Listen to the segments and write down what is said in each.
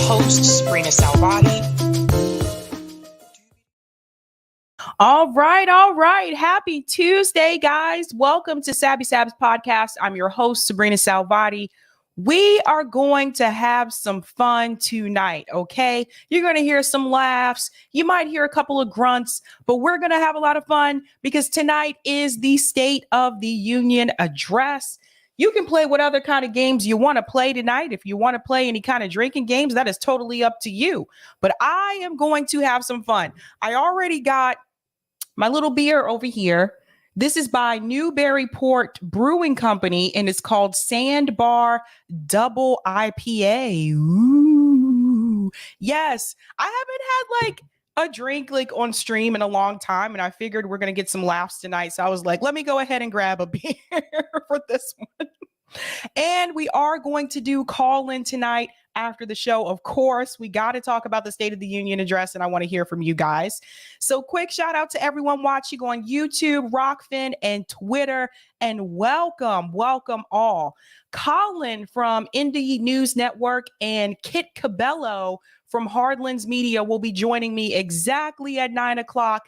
host, sabrinasalvati. All right. Happy Tuesday, guys. Welcome to Sab's podcast. I'm your host, Sabrina Salvati. We are going to have some fun tonight, okay? You're going to hear some laughs. You might hear a couple of grunts, but we're going to have a lot of fun because tonight is the State of the Union address. You can play what other kind of games you want to play tonight. If you want to play any kind of drinking games, that is totally up to you. But I am going to have some fun. I already got my little beer over here. This is by Newburyport Brewing Company, and it's called Sandbar Double IPA. Ooh, yes. I haven't had a drink on stream in a long time, and I figured we're going to get some laughs tonight. So I was like, let me go ahead and grab a beer for this one. And we are going to do call in tonight after the show. Of course, we got to talk about the State of the Union address, and I want to hear from you guys. So quick shout out to everyone watching on YouTube, Rockfin, and Twitter, and welcome all. Colin from Indie News Network and Kit Cabello from Hardlands Media will be joining me exactly at 9 o'clock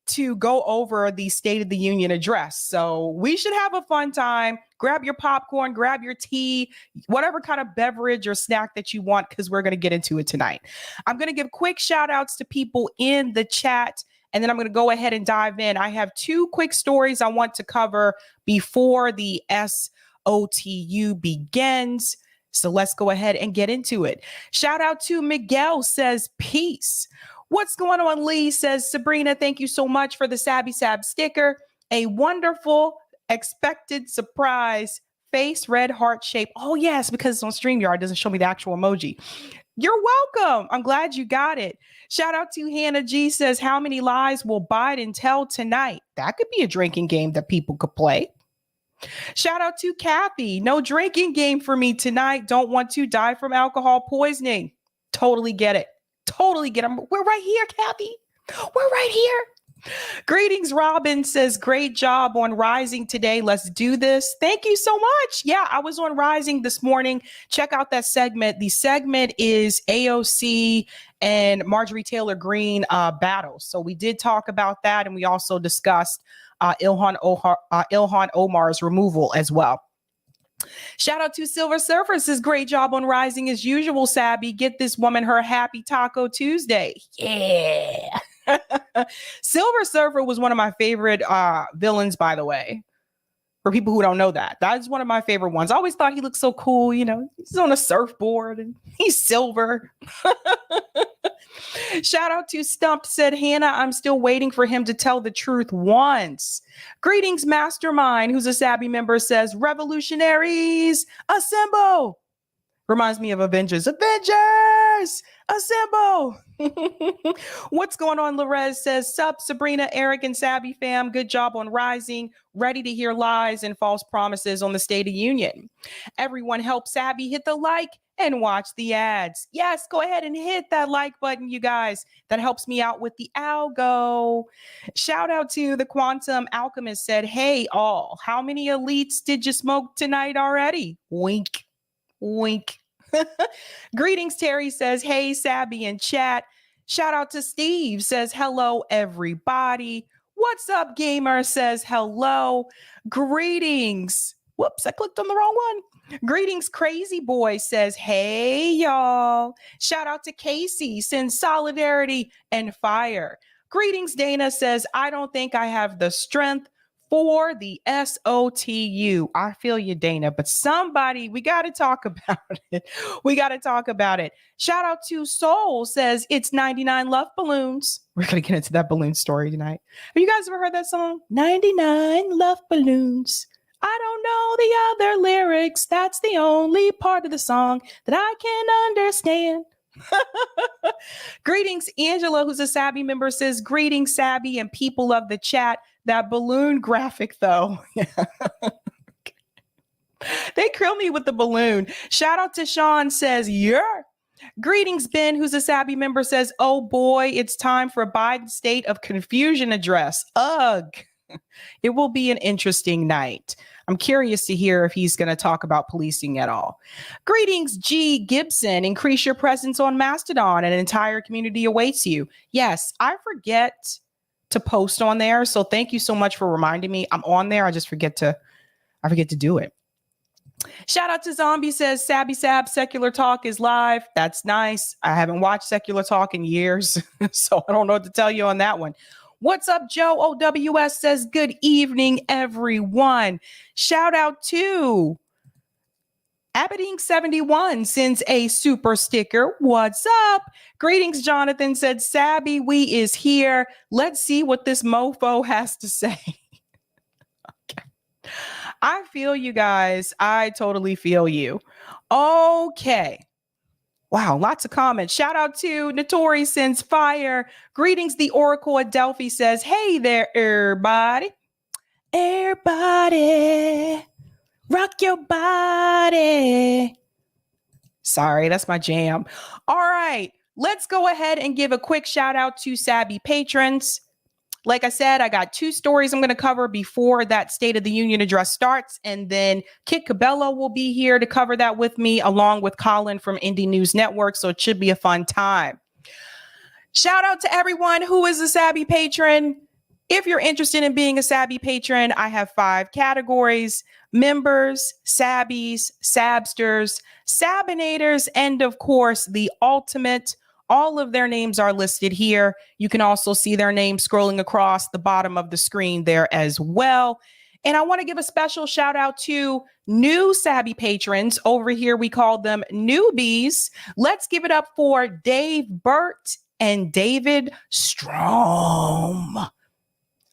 to go over the State of the Union address. So we should have a fun time. Grab your popcorn, grab your tea, whatever kind of beverage or snack that you want, because we're going to get into it tonight. I'm going to give quick shout outs to people in the chat, and then I'm going to go ahead and dive in. I have two quick stories I want to cover before the SOTU begins. So let's go ahead and get into it. Shout out to Miguel, says peace. What's going on, Lee? Says Sabrina, thank you so much for the Sabby Sab sticker. A wonderful expected surprise face red heart shape. Oh, yes, because it's on StreamYard. It doesn't show me the actual emoji. You're welcome. I'm glad you got it. Shout out to Hannah G, says, how many lies will Biden tell tonight? That could be a drinking game that people could play. Shout out to Kathy. No drinking game for me tonight. Don't want to die from alcohol poisoning. Totally get it. Totally get them. We're right here, Kathy. We're right here. Greetings, Robin says, great job on Rising today. Let's do this. Thank you so much. Yeah, I was on Rising this morning. Check out that segment. The segment is AOC and Marjorie Taylor Greene battles. So we did talk about that, and we also discussed Ilhan Omar's removal as well. Shout out to Silver Surfer, says great job on Rising as usual, Sabby. Get this woman her happy Taco Tuesday. Yeah. Silver Surfer was one of my favorite villains, by the way. For people who don't know that, that's one of my favorite ones. I always thought he looked so cool. You know, he's on a surfboard and he's silver. Shout out to Stump, said Hannah, I'm still waiting for him to tell the truth once. Greetings, Mastermind, who's a Sabby member, says revolutionaries assemble. Reminds me of Avengers. Avengers assemble. What's going on? Lorez says, sup, Sabrina, Eric, and Sabby fam. Good job on Rising. Ready to hear lies and false promises on the State of Union. Everyone help Sabby hit the like and watch the ads. Yes, go ahead and hit that like button, you guys. That helps me out with the algo. Shout out to the Quantum Alchemist, said, hey, all, how many elites did you smoke tonight already? Wink, wink. Greetings, Terry says, hey, Sabby in chat. Shout out to Steve, says, hello, everybody. What's up, gamer, says, hello. Greetings. Whoops, I clicked on the wrong one. Greetings, Crazy Boy, says, hey, y'all. Shout out to Casey, sends solidarity and fire. Greetings, Dana, says, I don't think I have the strength for the SOTU. I feel you, Dana, but somebody, we got to talk about it. We got to talk about it. Shout out to Soul, says, it's 99 Love Balloons. We're going to get into that balloon story tonight. Have you guys ever heard that song? 99 Love Balloons. I don't know the other lyrics. That's the only part of the song that I can understand. Greetings, Angela, who's a Sabby member, says, greetings, Sabby and people of the chat. That balloon graphic, though. They kill me with the balloon. Shout out to Sean, says, yeah. Greetings, Ben, who's a Sabby member, says, oh boy, it's time for Biden's State of Confusion address. Ugh. It will be an interesting night. I'm curious to hear if he's going to talk about policing at all. Greetings, G. Gibson. Increase your presence on Mastodon. An entire community awaits you. Yes, I forget to post on there. So thank you so much for reminding me. I'm on there. I forget to do it. Shout out to Zombie says Sabby Sab Secular Talk is live. That's nice. I haven't watched Secular Talk in years, so I don't know what to tell you on that one. What's up, Joe? OWS says good evening, everyone. Shout out to Aberdeen71 sends a super sticker. What's up? Greetings, Jonathan said Sabby, we is here. Let's see what this mofo has to say. I feel you guys. I totally feel you. Okay. Wow, lots of comments. Shout out to Notori sends fire. Greetings, the Oracle at Delphi says, hey there, everybody. Everybody, rock your body. Sorry, that's my jam. All right, let's go ahead and give a quick shout out to Sabby patrons. Like I said, I got 2 stories I'm going to cover before that State of the Union address starts. And then Kit Cabello will be here to cover that with me, along with Colin from Indie News Network. So it should be a fun time. Shout out to everyone who is a Sabby patron. If you're interested in being a Sabby patron, I have 5 categories: members, Sabbies, Sabsters, Sabinators, and of course, the ultimate. All of their names are listed here. You can also see their names scrolling across the bottom of the screen there as well. And I want to give a special shout out to new Sabby patrons. Over here, we call them newbies. Let's give it up for Dave Burt and David Strom.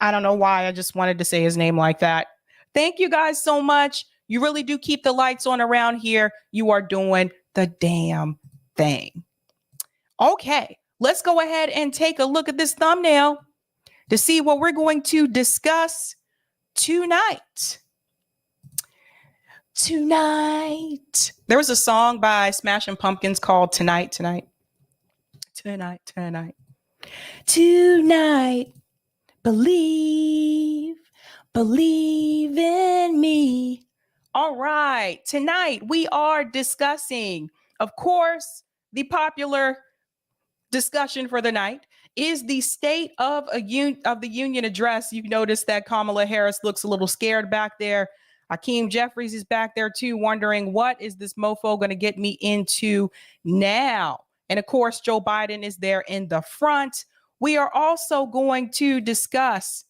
I don't know why. I just wanted to say his name like that. Thank you guys so much. You really do keep the lights on around here. You are doing the damn thing. Okay, let's go ahead and take a look at this thumbnail to see what we're going to discuss tonight. Tonight. There was a song by Smashing Pumpkins called Tonight, Tonight. Tonight, tonight. Tonight. Believe, believe in me. All right, tonight we are discussing, of course, the popular discussion for the night is the State of the Union address. You notice that Kamala Harris looks a little scared back there. Hakeem Jeffries is back there too, wondering what is this mofo going to get me into now? And of course, Joe Biden is there in the front. We are also going to discuss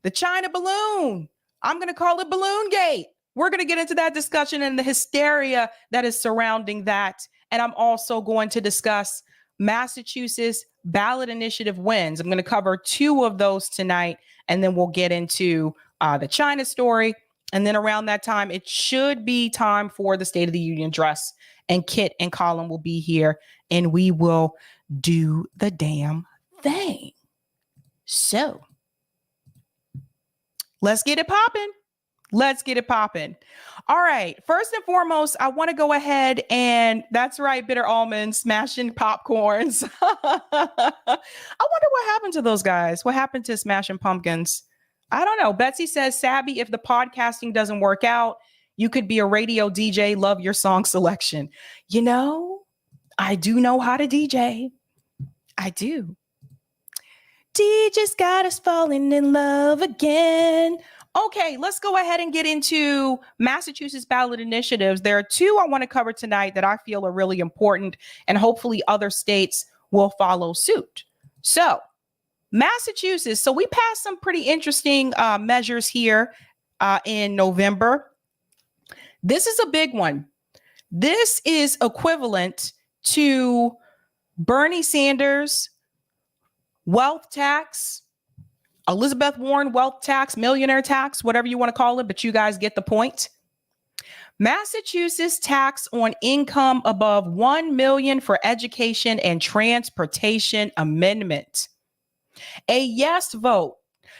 the China balloon. I'm going to call it Balloon Gate. We're going to get into that discussion and the hysteria that is surrounding that. And I'm also going to discuss Massachusetts ballot initiative wins. I'm going to cover 2 of those tonight, and then we'll get into the China story. And then around that time, it should be time for the State of the Union address. And Kit and Colin will be here, and we will do the damn thing. So let's get it popping. Let's get it popping. All right. First and foremost, I want to go ahead and that's right, bitter almonds, smashing popcorns. I wonder what happened to those guys. What happened to Smashing Pumpkins? I don't know. Betsy says, Sabby, if the podcasting doesn't work out, you could be a radio DJ. Love your song selection. You know, I do know how to DJ. I do. DJ's got us falling in love again. Okay, let's go ahead and get into Massachusetts ballot initiatives. There are 2 I want to cover tonight that I feel are really important, and hopefully other states will follow suit. So, Massachusetts. So we passed some pretty interesting measures here in November. This is a big one. This is equivalent to Bernie Sanders' wealth tax, Elizabeth Warren wealth tax, millionaire tax, whatever you want to call it, but you guys get the point. Massachusetts tax on income above 1 million for education and transportation amendment. A yes vote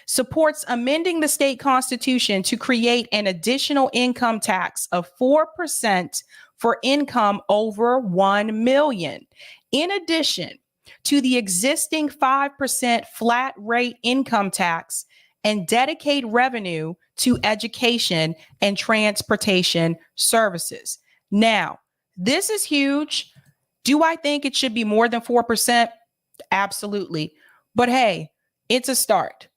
supports amending the state constitution to create an additional income tax of 4% for income over 1 million. In addition to the existing 5% flat rate income tax, and dedicate revenue to education and transportation services. Now, this is huge. Do I think it should be more than 4%? Absolutely. But hey, it's a start.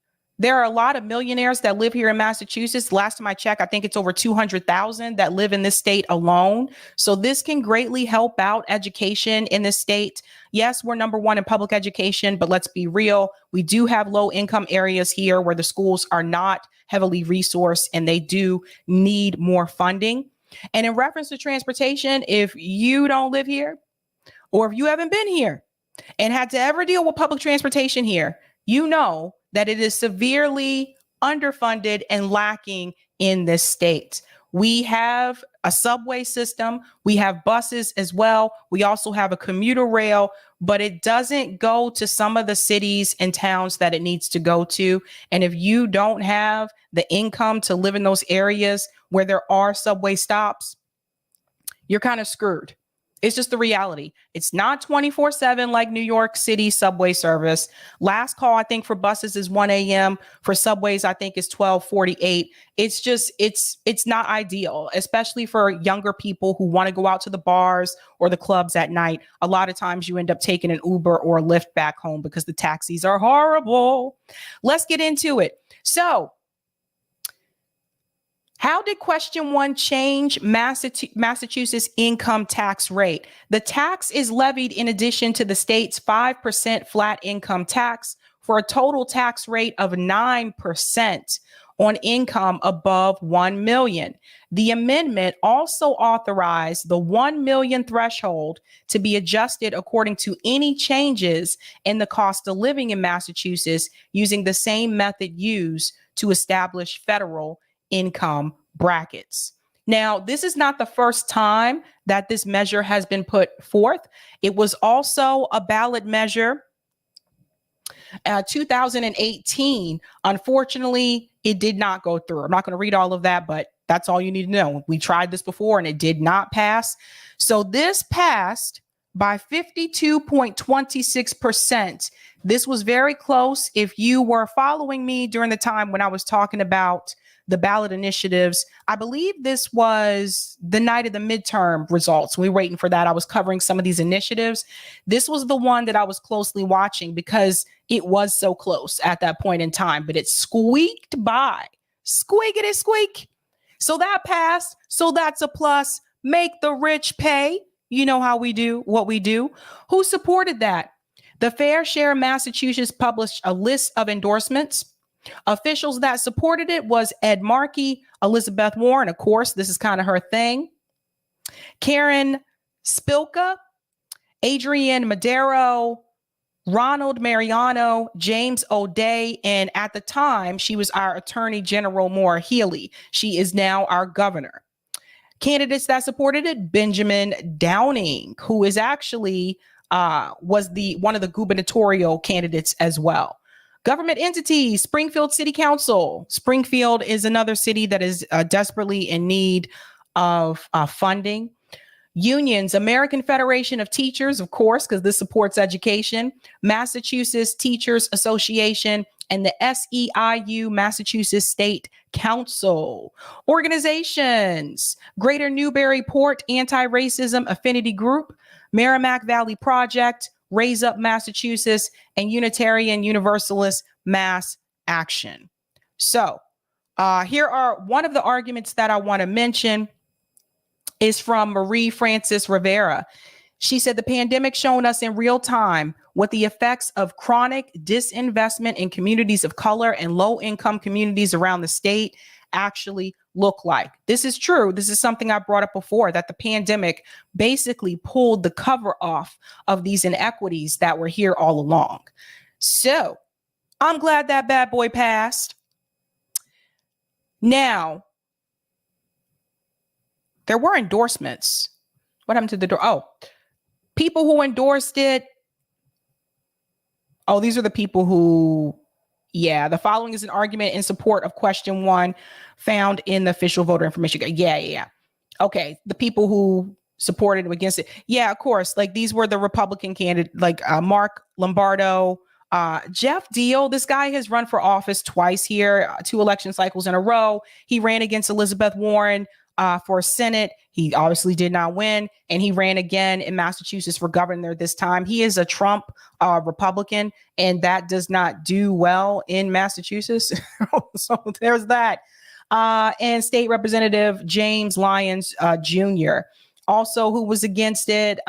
There are a lot of millionaires that live here in Massachusetts. Last time I checked, I think it's over 200,000 that live in this state alone. So this can greatly help out education in this state. Yes, we're number one in public education, but let's be real. We do have low income areas here where the schools are not heavily resourced and they do need more funding. And in reference to transportation, if you don't live here or if you haven't been here and had to ever deal with public transportation here, you know that it is severely underfunded and lacking in this state. We have a subway system. We have buses as well. We also have a commuter rail, but it doesn't go to some of the cities and towns that it needs to go to. And if you don't have the income to live in those areas where there are subway stops, you're kind of screwed. It's just the reality. It's not 24/7 like New York City subway service. Last call, I think, for buses is 1 a.m. For subways, I think is 12:48. It's just, it's not ideal, especially for younger people who want to go out to the bars or the clubs at night. A lot of times you end up taking an Uber or a Lyft back home because the taxis are horrible. Let's get into it. So, how did question one change Massachusetts income tax rate? The tax is levied in addition to the state's 5% flat income tax for a total tax rate of 9% on income above 1 million. The amendment also authorized the 1 million threshold to be adjusted according to any changes in the cost of living in Massachusetts using the same method used to establish federal income brackets. Now, this is not the first time that this measure has been put forth. It was also a ballot measure 2018. Unfortunately, it did not go through. I'm not going to read all of that, but that's all you need to know. We tried this before and it did not pass. So this passed by 52.26%. This was very close. If you were following me during the time when I was talking about the ballot initiatives, I believe this was the night of the midterm results. We were waiting for that. I was covering some of these initiatives. This was the one that I was closely watching because it was so close at that point in time, but it squeaked by. Squeakity squeak. So that passed. So that's a plus. Make the rich pay. You know how we do what we do. Who supported that? The Fair Share Massachusetts published a list of endorsements. Officials that supported it was Ed Markey, Elizabeth Warren, of course, this is kind of her thing, Karen Spilka, Adrian Madero, Ronald Mariano, James O'Day, and at the time, she was our Attorney General Maura Healey. She is now our governor. Candidates that supported it, Benjamin Downing, who is actually was one of the gubernatorial candidates as well. Government entities, Springfield City Council. Springfield is another city that is desperately in need of funding. Unions, American Federation of Teachers, of course, because this supports education. Massachusetts Teachers Association and the SEIU, Massachusetts State Council. Organizations, Greater Newburyport Anti-Racism Affinity Group, Merrimack Valley Project, Raise Up Massachusetts, and Unitarian Universalist Mass Action. So here are one of the arguments that I want to mention is from Marie Francis Rivera. She said, the pandemic shown us in real time what the effects of chronic disinvestment in communities of color and low income communities around the state actually look like. This is true. This is something I brought up before, that the pandemic basically pulled the cover off of these inequities that were here all along. So I'm glad that bad boy passed. Now, there were endorsements. What happened to the door? Oh, people who endorsed it. Oh, these are the people who, yeah, the following is an argument in support of question one found in the official voter information. Yeah. Okay, the people who supported against it. Yeah, of course. Like these were the Republican candidate, like Mark Lombardo, Jeff Deal, this guy has run for office twice here, 2 election cycles in a row. He ran against Elizabeth Warren for Senate. He obviously did not win, and he ran again in Massachusetts for governor this time. He is a Trump Republican, and that does not do well in Massachusetts. So there's that. And State Representative James Lyons Jr., also who was against it,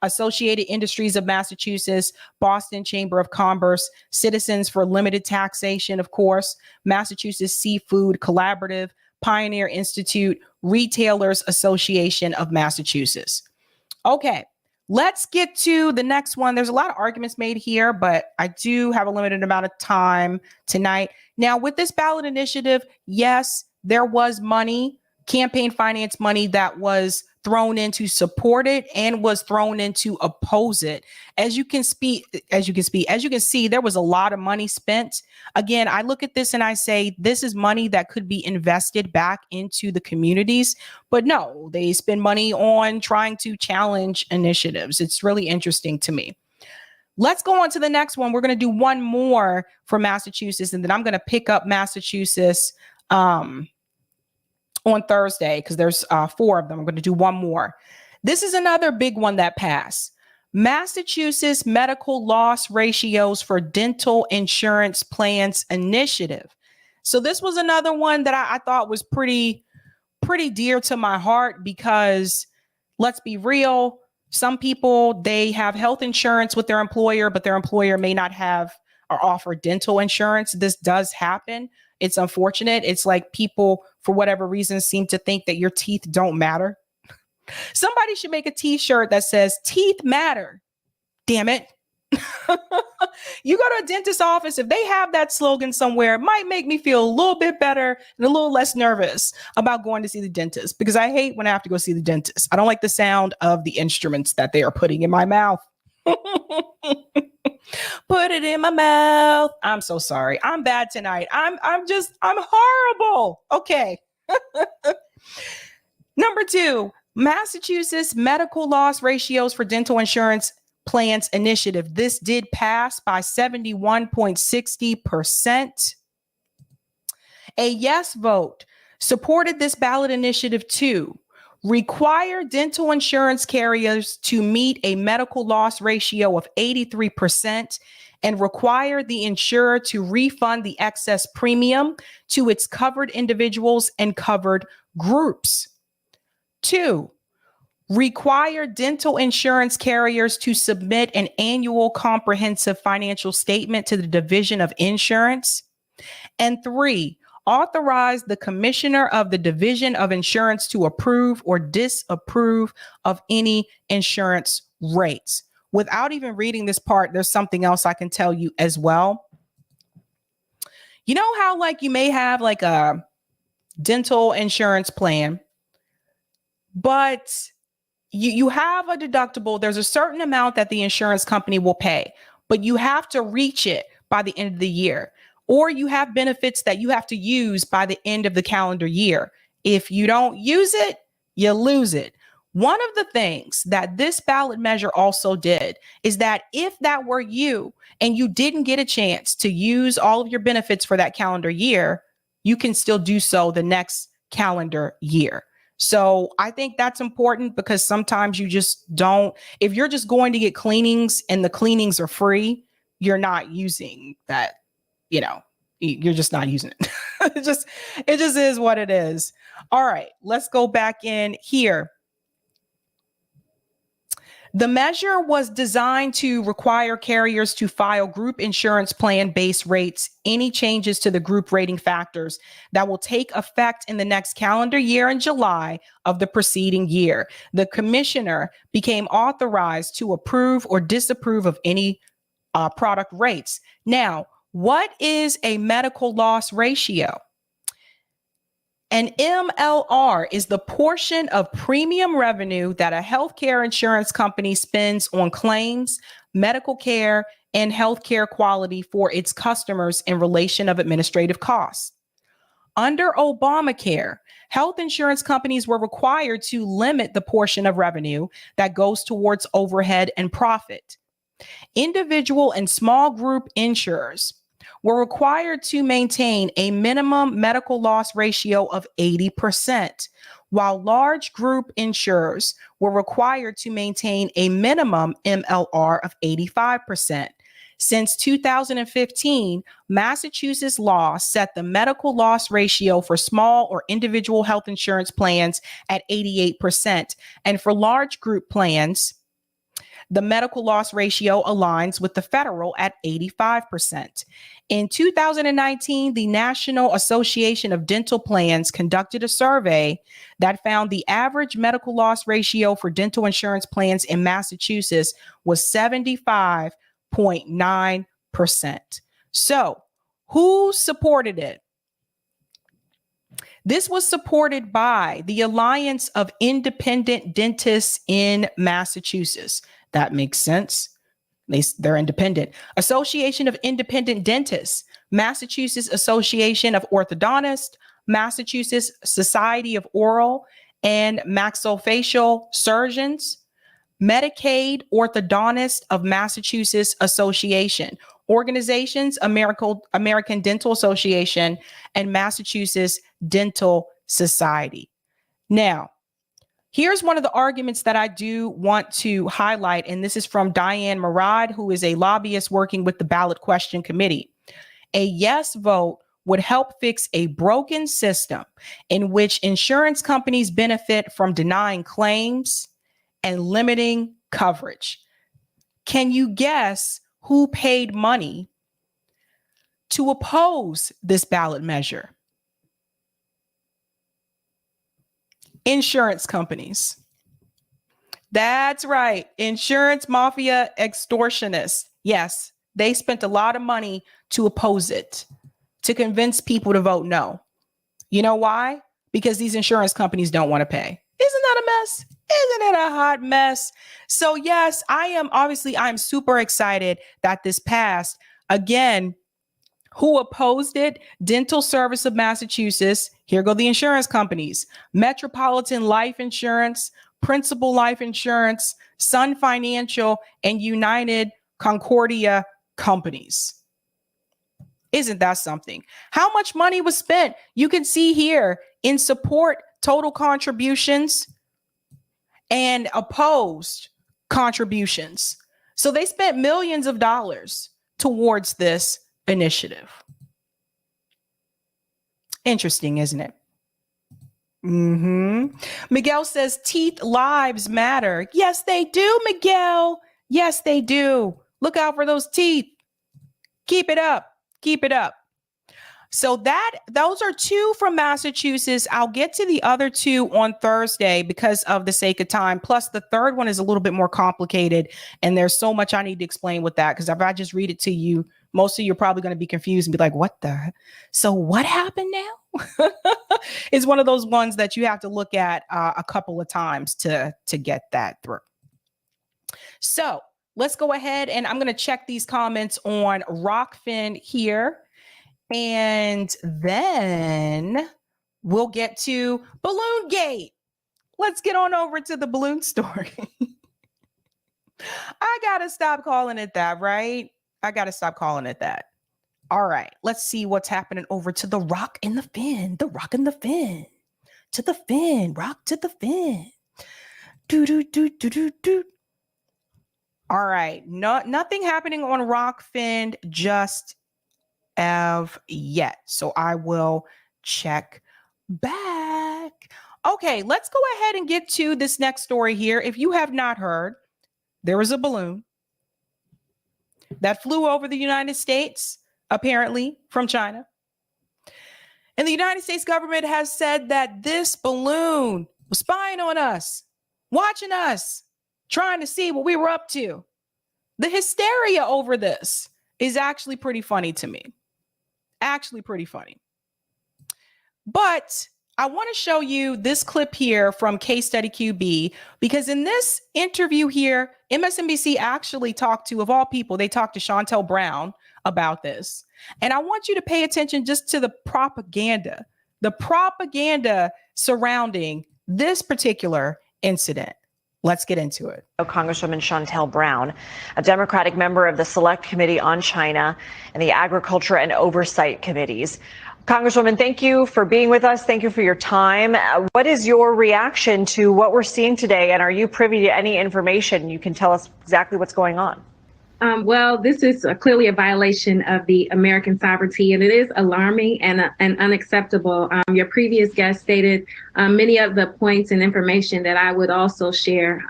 Associated Industries of Massachusetts, Boston Chamber of Commerce, Citizens for Limited Taxation, of course, Massachusetts Seafood Collaborative, Pioneer Institute, Retailers Association of Massachusetts. Okay, let's get to the next one. There's a lot of arguments made here, but I do have a limited amount of time tonight. Now, with this ballot initiative, yes, there was money, campaign finance money that was thrown in to support it and was thrown in to oppose it. As you can see, there was a lot of money spent. Again, I look at this and I say, this is money that could be invested back into the communities, but no, they spend money on trying to challenge initiatives. It's really interesting to me. Let's go on to the next one. We're going to do one more for Massachusetts, and then I'm going to pick up Massachusetts on Thursday, because there's 4 of them. I'm going to do one more. This is another big one that passed. Massachusetts medical loss ratios for dental insurance plans initiative. So this was another one that I thought was pretty dear to my heart, because let's be real. Some people, they have health insurance with their employer, but their employer may not have or offer dental insurance. This does happen. It's unfortunate. It's like people, for whatever reason, seem to think that your teeth don't matter. Somebody should make a t-shirt that says teeth matter. Damn it. You go to a dentist's office, if they have that slogan somewhere, it might make me feel a little bit better and a little less nervous about going to see the dentist, because I hate when I have to go see the dentist. I don't like the sound of the instruments that they are putting in my mouth. Put it in my mouth. I'm so sorry. I'm bad tonight. I'm horrible. Okay. Number 2, Massachusetts medical loss ratios for dental insurance plans initiative. This did pass by 71.60%. A yes vote supported this ballot initiative too. Require dental insurance carriers to meet a medical loss ratio of 83% and require the insurer to refund the excess premium to its covered individuals and covered groups. 2, require dental insurance carriers to submit an annual comprehensive financial statement to the Division of Insurance. And 3, authorize the commissioner of the Division of Insurance to approve or disapprove of any insurance rates. Without even reading this part, there's something else I can tell you as well. You know how like you may have like a dental insurance plan, but you have a deductible. There's a certain amount that the insurance company will pay, but you have to reach it by the end of the year. Or you have benefits that you have to use by the end of the calendar year. If you don't use it, you lose it. One of the things that this ballot measure also did is that if that were you and you didn't get a chance to use all of your benefits for that calendar year, you can still do so the next calendar year. So I think that's important, because sometimes you just don't, if you're just going to get cleanings and the cleanings are free, you're not using that. You know, you're just not using it. It just is what it is. All right, let's go back in here. The measure was designed to require carriers to file group insurance plan base rates, any changes to the group rating factors that will take effect in the next calendar year in July of the preceding year. The commissioner became authorized to approve or disapprove of any product rates. Now, what is a medical loss ratio? An MLR is the portion of premium revenue that a healthcare insurance company spends on claims, medical care, and healthcare quality for its customers in relation of administrative costs. Under Obamacare, health insurance companies were required to limit the portion of revenue that goes towards overhead and profit. Individual and small group insurers were required to maintain a minimum medical loss ratio of 80%, while large group insurers were required to maintain a minimum MLR of 85%. Since 2015, Massachusetts law set the medical loss ratio for small or individual health insurance plans at 88%, and for large group plans, the medical loss ratio aligns with the federal at 85%. In 2019, the National Association of Dental Plans conducted a survey that found the average medical loss ratio for dental insurance plans in Massachusetts was 75.9%. So, who supported it? This was supported by the Alliance of Independent Dentists in Massachusetts. That makes sense. They're independent. Association of Independent Dentists, Massachusetts Association of Orthodontists, Massachusetts Society of Oral and Maxillofacial Surgeons, Medicaid Orthodontist of Massachusetts Association, organizations, American Dental Association, and Massachusetts Dental Society. Now, here's one of the arguments that I do want to highlight, and this is from Diane Murad, who is a lobbyist working with the Ballot Question Committee. A yes vote would help fix a broken system in which insurance companies benefit from denying claims and limiting coverage. Can you guess who paid money to oppose this ballot measure? Insurance companies. That's right. Insurance mafia extortionists. Yes, they spent a lot of money to oppose it, to convince people to vote no. You know why? Because these insurance companies don't want to pay. Isn't that a mess? Isn't it a hot mess? So yes, I'm super excited that this passed. Again, who opposed it? Dental Service of Massachusetts. Here go the insurance companies. Metropolitan Life Insurance, Principal Life Insurance, Sun Financial, and United Concordia Companies. Isn't that something? How much money was spent? You can see here in support, total contributions, and opposed contributions. So they spent millions of dollars towards this initiative. Interesting, isn't it? Miguel says teeth lives matter. Yes, they do, Miguel. Yes, they do. Look out for those teeth. Keep it up. Keep it up. So those are two from Massachusetts. I'll get to the other two on Thursday because of the sake of time. Plus, the third one is a little bit more complicated, and there's so much I need to explain with that. Because if I just read it to you, most of you are probably going to be confused and be like, "What the? So what happened now?" It's one of those ones that you have to look at a couple of times to get that through. So let's go ahead, and I'm going to check these comments on Rockfin here. And then we'll get to Balloon Gate. Let's get on over to the balloon story. I got to stop calling it that, right? I got to stop calling it that. All right, let's see what's happening over to the rock and the fin. The rock and the fin. To the fin. Rock to the fin. Do, do, do, do, do, do. All right, nothing happening on Rockfin just yet. So I will check back. Okay, let's go ahead and get to this next story here. If you have not heard, there was a balloon that flew over the United States, apparently from China. And the United States government has said that this balloon was spying on us, watching us, trying to see what we were up to. The hysteria over this is actually pretty funny to me. Actually pretty funny. But I want to show you this clip here from Case Study QB, because in this interview here, MSNBC actually talked to, of all people, they talked to Chantel Brown about this. And I want you to pay attention just to the propaganda surrounding this particular incident. Let's get into it. Congresswoman Shontel Brown, a Democratic member of the Select Committee on China and the Agriculture and Oversight Committees. Congresswoman, thank you for being with us. Thank you for your time. What is your reaction to what we're seeing today? And are you privy to any information you can tell us exactly what's going on? Well, this is clearly a violation of the American sovereignty, and it is alarming and unacceptable. Your previous guest stated many of the points and information that I would also share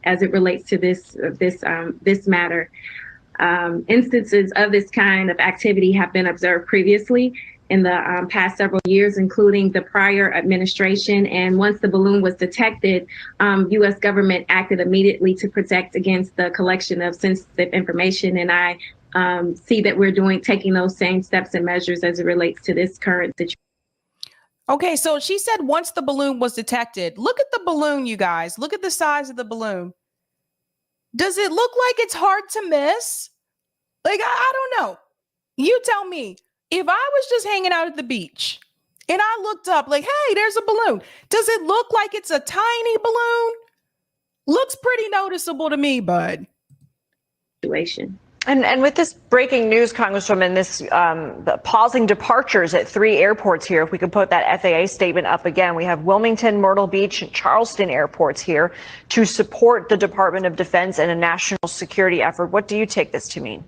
as it relates to this matter. Instances of this kind of activity have been observed previously in the past several years, including the prior administration. And once the balloon was detected, U.S. government acted immediately to protect against the collection of sensitive information. And I see that we're taking those same steps and measures as it relates to this current situation. Okay, so she said once the balloon was detected. Look at the balloon, you guys. Look at the size of the balloon. Does it look like it's hard to miss? Like, I don't know. You tell me. If I was just hanging out at the beach and I looked up like, hey, there's a balloon. Does it look like it's a tiny balloon? Looks pretty noticeable to me, bud. Situation. And with this breaking news, Congresswoman, this the pausing departures at 3 airports here, if we could put that FAA statement up again, we have Wilmington, Myrtle Beach, and Charleston airports here to support the Department of Defense and a national security effort. What do you take this to mean?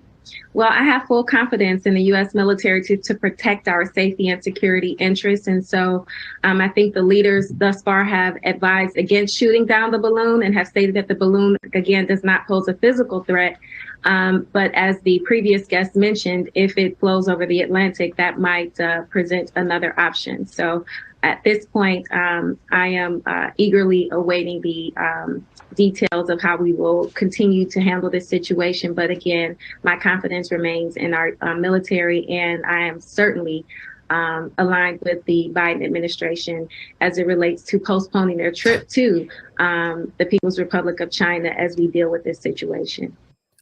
Well, I have full confidence in the U.S. military to protect our safety and security interests. And so I think the leaders thus far have advised against shooting down the balloon and have stated that the balloon, again, does not pose a physical threat. But as the previous guest mentioned, if it flows over the Atlantic, that might present another option. So at this point, I am eagerly awaiting the details of how we will continue to handle this situation. But again, my confidence remains in our military, and I am certainly aligned with the Biden administration as it relates to postponing their trip to the People's Republic of China as we deal with this situation.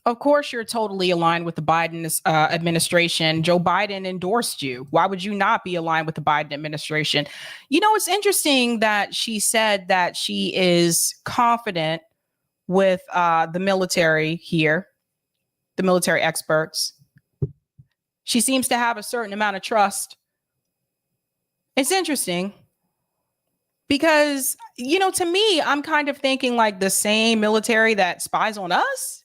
Of course, you're totally aligned with the Biden administration. Joe Biden endorsed you. Why would you not be aligned with the Biden administration? You know, it's interesting that she said that she is confident with the military here, the military experts. She seems to have a certain amount of trust. It's interesting because, you know, to me, I'm kind of thinking like the same military that spies on us.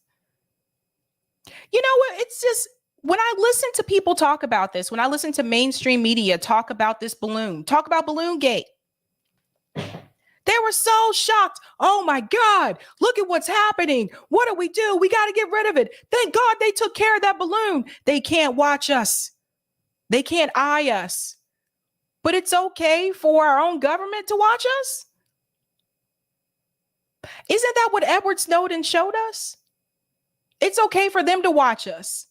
You know what? It's just when I listen to people talk about this, when I listen to mainstream media talk about this balloon, talk about Balloon Gate, they were so shocked. Oh my God, look at what's happening. What do? We got to get rid of it. Thank God they took care of that balloon. They can't watch us. They can't eye us. But it's okay for our own government to watch us. Isn't that what Edward Snowden showed us? It's okay for them to watch us.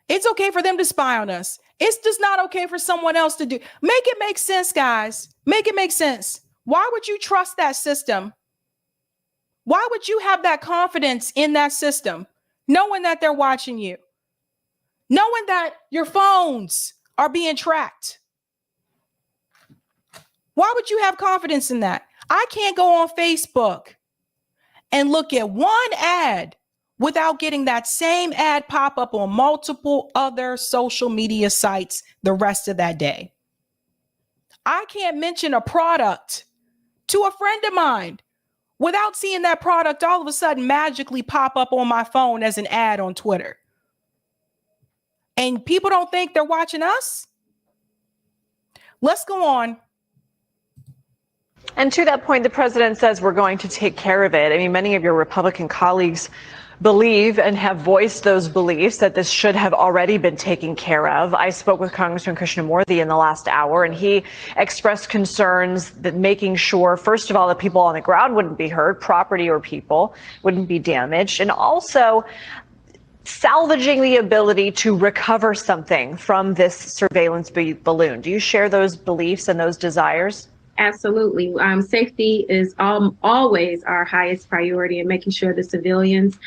It's okay for them to spy on us. It's just not okay for someone else to do. Make it make sense, guys. Make it make sense. Why would you trust that system? Why would you have that confidence in that system, knowing that they're watching you, knowing that your phones are being tracked? Why would you have confidence in that? I can't go on Facebook and look at one ad without getting that same ad pop up on multiple other social media sites the rest of that day. I can't mention a product to a friend of mine without seeing that product all of a sudden magically pop up on my phone as an ad on Twitter. And people don't think they're watching us? Let's go on. And to that point, the president says we're going to take care of it. I mean, many of your Republican colleagues believe and have voiced those beliefs that this should have already been taken care of. I spoke with Congressman Krishnamurthy in the last hour, and he expressed concerns that making sure, first of all, that people on the ground wouldn't be hurt, property or people wouldn't be damaged, and also salvaging the ability to recover something from this surveillance balloon. Do you share those beliefs and those desires? Absolutely. Safety is always our highest priority, and making sure the civilians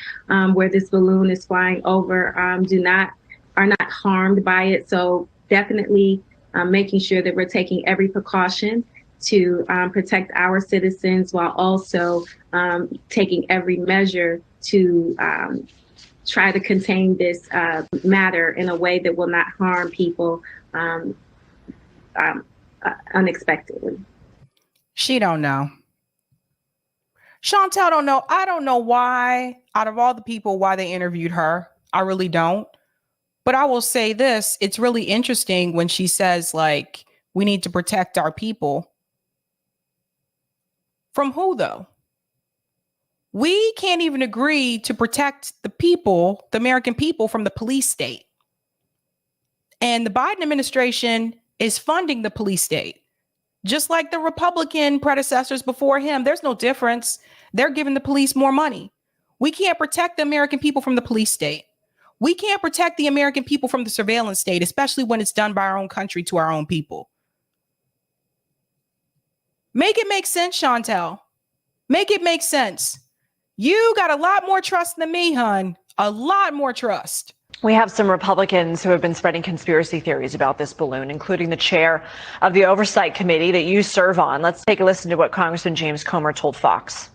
where this balloon is flying over are not harmed by it. So definitely making sure that we're taking every precaution to protect our citizens while also taking every measure to try to contain this matter in a way that will not harm people unexpectedly. She don't know. Chantel don't know. I don't know why, out of all the people, why they interviewed her. I really don't. But I will say this. It's really interesting when she says, like, we need to protect our people. From who, though? We can't even agree to protect the people, the American people, from the police state. And the Biden administration is funding the police state. Just like the Republican predecessors before him, there's no difference. They're giving the police more money. We can't protect the American people from the police state. We can't protect the American people from the surveillance state, especially when it's done by our own country to our own people. Make it make sense, Chantel. Make it make sense. You got a lot more trust than me, hun. A lot more trust. We have some Republicans who have been spreading conspiracy theories about this balloon, including the chair of the Oversight Committee that you serve on. Let's take a listen to what Congressman James Comer told Fox.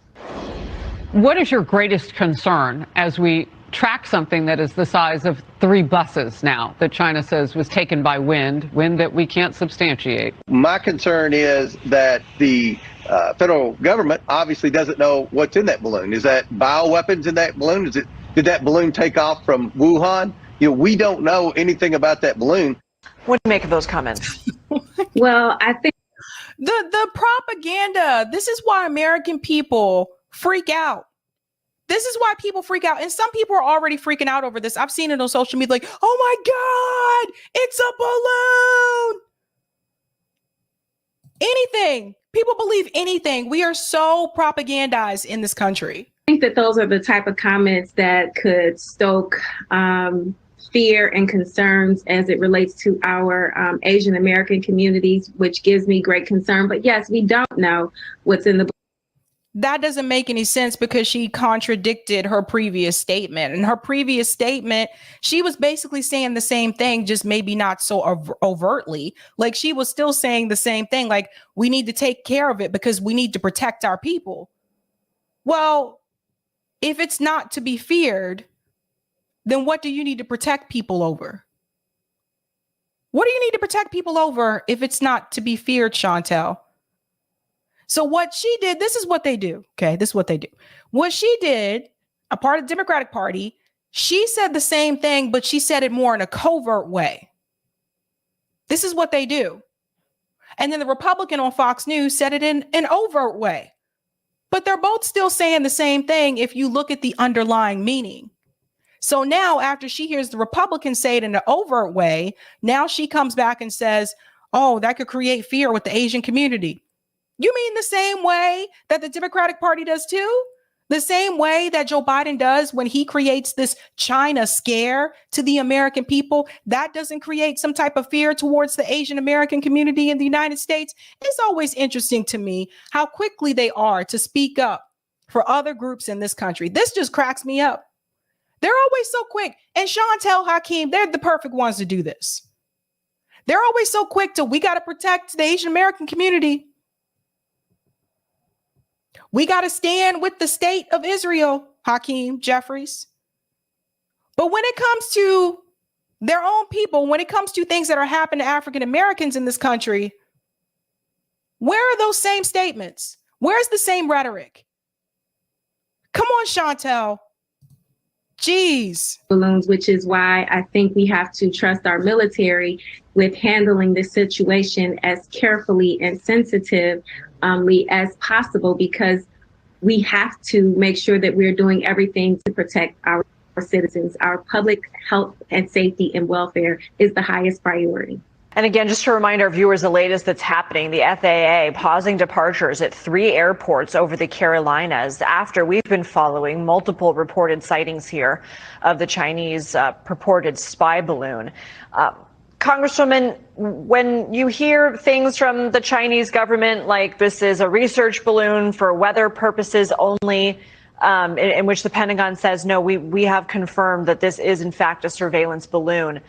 What is your greatest concern as we track something that is the size of 3 buses now that China says was taken by wind that we can't substantiate? My concern is that the federal government obviously doesn't know what's in that balloon. Is that bioweapons in that balloon? Did that balloon take off from Wuhan? You know, we don't know anything about that balloon. What do you make of those comments? Well, I think the propaganda, this is why American people freak out. This is why people freak out. And some people are already freaking out over this. I've seen it on social media like, oh my God, it's a balloon. Anything. People believe anything. We are so propagandized in this country. I think that those are the type of comments that could stoke fear and concerns as it relates to our Asian American communities, which gives me great concern. But yes, we don't know what's in the. That doesn't make any sense because she contradicted her previous statement. In her previous statement, she was basically saying the same thing, just maybe not so overtly. Like she was still saying the same thing, like we need to take care of it because we need to protect our people. Well, if it's not to be feared, then what do you need to protect people over? What do you need to protect people over if it's not to be feared, Chantel? So what she did, this is what they do. Okay, this is what they do. What she did, a part of the Democratic Party, she said the same thing, but she said it more in a covert way. This is what they do. And then the Republican on Fox News said it in an overt way. But they're both still saying the same thing if you look at the underlying meaning. So now after she hears the Republicans say it in an overt way, now she comes back and says, oh, that could create fear with the Asian community. You mean the same way that the Democratic Party does too? The same way that Joe Biden does when he creates this China scare to the American people? That doesn't create some type of fear towards the Asian American community in the United States? It's always interesting to me how quickly they are to speak up for other groups in this country. This just cracks me up. They're always so quick. And Chantel, Hakeem, they're the perfect ones to do this. They're always so quick to, we got to protect the Asian American community. We got to stand with the state of Israel, Hakeem Jeffries. But when it comes to their own people, when it comes to things that are happening to African Americans in this country, where are those same statements? Where's the same rhetoric? Come on, Chantel. Jeez. Balloons, which is why I think we have to trust our military with handling this situation as carefully and sensitively as possible, because we have to make sure that we're doing everything to protect our citizens. Our public health and safety and welfare is the highest priority. And again, just to remind our viewers the latest that's happening, the FAA pausing departures at 3 airports over the Carolinas after we've been following multiple reported sightings here of the Chinese purported spy balloon. Congresswoman, when you hear things from the Chinese government like this is a research balloon for weather purposes only, in which the Pentagon says, no, we have confirmed that this is in fact a surveillance balloon.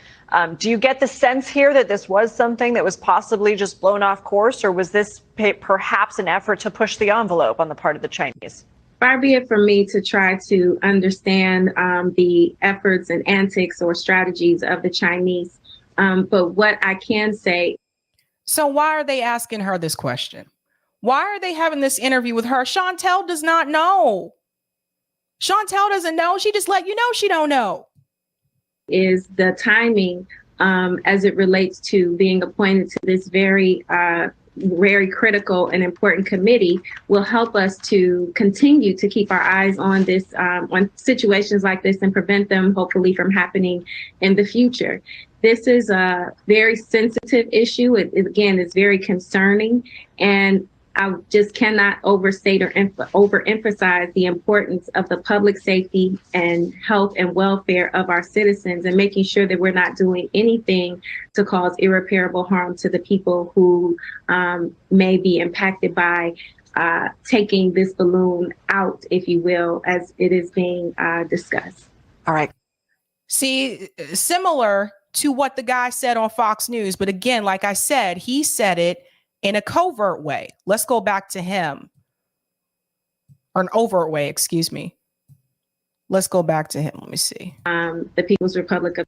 Do you get the sense here that this was something that was possibly just blown off course, or was this perhaps an effort to push the envelope on the part of the Chinese? Far be it from me to try to understand the efforts and antics or strategies of the Chinese. But what I can say. So why are they asking her this question? Why are they having this interview with her? Chantel does not know. Chantel doesn't know. She just let you know she don't know. Is the timing as it relates to being appointed to this very critical and important committee will help us to continue to keep our eyes on this, on situations like this, and prevent them hopefully from happening in the future. This is a very sensitive issue. It again, is very concerning, and I just cannot overstate or overemphasize the importance of the public safety and health and welfare of our citizens, and making sure that we're not doing anything to cause irreparable harm to the people who may be impacted by taking this balloon out, if you will, as it is being discussed. All right. See, similar to what the guy said on Fox News. But again, like I said, he said it in a covert way. Let's go back to him. Or an overt way, excuse me. Let's go back to him. Let me see. The People's Republic of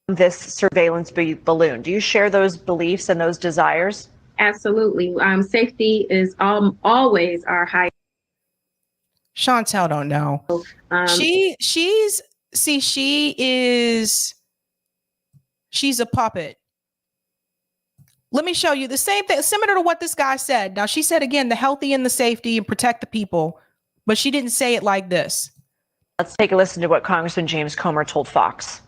this surveillance balloon. Do you share those beliefs and those desires? Absolutely. Safety is always our highest. Chantel don't know. She's a puppet. Let me show you the same thing, similar to what this guy said. Now, she said, again, the healthy and the safety and protect the people, but she didn't say it like this. Let's take a listen to what Congressman James Comer told Fox.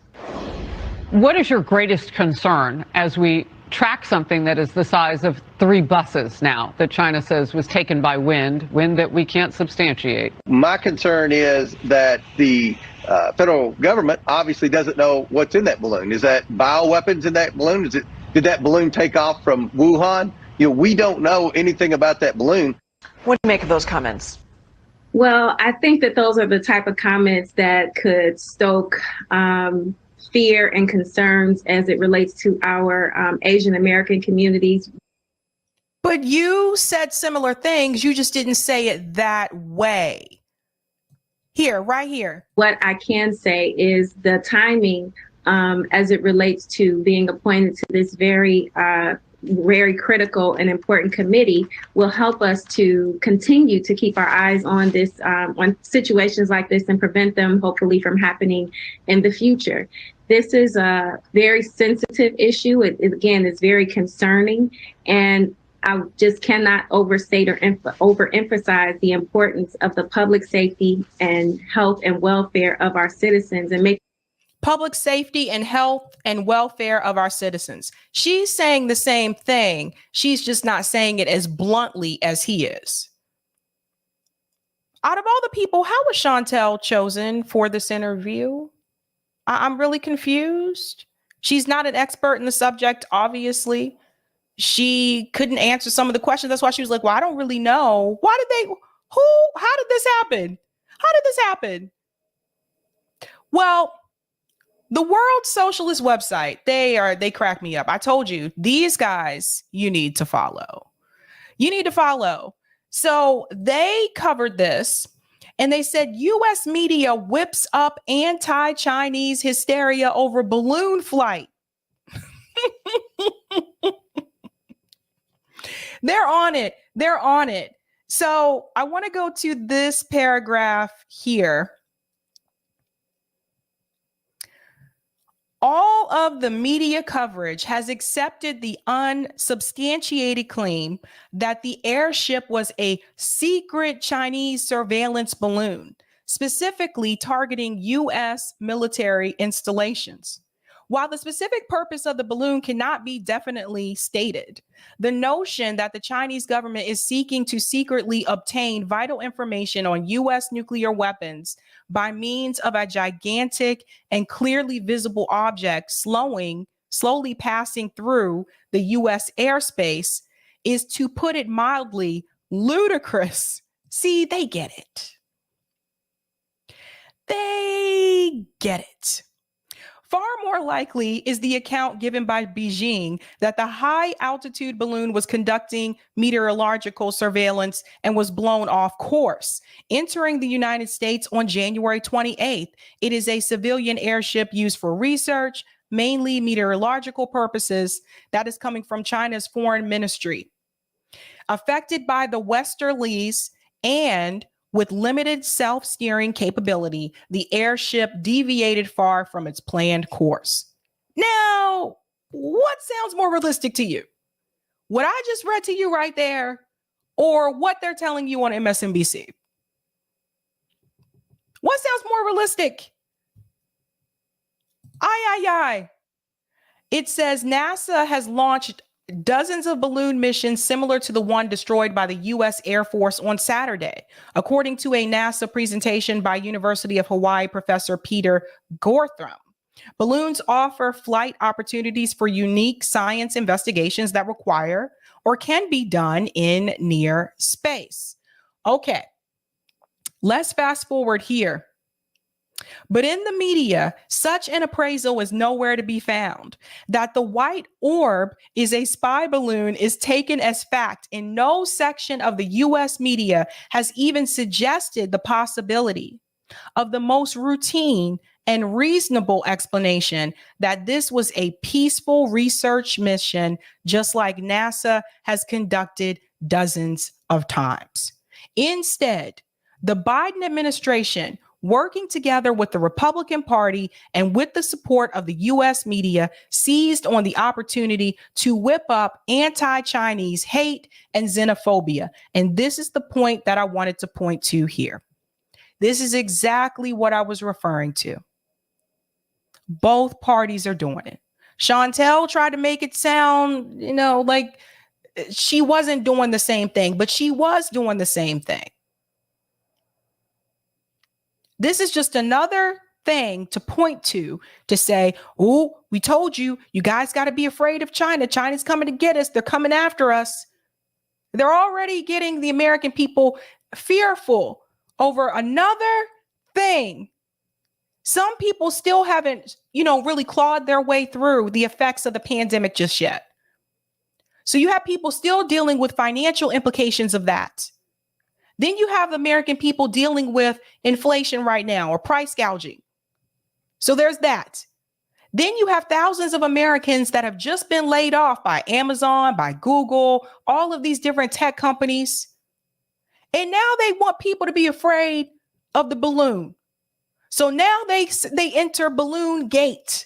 What is your greatest concern as we track something that is the size of 3 buses now that China says was taken by wind that we can't substantiate? My concern is that the federal government obviously doesn't know what's in that balloon. Is that bioweapons in that balloon? Did that balloon take off from Wuhan? We don't know anything about that balloon. What do you make of those comments? Well, I think that those are the type of comments that could stoke fear and concerns as it relates to our Asian American communities. But you said similar things. You just didn't say it that way. Here, right here. What I can say is the timing as it relates to being appointed to this very critical and important committee will help us to continue to keep our eyes on this, on situations like this, and prevent them hopefully from happening in the future. This is a very sensitive issue. It again, is very concerning, and I just cannot overstate or overemphasize the importance of the public safety and health and welfare of our citizens, and make public safety and health and welfare of our citizens. She's saying the same thing. She's just not saying it as bluntly as he is. Out of all the people, how was Chantel chosen for this interview? I'm really confused. She's not an expert in the subject, obviously. She couldn't answer some of the questions. That's why she was like, well, I don't really know. How did this happen? Well, the World Socialist website, they crack me up. I told you, these guys, you need to follow. So they covered this, and they said U.S. media whips up anti-Chinese hysteria over balloon flight. They're on it. So I want to go to this paragraph here. All of the media coverage has accepted the unsubstantiated claim that the airship was a secret Chinese surveillance balloon, specifically targeting U.S. military installations. While the specific purpose of the balloon cannot be definitely stated, the notion that the Chinese government is seeking to secretly obtain vital information on U.S. nuclear weapons by means of a gigantic and clearly visible object slowly passing through the U.S. airspace is, to put it mildly, ludicrous See, they get it. They get it. Far more likely is the account given by Beijing that the high altitude balloon was conducting meteorological surveillance and was blown off course, entering the United States on January 28th. It is a civilian airship used for research, mainly meteorological purposes, that is coming from China's foreign ministry. Affected by the westerlies and with limited self-steering capability, the airship deviated far from its planned course. Now, what sounds more realistic to you? What I just read to you right there, or what they're telling you on MSNBC? What sounds more realistic? Aye. It says NASA has launched dozens of balloon missions similar to the one destroyed by the U.S. Air Force on Saturday, according to a NASA presentation by University of Hawaii professor Peter Gortham. Balloons offer flight opportunities for unique science investigations that require or can be done in near space. Okay, let's fast forward here. But in the media, such an appraisal is nowhere to be found. That the white orb is a spy balloon is taken as fact, and no section of the U.S. media has even suggested the possibility of the most routine and reasonable explanation that this was a peaceful research mission, just like NASA has conducted dozens of times. Instead, the Biden administration, working together with the Republican Party and with the support of the U.S. media, seized on the opportunity to whip up anti-Chinese hate and xenophobia. And this is the point that I wanted to point to here. This is exactly what I was referring to. Both parties are doing it. Chantel tried to make it sound, like she wasn't doing the same thing, but she was doing the same thing. This is just another thing to point to say, oh, we told you, you guys got to be afraid of China. China's coming to get us. They're coming after us. They're already getting the American people fearful over another thing. Some people still haven't, really clawed their way through the effects of the pandemic just yet. So you have people still dealing with financial implications of that. Then you have American people dealing with inflation right now, or price gouging. So there's that. Then you have thousands of Americans that have just been laid off by Amazon, by Google, all of these different tech companies. And now they want people to be afraid of the balloon. So now they enter balloon gate.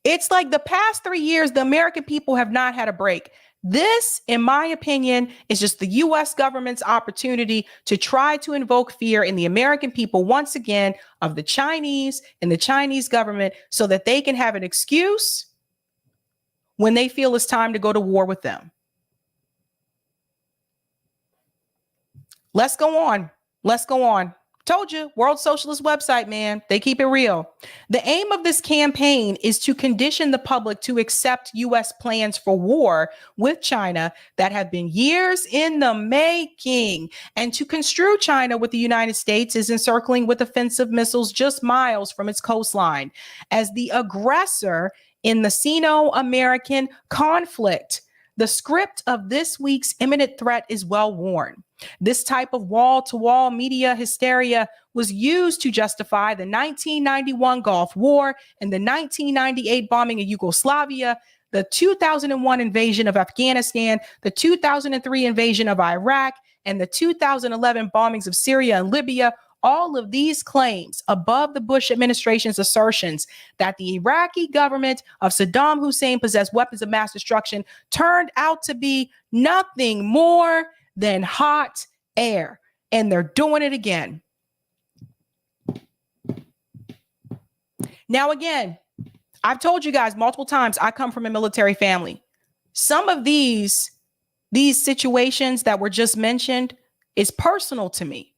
It's like the past 3 years, the American people have not had a break. This, in my opinion, is just the U.S. government's opportunity to try to invoke fear in the American people once again of the Chinese and the Chinese government so that they can have an excuse when they feel it's time to go to war with them. Let's go on. Told you, World Socialist website, man. They keep it real. The aim of this campaign is to condition the public to accept U.S. plans for war with China that have been years in the making, and to construe China with the United States as encircling with offensive missiles just miles from its coastline as the aggressor in the Sino-American conflict. The script of this week's imminent threat is well worn. This type of wall-to-wall media hysteria was used to justify the 1991 Gulf War and the 1998 bombing of Yugoslavia, the 2001 invasion of Afghanistan, the 2003 invasion of Iraq, and the 2011 bombings of Syria and Libya. All of these claims above the Bush administration's assertions that the Iraqi government of Saddam Hussein possessed weapons of mass destruction turned out to be nothing more than hot air. And they're doing it again. Now, again, I've told you guys multiple times, I come from a military family. Some of these situations that were just mentioned is personal to me,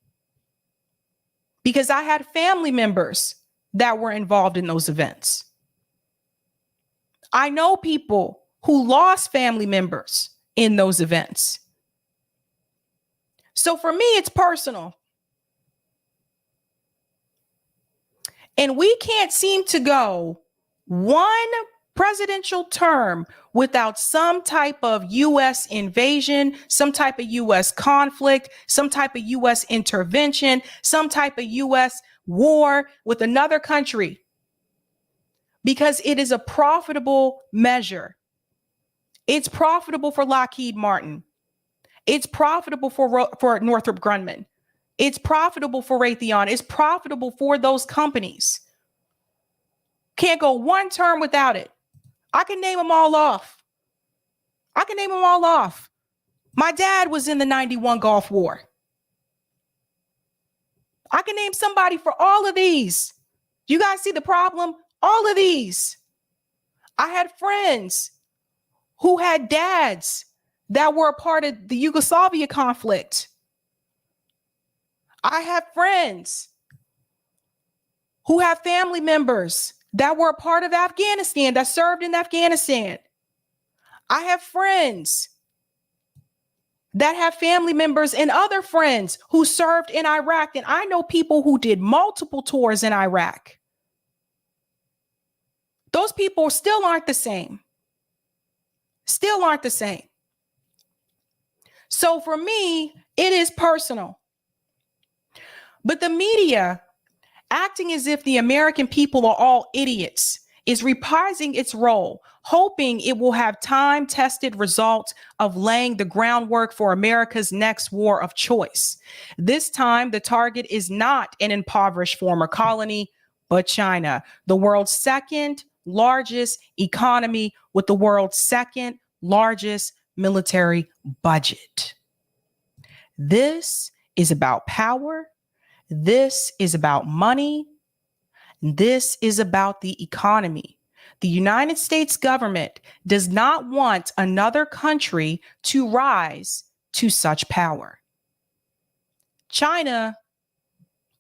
because I had family members that were involved in those events. I know people who lost family members in those events. So for me, it's personal. And we can't seem to go one presidential term without some type of U.S. invasion, some type of U.S. conflict, some type of U.S. intervention, some type of U.S. war with another country, because it is a profitable measure. It's profitable for Lockheed Martin. It's profitable for Northrop Grumman. It's profitable for Raytheon. It's profitable for those companies. Can't go one term without it. I can name them all off. My dad was in the 91 Gulf War. I can name somebody for all of these. You guys see the problem? All of these. I had friends who had dads that were a part of the Yugoslavia conflict. I have friends who have family members that were a part of Afghanistan, that served in Afghanistan. I have friends that have family members and other friends who served in Iraq. And I know people who did multiple tours in Iraq. Those people still aren't the same. So for me, it is personal. But the media, acting as if the American people are all idiots, is reprising its role, hoping it will have time-tested results of laying the groundwork for America's next war of choice. This time, the target is not an impoverished former colony, but China, the world's second largest economy with the world's second largest military budget. This is about power. This is about money. This is about the economy. The United States government does not want another country to rise to such power. China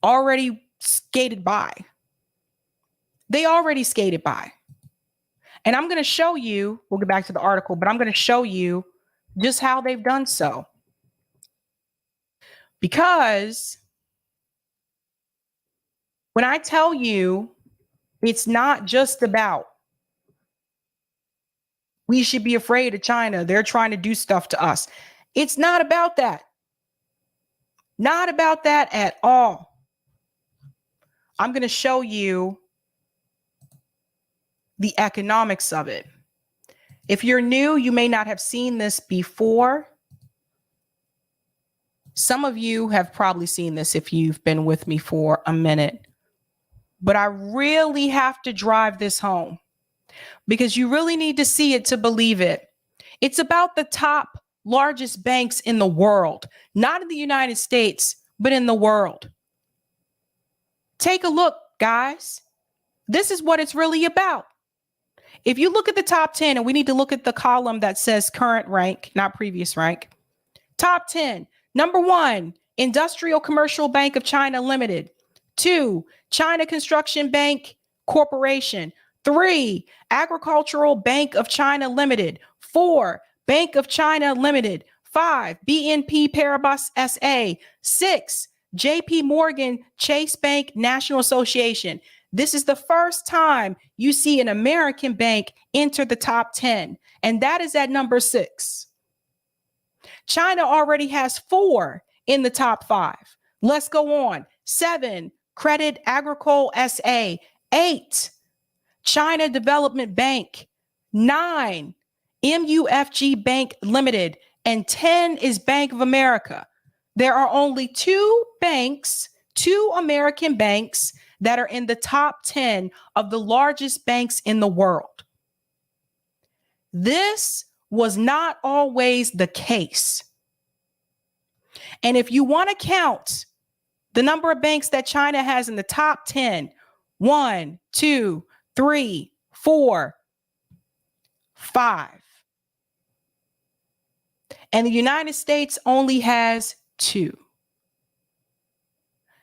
already skated by. They already skated by. And I'm going to show you, we'll get back to the article, but I'm going to show you just how they've done so. Because when I tell you, it's not just about we should be afraid of China, they're trying to do stuff to us. It's not about that. Not about that at all. I'm going to show you the economics of it. If you're new, you may not have seen this before. Some of you have probably seen this if you've been with me for a minute. But I really have to drive this home because you really need to see it to believe it. It's about the top largest banks in the world, not in the United States, but in the world. Take a look, guys. This is what it's really about. If you look at the top 10, and we need to look at the column that says current rank, not previous rank. Top 10. Number 1, Industrial Commercial Bank of China Limited. 2, China Construction Bank Corporation. 3, Agricultural Bank of China Limited. 4, Bank of China Limited. 5, BNP Paribas SA. 6, JP Morgan Chase Bank National Association. This is the first time you see an American bank enter the top 10, and that is at number 6. China already has 4 in the top 5. Let's go on. 7, Credit Agricole SA. 8, China Development Bank. 9, MUFG Bank Limited. And 10 is Bank of America. There are only 2 banks, 2 American banks that are in the top 10 of the largest banks in the world. This was not always the case. And if you want to count the number of banks that China has in the top 10, 1, 2, 3, 4, 5. And the United States only has 2.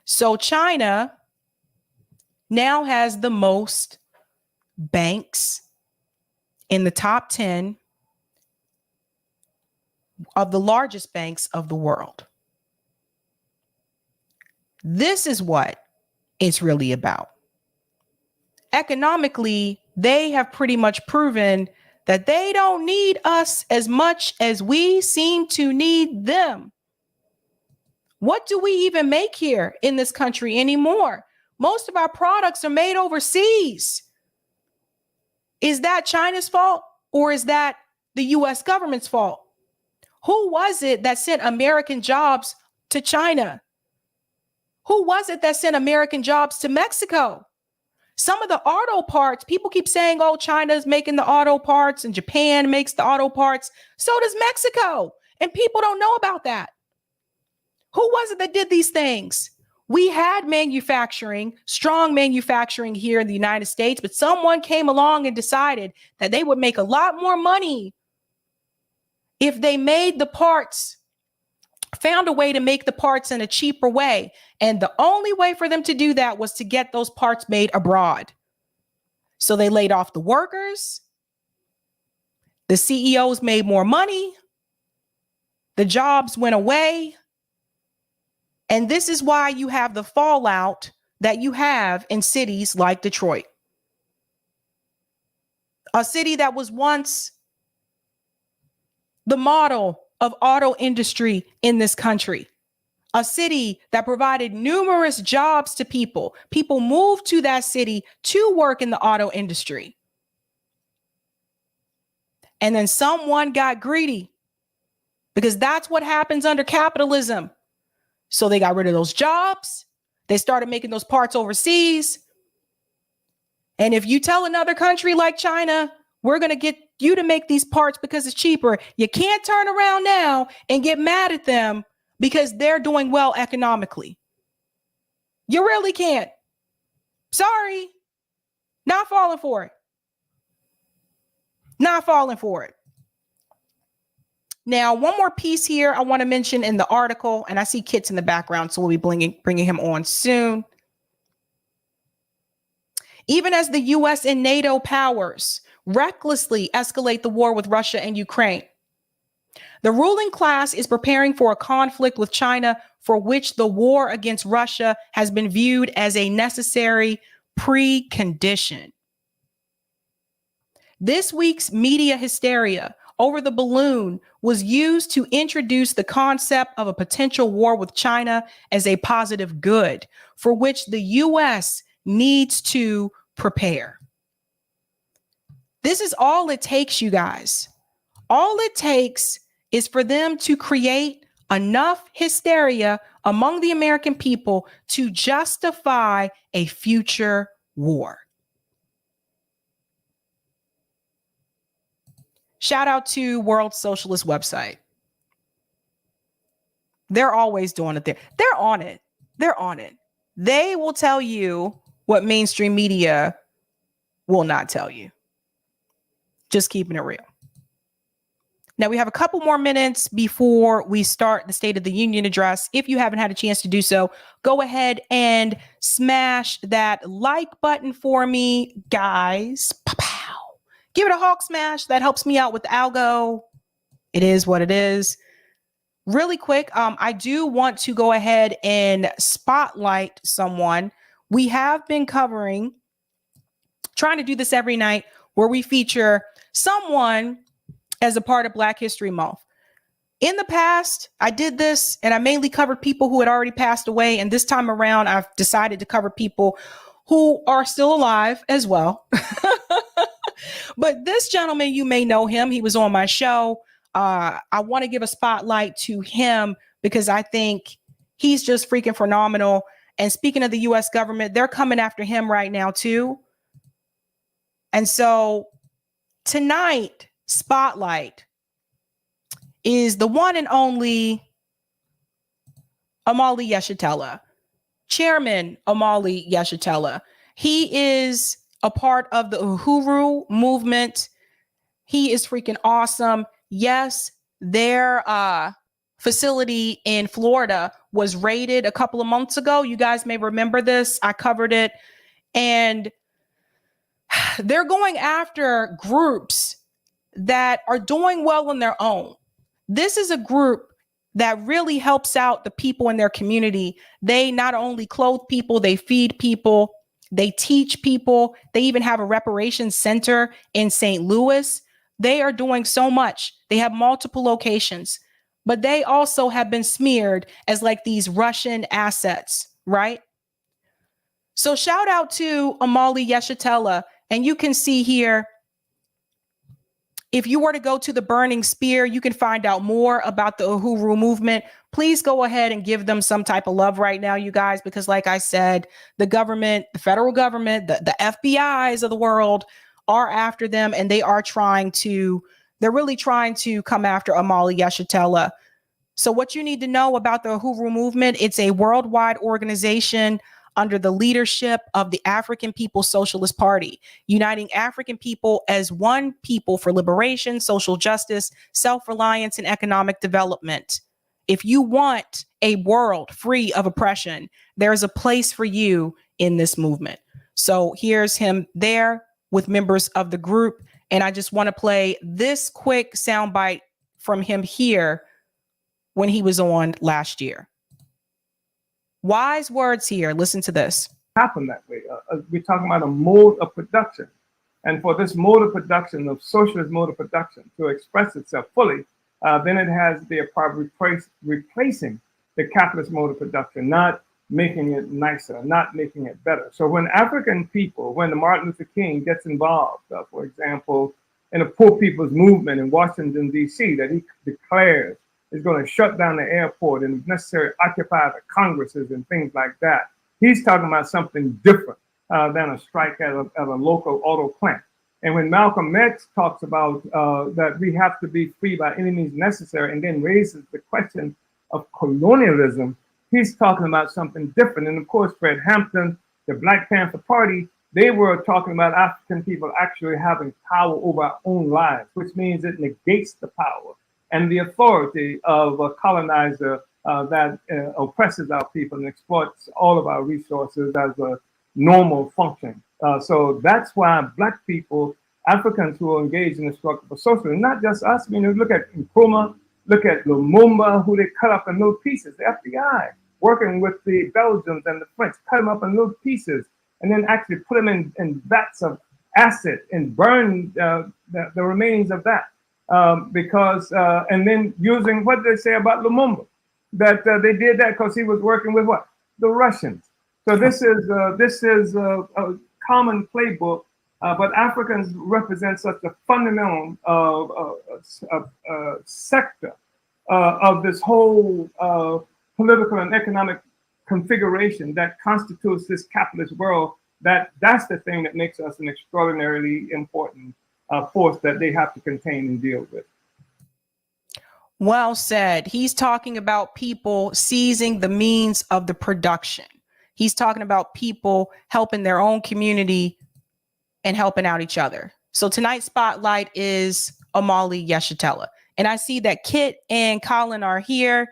So China now has the most banks in the top 10 of the largest banks of the world. This is what it's really about. Economically, they have pretty much proven that they don't need us as much as we seem to need them. What do we even make here in this country anymore? Most of our products are made overseas. Is that China's fault or is that the US government's fault? Who was it that sent American jobs to China? Who was it that sent American jobs to Mexico? Some of the auto parts, people keep saying, oh, China's making the auto parts and Japan makes the auto parts. So does Mexico. And people don't know about that. Who was it that did these things? We had manufacturing, strong manufacturing here in the United States, but someone came along and decided that they would make a lot more money if they made the parts, found a way to make the parts in a cheaper way. And the only way for them to do that was to get those parts made abroad. So they laid off the workers. The CEOs made more money. The jobs went away. And this is why you have the fallout that you have in cities like Detroit. A city that was once the model of auto industry in this country. A city that provided numerous jobs to people. People moved to that city to work in the auto industry. And then someone got greedy because that's what happens under capitalism. So they got rid of those jobs. They started making those parts overseas. And if you tell another country like China, we're going to get you to make these parts because it's cheaper, you can't turn around now and get mad at them because they're doing well economically. You really can't. Sorry. Not falling for it. Not falling for it. Now, one more piece here I want to mention in the article, and I see Kit's in the background, so we'll be bringing him on soon. Even as the U.S. and NATO powers recklessly escalate the war with Russia and Ukraine, the ruling class is preparing for a conflict with China for which the war against Russia has been viewed as a necessary precondition. This week's media hysteria over the balloon was used to introduce the concept of a potential war with China as a positive good for which the U.S. needs to prepare. This is all it takes, you guys. All it takes is for them to create enough hysteria among the American people to justify a future war. Shout out to World Socialist website. They're always doing it there. They're on it. They're on it. They will tell you what mainstream media will not tell you. Just keeping it real. Now, we have a couple more minutes before we start the State of the Union address. If you haven't had a chance to do so, go ahead and smash that like button for me, guys. Pow. Give it a hawk smash. That helps me out with the algo. It is what it is. Really quick, I do want to go ahead and spotlight someone. We have been trying to do this every night, where we feature someone as a part of Black History Month. In the past, I did this and I mainly covered people who had already passed away. And this time around, I've decided to cover people who are still alive as well. But this gentleman, you may know him. He was on my show. I want to give a spotlight to him because I think he's just freaking phenomenal. And speaking of the U.S. government, they're coming after him right now, too. And so tonight, spotlight is the one and only Omali Yeshitela, Chairman Omali Yeshitela. He is a part of the Uhuru movement. He is freaking awesome. Yes, their facility in Florida was raided a couple of months ago. You guys may remember this. I covered it. And they're going after groups that are doing well on their own. This is a group that really helps out the people in their community. They not only clothe people, they feed people, they teach people. They even have a reparations center in St. Louis. They are doing so much. They have multiple locations, but they also have been smeared as like these Russian assets, right? So shout out to Omali Yeshitela. And you can see here, if you were to go to the Burning Spear, you can find out more about the Uhuru movement. Please go ahead and give them some type of love right now, you guys, because like I said, the government, the federal government, the FBIs of the world are after them, and they're really trying to come after Omali Yeshitela. So what you need to know about the Uhuru movement, it's a worldwide organization under the leadership of the African People's Socialist Party, uniting African people as one people for liberation, social justice, self-reliance, and economic development. If you want a world free of oppression, there's a place for you in this movement. So here's him there with members of the group. And I just want to play this quick soundbite from him here when he was on last year. Wise words here. Listen to this. Happen that way. We're talking about a mode of production. And for this mode of production, of socialist mode of production, to express itself fully, then it has to be a part of replacing the capitalist mode of production, not making it nicer, not making it better. So when African people, when the Martin Luther King gets involved, for example, in a poor people's movement in Washington, D.C., that he declares is going to shut down the airport and if necessary occupy the Congresses and things like that. He's talking about something different than a strike at a local auto plant. And when Malcolm X talks about that we have to be free by any means necessary and then raises the question of colonialism, he's talking about something different. And of course, Fred Hampton, the Black Panther Party, they were talking about African people actually having power over our own lives, which means it negates the power and the authority of a colonizer that oppresses our people and exploits all of our resources as a normal function. So that's why Black people, Africans who are engaged in the struggle for socialism, not just us. I mean, look at Nkrumah, look at Lumumba, who they cut up in little pieces. The FBI working with the Belgians and the French, cut them up in little pieces, and then actually put them in vats of acid and burn the remains of that. And then using, what did they say about Lumumba? That they did that because he was working with what? The Russians. So this is a common playbook, but Africans represent such a fundamental sector of this whole political and economic configuration that constitutes this capitalist world. That's the thing that makes us an extraordinarily important force that they have to contain and deal with. Well said. He's talking about people seizing the means of the production. He's talking about people helping their own community and helping out each other. So tonight's spotlight is Omali Yeshitela. And I see that Kit and Colin are here.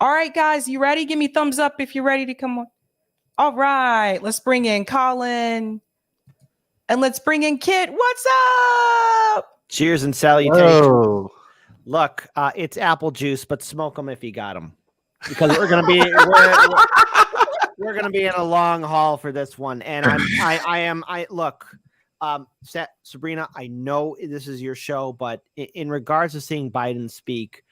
All right, guys, you ready? Give me thumbs up if you're ready to come on. All right, let's bring in Colin. And let's bring in Kit. What's up? Cheers and salutations. Whoa. Look, it's apple juice, but smoke them if you got them, because we're gonna be we're gonna be in a long haul for this one. And Sabrina, I know this is your show, but in regards to seeing Biden speak,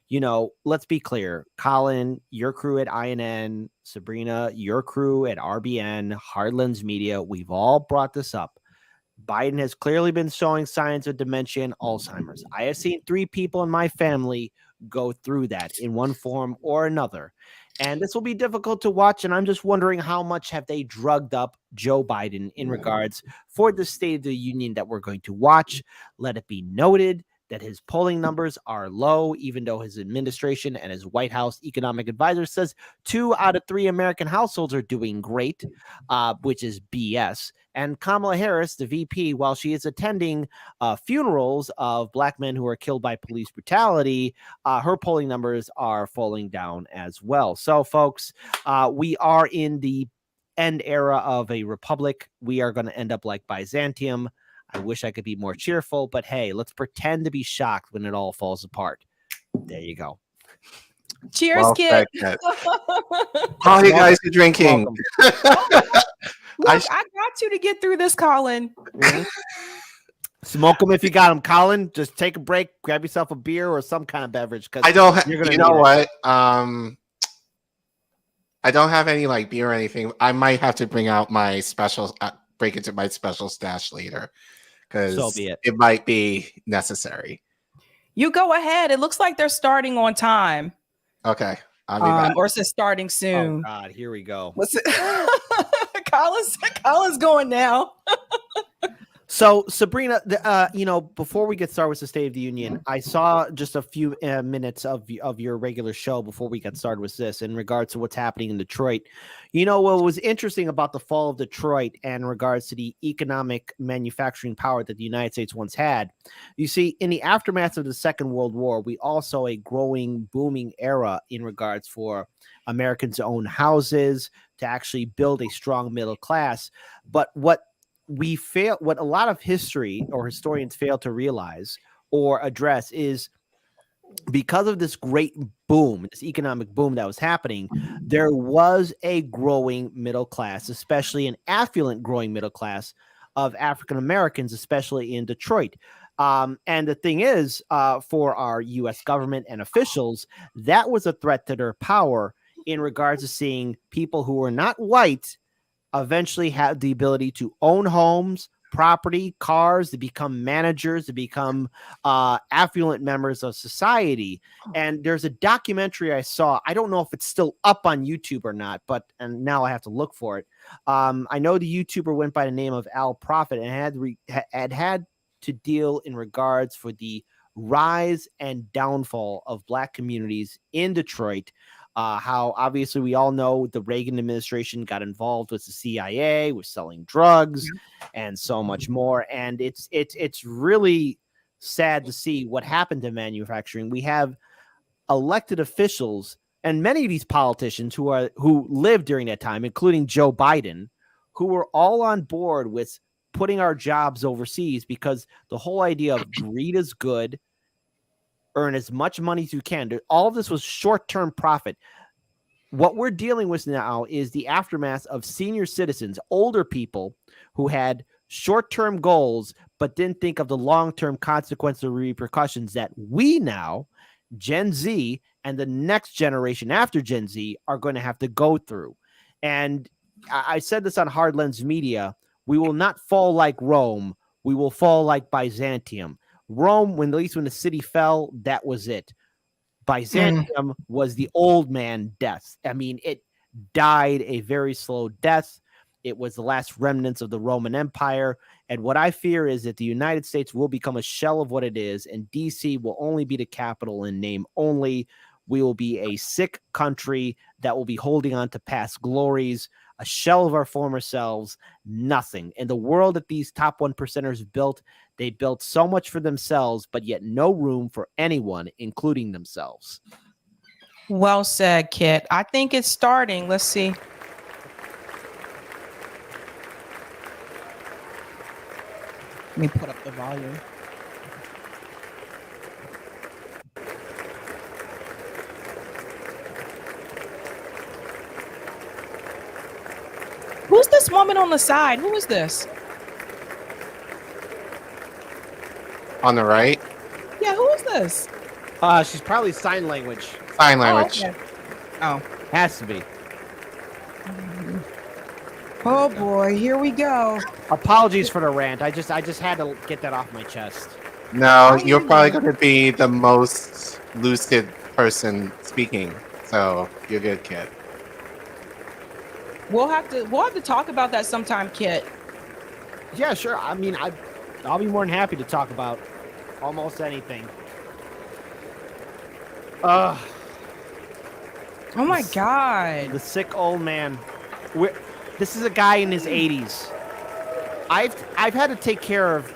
you know, let's be clear. Colin, your crew at INN, Sabrina, your crew at RBN, Hardlands Media, we've all brought this up. Biden has clearly been showing signs of dementia and Alzheimer's. I have seen 3 people in my family go through that in one form or another. And this will be difficult to watch. And I'm just wondering, how much have they drugged up Joe Biden in regards for the State of the Union that we're going to watch? Let it be noted that his polling numbers are low, even though his administration and his White House economic advisor says 2 out of 3 American households are doing great, which is BS. And Kamala Harris, the VP, while she is attending funerals of Black men who are killed by police brutality, her polling numbers are falling down as well. So, folks, we are in the end era of a republic. We are going to end up like Byzantium. I wish I could be more cheerful, but hey, let's pretend to be shocked when it all falls apart. There you go. Cheers, Well Kit. said, Kit. All you guys are drinking. Look, I got you to get through this, Colin. Smoke them if you got them, Colin. Just take a break, grab yourself a beer or some kind of beverage. Because I don't. you're gonna You know need what? I don't have any like beer or anything. I might have to bring out my special, break into my special stash later, because So be it. It might be necessary. You go ahead. It looks like they're starting on time. Okay, I'll be back. Or is it starting Oh soon? God, here we go. What's it? Colin's going now. So Sabrina, before we get started with the State of the Union, I saw just a few minutes of your regular show before we got started with this in regards to what's happening in Detroit. You know, what was interesting about the fall of Detroit and in regards to the economic manufacturing power that the United States once had, you see, in the aftermath of the Second World War, we all saw a growing, booming era in regards for Americans to own houses, to actually build a strong middle class. But what a lot of history or historians fail to realize or address is, because of this great boom, this economic boom that was happening, there was a growing middle class, especially an affluent growing middle class of African Americans, especially in Detroit. And the thing is, for our U.S. government and officials, that was a threat to their power in regards to seeing people who were not white eventually have the ability to own homes, property, cars, to become managers, to become affluent members of society. And there's a documentary I saw. I don't know if it's still up on YouTube or not, and now I have to look for it. I know the YouTuber went by the name of Al Prophet and had to deal in regards for the rise and downfall of Black communities in Detroit. How obviously we all know the Reagan administration got involved with the CIA, with selling drugs, and so much more. And it's really sad to see what happened to manufacturing. We have elected officials and many of these politicians who lived during that time, including Joe Biden, who were all on board with putting our jobs overseas, because the whole idea of greed is good. Earn as much money as you can. All of this was short-term profit. What we're dealing with now is the aftermath of senior citizens, older people who had short-term goals, but didn't think of the long-term consequences or repercussions that we now, Gen Z, and the next generation after Gen Z are going to have to go through. And I said this on Hard Lens Media, we will not fall like Rome. We will fall like Byzantium. Rome, at least when the city fell, that was it. Byzantium was the old man death. I mean, it died a very slow death. It was the last remnants of the Roman Empire. And what I fear is that the United States will become a shell of what it is, and DC will only be the capital in name only. We will be a sick country that will be holding on to past glories, a shell of our former selves, nothing. In the world that these top 1%ers built, they built so much for themselves, but yet no room for anyone, including themselves. Well said, Kit. I think it's starting. Let's see. Let me put up the volume. Who's this woman on the side? Who is this? On the right, Yeah, who is this? She's probably sign language. sign language. Oh, okay. Oh. Has to be. Oh boy, here we go. Apologies for the rant. I just had to get that off my chest. No, you're probably going to be the most lucid person speaking, so you're good, kid. We'll have to talk about that sometime, Kit. Yeah, sure. I mean, I'll be more than happy to talk about almost anything. Oh my God. The sick old man. This is a guy in his 80s. I've had to take care of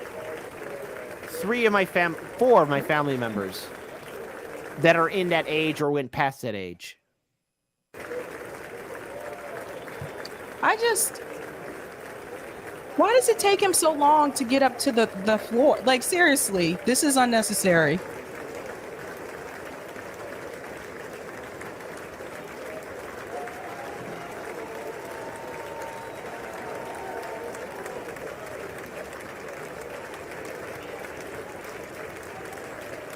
4 of my family members that are in that age or went past that age. Why does it take him so long to get up to the floor? Like, seriously, this is unnecessary.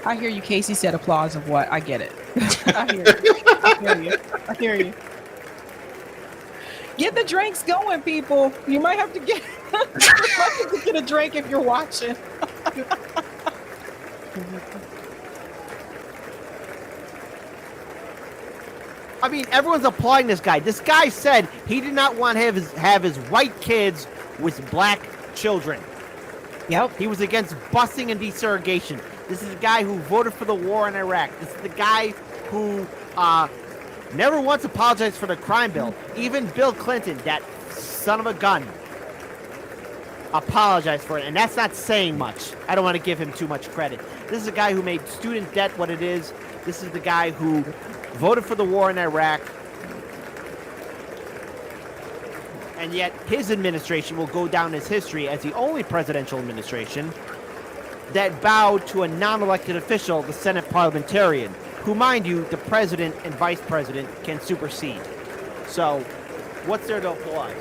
I hear you. Casey said applause of what? I get it. I hear you. I hear you. I hear you. Get the drinks going, people. You might have to get, get a drink if you're watching. I mean, everyone's applauding this guy. This guy said he did not want to have his white kids with black children. Yep. He was against busing and desegregation. This is a guy who voted for the war in Iraq. This is the guy who never once apologized for the crime bill. Even Bill Clinton, that son of a gun, apologized for it. And that's not saying much. I don't want to give him too much credit. This is a guy who made student debt what it is. This is the guy who voted for the war in Iraq. And yet his administration will go down as history as the only presidential administration that bowed to a non-elected official, the Senate parliamentarian, who, mind you, the president and vice president can supersede. So, what's there to applaud?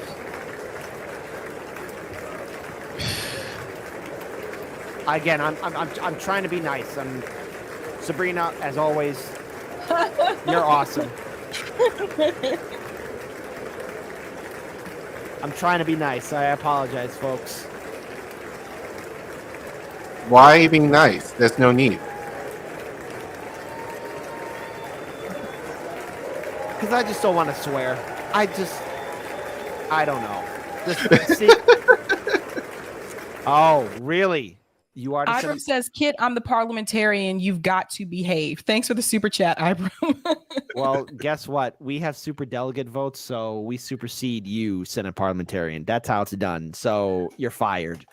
Again, I'm trying to be nice. Sabrina, as always, you're awesome. I'm trying to be nice. I apologize, folks. Why are you being nice? There's no need. Because I just don't want to swear. I don't know. Oh, really? You are. Ibram says, "Kid, I'm the parliamentarian. You've got to behave." Thanks for the super chat, Ibram. Well, guess what? We have super delegate votes, so we supersede you, Senate parliamentarian. That's how it's done. So you're fired.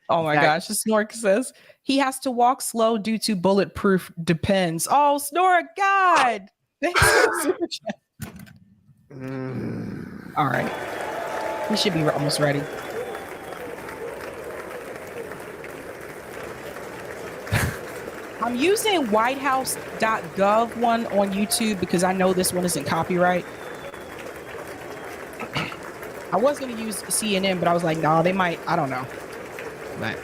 Oh my gosh. Snork says he has to walk slow due to bulletproof depends. Oh, Snork, God. Thanks for the super chat. All right. We should be almost ready. I'm using whitehouse.gov one on YouTube because I know this one isn't copyright. I was going to use CNN, but I was like, no, they might. I don't know. But.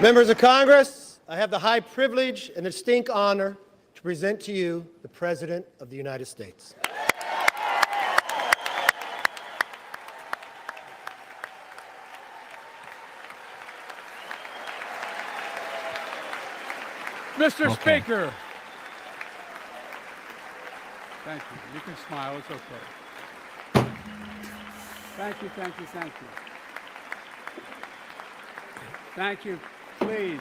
Members of Congress, I have the high privilege and distinct honor to present to you the President of the United States. Mr. Speaker. Thank you. You can smile. It's okay. Thank you, thank you, thank you. Thank you. Please.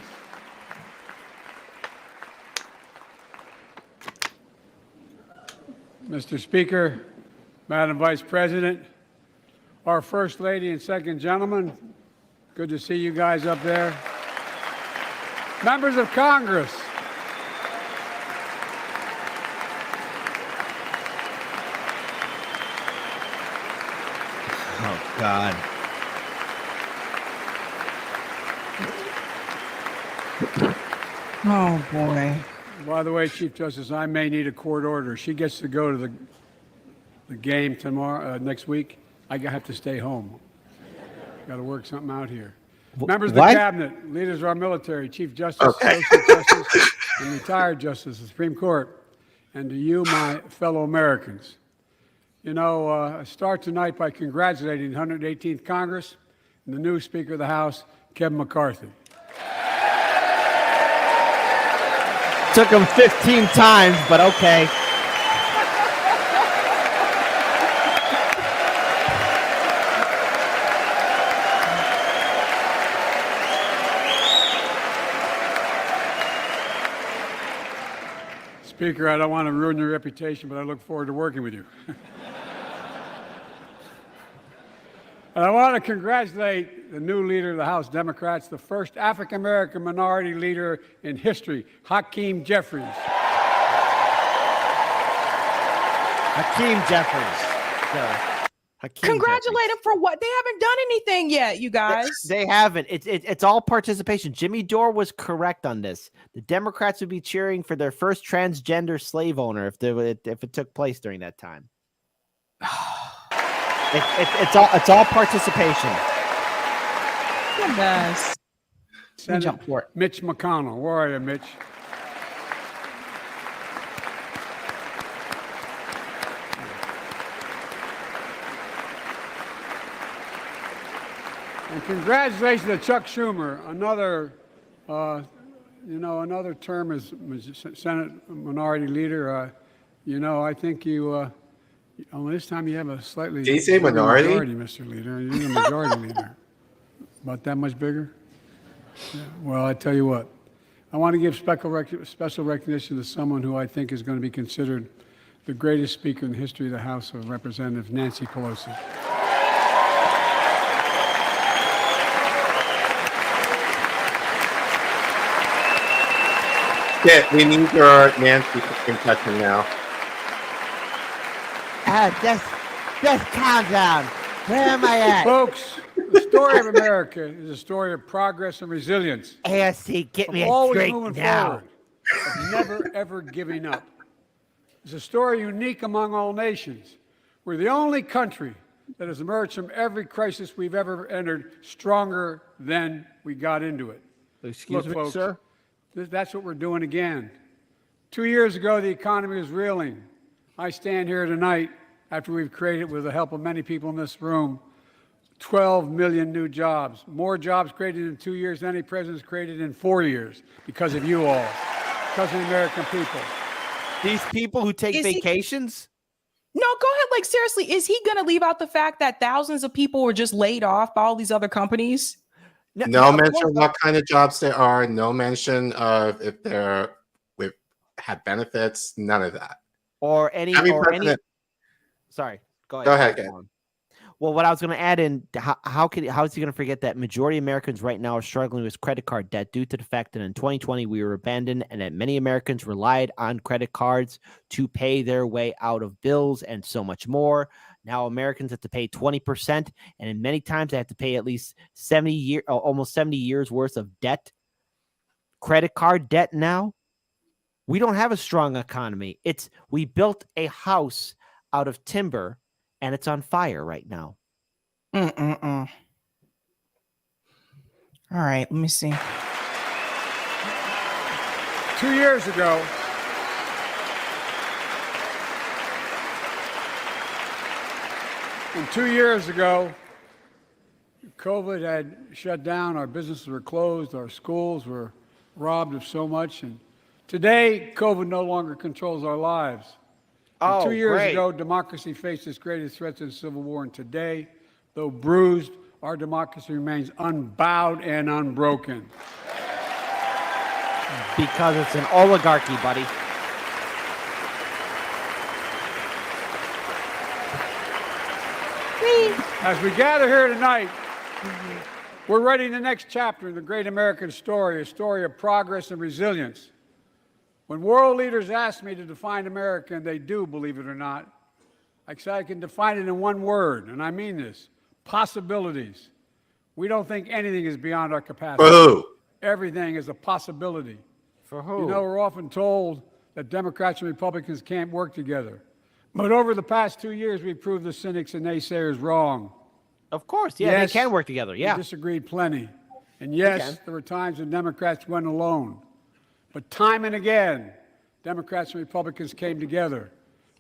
Mr. Speaker, Madam Vice President, our First Lady and Second Gentleman, good to see you guys up there. Members of Congress. Oh, God. Oh, boy. By the way, Chief Justice, I may need a court order. She gets to go to the game tomorrow, next week. I have to stay home. Got to work something out here. Members of the Cabinet, leaders of our military, Chief Justice, Associate Justice, and retired Justice of the Supreme Court, and to you, my fellow Americans. You know, I start tonight by congratulating the 118th Congress and the new Speaker of the House, Kevin McCarthy. Took him 15 times, but okay. Speaker, I don't want to ruin your reputation, but I look forward to working with you. And I want to congratulate the new leader of the House Democrats, the first African-American minority leader in history, Hakeem Jeffries. Hakeem Jeffries. Congratulate him for what? They haven't done anything yet, you guys. They haven't. It's all participation. Jimmy Dore was correct on this. The Democrats would be cheering for their first transgender slave owner if it took place during that time. It's all participation. Yes. Jump for it. Mitch McConnell. Where are you, Mitch? And congratulations to Chuck Schumer, another term as Senate Minority Leader. I think this time you have a slightly. Did you say minority? Mr. Leader. You're the majority leader. About that much bigger? Yeah. Well, I tell you what. I want to give special recognition to someone who I think is going to be considered the greatest speaker in the history of the House of Representatives, Nancy Pelosi. Yeah, we need your Nancy impression now. Just calm down. Where am I at? Folks, the story of America is a story of progress and resilience. ASC, get me a always drink moving now. forward, of never, ever giving up. It's a story unique among all nations. We're the only country that has emerged from every crisis we've ever entered stronger than we got into it. Excuse me, folks, sir? That's what we're doing again. 2 years ago, the economy was reeling. I stand here tonight after we've created, with the help of many people in this room, 12 million new jobs. More jobs created in 2 years than any president's created in 4 years because of you all, because of the American people. These people who take vacations? No, go ahead. Like, seriously, is he going to leave out the fact that thousands of people were just laid off by all these other companies? No mention of what kind of jobs there are. No mention of if they're have benefits. None of that. Or any. Sorry, go ahead. Go ahead, again. Well, what I was going to add in, how is he going to forget that majority of Americans right now are struggling with credit card debt due to the fact that in 2020 we were abandoned and that many Americans relied on credit cards to pay their way out of bills and so much more. Now Americans have to pay 20%, and in many times they have to pay at least almost 70 years worth of debt. Credit card debt now. We don't have a strong economy. We built a house out of timber, and it's on fire right now. All right, let me see. 2 years ago, COVID had shut down, our businesses were closed, our schools were robbed of so much, and today, COVID no longer controls our lives. And 2 years ago, democracy faced its greatest threats in the Civil War, and today, though bruised, our democracy remains unbowed and unbroken. Because it's an oligarchy, buddy. As we gather here tonight, we're writing the next chapter in the great American story, a story of progress and resilience. When world leaders ask me to define America, and they do, believe it or not, I can define it in one word, and I mean this: possibilities. We don't think anything is beyond our capacity. For who? Everything is a possibility. For who? We're often told that Democrats and Republicans can't work together. But over the past 2 years, we've proved the cynics and naysayers wrong. Of course, yeah, yes, they can work together, yeah. We disagreed plenty. And yes, there were times when Democrats went alone. But time and again, Democrats and Republicans came together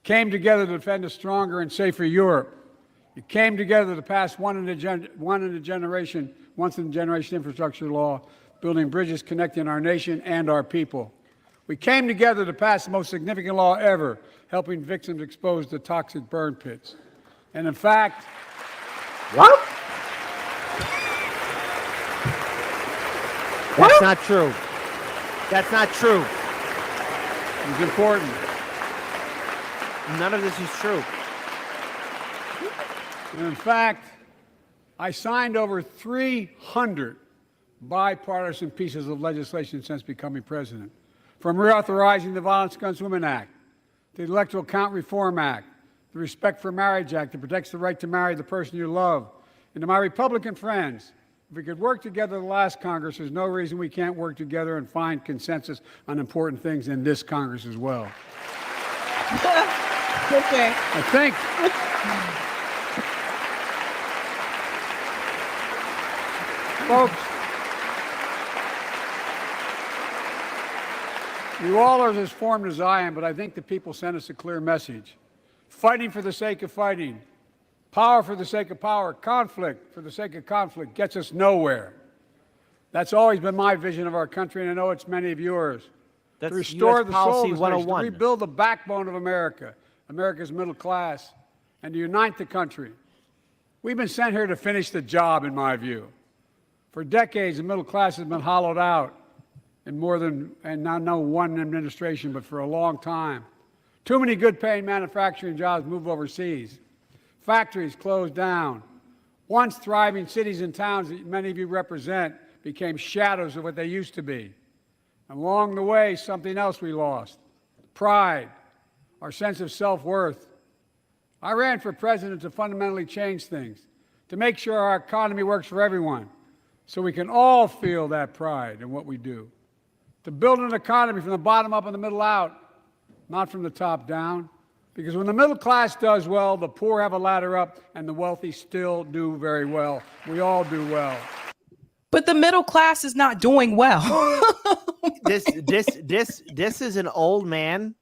to defend a stronger and safer Europe. You came together to pass once in a generation infrastructure law, building bridges connecting our nation and our people. We came together to pass the most significant law ever, helping victims exposed to toxic burn pits. And in fact, what? That's not true. That's not true. It's important. None of this is true. And in fact, I signed over 300 bipartisan pieces of legislation since becoming president, from reauthorizing the Violence Against Women Act, the Electoral Count Reform Act, the Respect for Marriage Act that protects the right to marry the person you love. And to my Republican friends, if we could work together the last Congress, there's no reason we can't work together and find consensus on important things in this Congress as well. Okay. I think folks, you all are as formed as I am, but I think the people sent us a clear message. Fighting for the sake of fighting, power for the sake of power, conflict for the sake of conflict gets us nowhere. That's always been my vision of our country, and I know it's many of yours. That's to restore US the soul policy of this nation, to 101. rebuild the backbone of America, America's middle class, and to unite the country. We've been sent here to finish the job, in my view. For decades, the middle class has been hollowed out in more than, and not no one administration, but for a long time. Too many good-paying manufacturing jobs move overseas. Factories closed down. Once thriving cities and towns that many of you represent became shadows of what they used to be. Along the way, something else we lost: pride, our sense of self-worth. I ran for president to fundamentally change things, to make sure our economy works for everyone, so we can all feel that pride in what we do. To build an economy from the bottom up and the middle out, not from the top down. Because when the middle class does well, the poor have a ladder up, and the wealthy still do very well. We all do well. But the middle class is not doing well. This is an old man.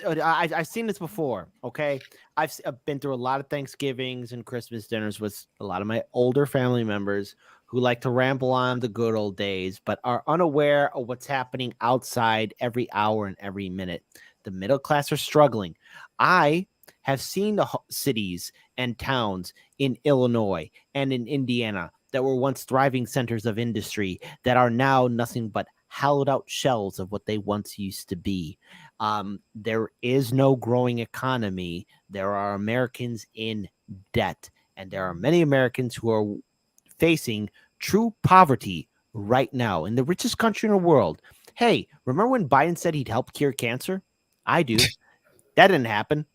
I've seen this before. Okay, I've been through a lot of Thanksgivings and Christmas dinners with a lot of my older family members who like to ramble on the good old days, but are unaware of what's happening outside every hour and every minute. The middle class are struggling. I have seen the cities and towns in Illinois and in Indiana that were once thriving centers of industry that are now nothing but hollowed out shells of what they once used to be. There is no growing economy. There are Americans in debt, and there are many Americans who are facing true poverty right now in the richest country in the world. Hey, remember when Biden said he'd help cure cancer? I do. That didn't happen.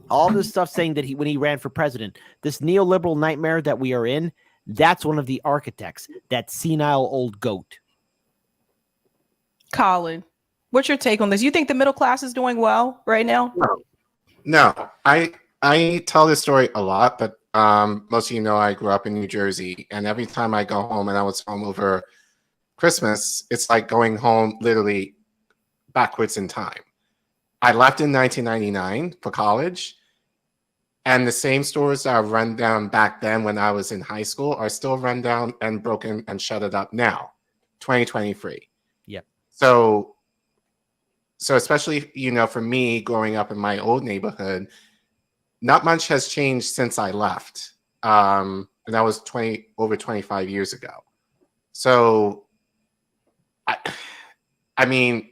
All this stuff saying that when he ran for president, this neoliberal nightmare that we are in, that's one of the architects, that senile old goat. Colin, what's your take on this? You think the middle class is doing well right now? No. I tell this story a lot, but most of you know I grew up in New Jersey, and every time I go home, and I was home over Christmas, it's like going home literally backwards in time. I left in 1999 for college, and the same stores that are run down back then when I was in high school are still run down and broken and shuttered up now, 2023. Yep. So especially, for me growing up in my old neighborhood, not much has changed since I left. And that was over 25 years ago. So, I mean,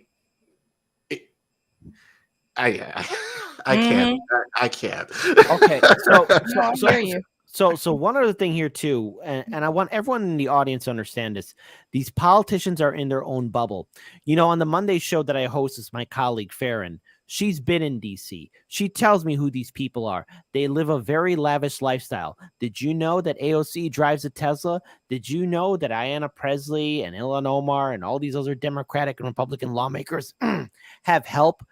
I can't. I can't. Okay. I hear you. So one other thing here too, and I want everyone in the audience to understand this. These politicians are in their own bubble. On the Monday show that I host is my colleague Farron. She's been in DC. She tells me who these people are. They live a very lavish lifestyle. Did you know that AOC drives a Tesla? Did you know that Ayanna Pressley and Ilhan Omar and all these other Democratic and Republican lawmakers have help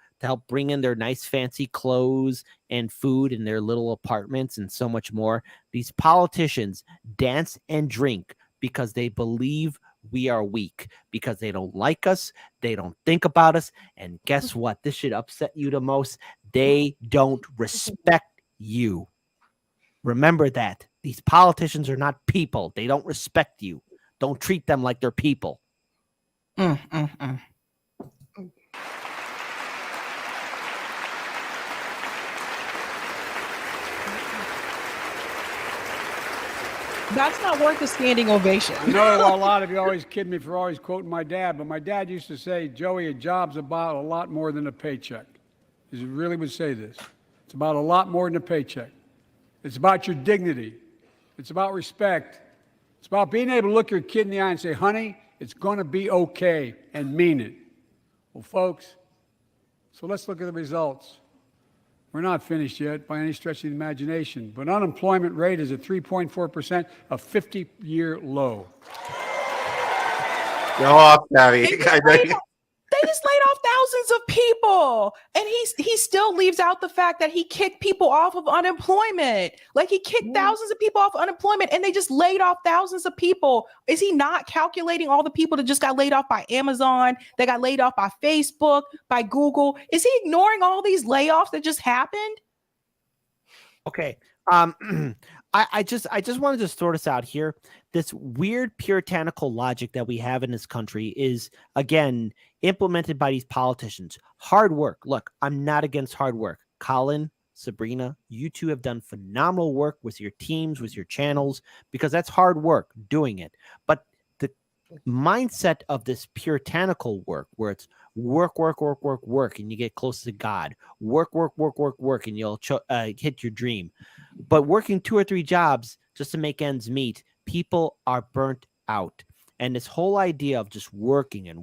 bring in their nice fancy clothes and food in their little apartments and so much more? These politicians dance and drink because they believe we are weak, because they don't like us, they don't think about us, and guess what? This should upset you the most. They don't respect you. Remember that. These politicians are not people. They don't respect you. Don't treat them like they're people. That's not worth a standing ovation. I know a lot of you always kid me for always quoting my dad, but my dad used to say, Joey, a job's about a lot more than a paycheck. He really would say this. It's about a lot more than a paycheck. It's about your dignity. It's about respect. It's about being able to look your kid in the eye and say, honey, it's going to be okay, and mean it. Well, folks, so let's look at the results. We're not finished yet by any stretch of the imagination, but unemployment rate is at 3.4%, a 50-year low. Go off, Sabby. They just laid off thousands of people, and he still leaves out the fact that he kicked people off of unemployment. Like, he kicked thousands of people off unemployment, and they just laid off thousands of people. Is he not calculating all the people that just got laid off by Amazon, that got laid off by Facebook, by Google? Is he ignoring all these layoffs that just happened? Okay. I just wanted to sort this out here. This weird puritanical logic that we have in this country is, again, implemented by these politicians. Hard work. Look, I'm not against hard work. Colin, Sabrina, you two have done phenomenal work with your teams, with your channels, because that's hard work doing it. But the mindset of this puritanical work, where it's work, and you get close to God. Work, and you'll hit your dream. But working 2 or 3 jobs just to make ends meet, people are burnt out. And this whole idea of just working. You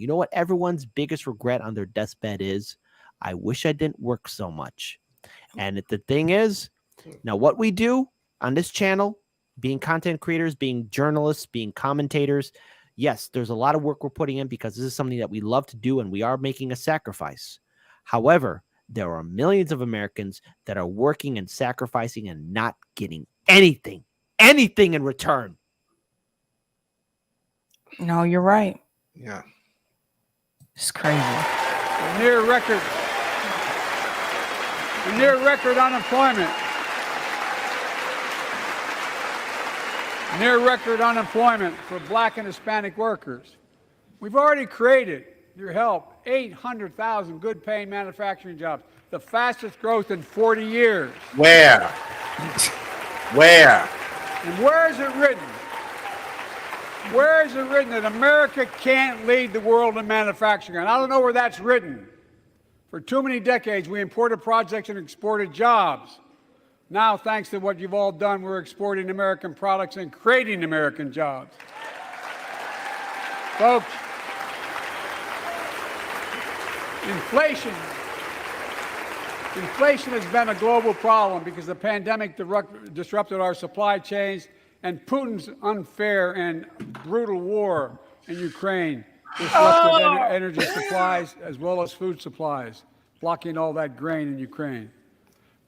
know what everyone's biggest regret on their deathbed is? I wish I didn't work so much. And the thing is, now what we do on this channel, being content creators, being journalists, being commentators, yes, there's a lot of work we're putting in because this is something that we love to do and we are making a sacrifice. However, there are millions of Americans that are working and sacrificing and not getting anything in return. No, you're right. Yeah. It's crazy. Near record unemployment. Near record unemployment for Black and Hispanic workers. We've already created, your help, 800,000 good-paying manufacturing jobs, the fastest growth in 40 years. Where? And where is it written? Where is it written that America can't lead the world in manufacturing? And I don't know where that's written. For too many decades, we imported projects and exported jobs. Now, thanks to what you've all done, we're exporting American products and creating American jobs. Folks, inflation has been a global problem because the pandemic disrupted our supply chains, and Putin's unfair and brutal war in Ukraine disrupted energy supplies as well as food supplies, blocking all that grain in Ukraine.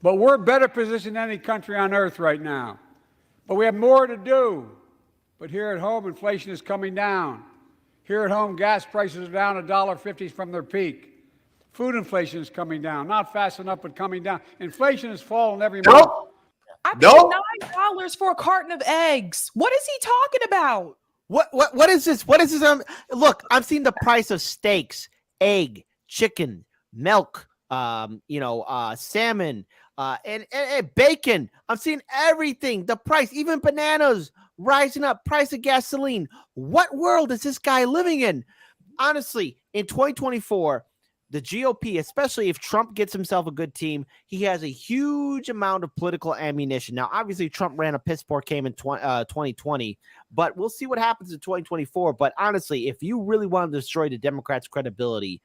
But we're better positioned than any country on earth right now. But we have more to do. But here at home, inflation is coming down. Here at home, gas prices are down $1.50 from their peak. Food inflation is coming down, not fast enough, but coming down. Inflation has fallen every month. I paid $9 for a carton of eggs. What is he talking about? What is this? What is this? Look, I'm seeing the price of steaks, egg, chicken, milk, salmon, and bacon. I'm seeing everything. The price, even bananas, rising up. Price of gasoline. What world is this guy living in? Honestly, in 2024, the GOP, especially if Trump gets himself a good team, he has a huge amount of political ammunition. Now, obviously, Trump ran a piss poor game in 2020, but we'll see what happens in 2024. But honestly, if you really want to destroy the Democrats' credibility,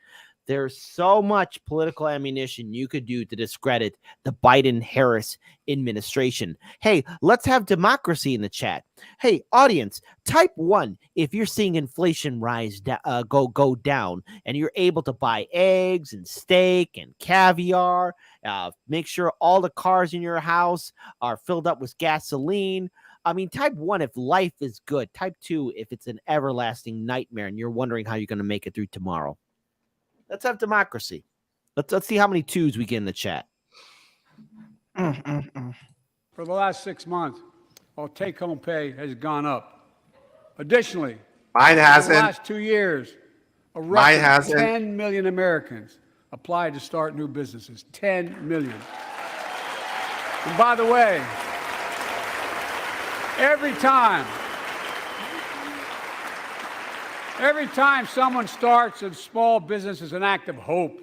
there's so much political ammunition you could do to discredit the Biden-Harris administration. Hey, let's have democracy in the chat. Hey, audience, type 1 if you're seeing inflation go down and you're able to buy eggs and steak and caviar. Make sure all the cars in your house are filled up with gasoline. I mean, type 1 if life is good. Type 2 if it's an everlasting nightmare and you're wondering how you're going to make it through tomorrow. Let's have democracy. Let's see how many 2s we get in the chat. For the last 6 months, our take-home pay has gone up. Additionally, mine hasn't. For the last 2 years, a record 10 million Americans applied to start new businesses. 10 million. And by the way, every time someone starts a small business is an act of hope.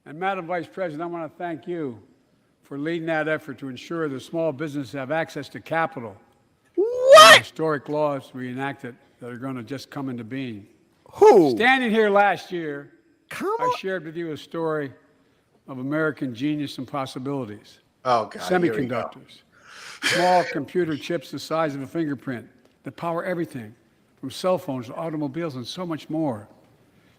And Madam Vice President, I want to thank you for leading that effort to ensure that small businesses have access to capital. What? Historic laws we enacted that are going to just come into being. Who? Standing here last year, Come I on. shared with you a story of American genius and possibilities. Oh, God. Here we go. Semiconductors, small computer chips the size of a fingerprint that power everything from cell phones to automobiles and so much more.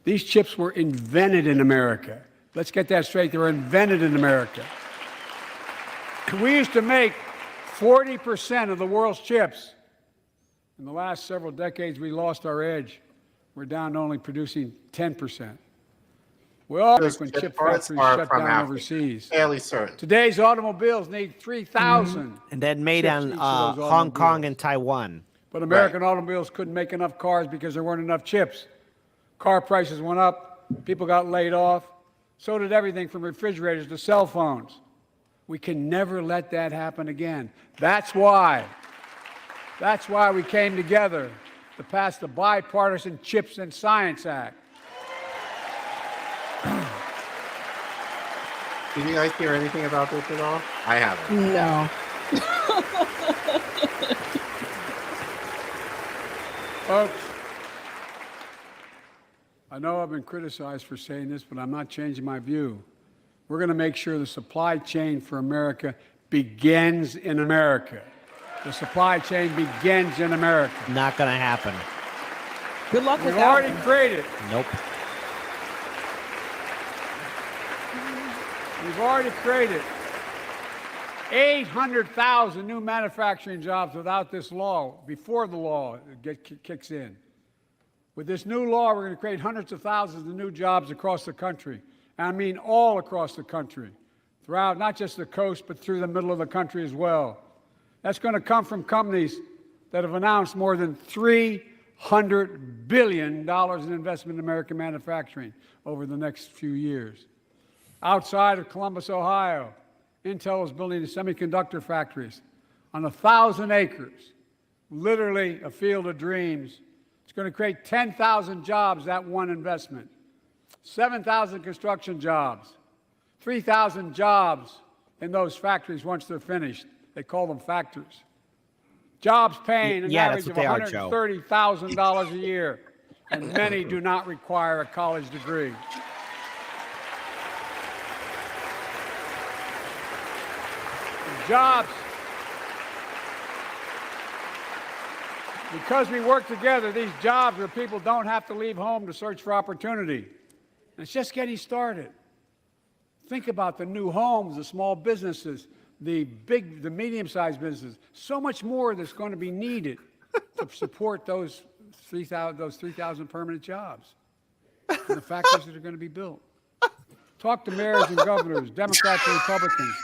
These chips were invented in America. Let's get that straight. They were invented in America. We used to make 40% of the world's chips. In the last several decades, we lost our edge. We're down to only producing 10%. We all Those when chip chip parts factories are shut from down Africa. overseas. Fairly certain. Today's automobiles need 3,000. And then made chips on each of those Hong Kong automobiles. and Taiwan. But American automobiles couldn't make enough cars because there weren't enough chips. Car prices went up, people got laid off. So did everything from refrigerators to cell phones. We can never let that happen again. That's why we came together to pass the Bipartisan Chips and Science Act. Did you guys hear anything about this at all? I haven't. No. Folks, I know I've been criticized for saying this, but I'm not changing my view. We're going to make sure the supply chain for America begins in America. The supply chain begins in America. Not going to happen. Good luck with We've that already one. created. Nope. We've already created 800,000 new manufacturing jobs without this law, before the law kicks in. With this new law, we're going to create hundreds of thousands of new jobs across the country. And I mean all across the country, throughout not just the coast, but through the middle of the country as well. That's going to come from companies that have announced more than $300 billion in investment in American manufacturing over the next few years. Outside of Columbus, Ohio, Intel is building semiconductor factories on 1,000 acres, literally a field of dreams. It's going to create 10,000 jobs, that one investment, 7,000 construction jobs, 3,000 jobs in those factories once they're finished. They call them factories. Jobs paying an average of $130,000 a year, and many do not require a college degree. Jobs. Because we work together, these jobs where people don't have to leave home to search for opportunity. And it's just getting started. Think about the new homes, the small businesses, the medium-sized businesses. So much more that's going to be needed to support those 3,000 permanent jobs and the factories that are going to be built. Talk to mayors and governors, Democrats and Republicans,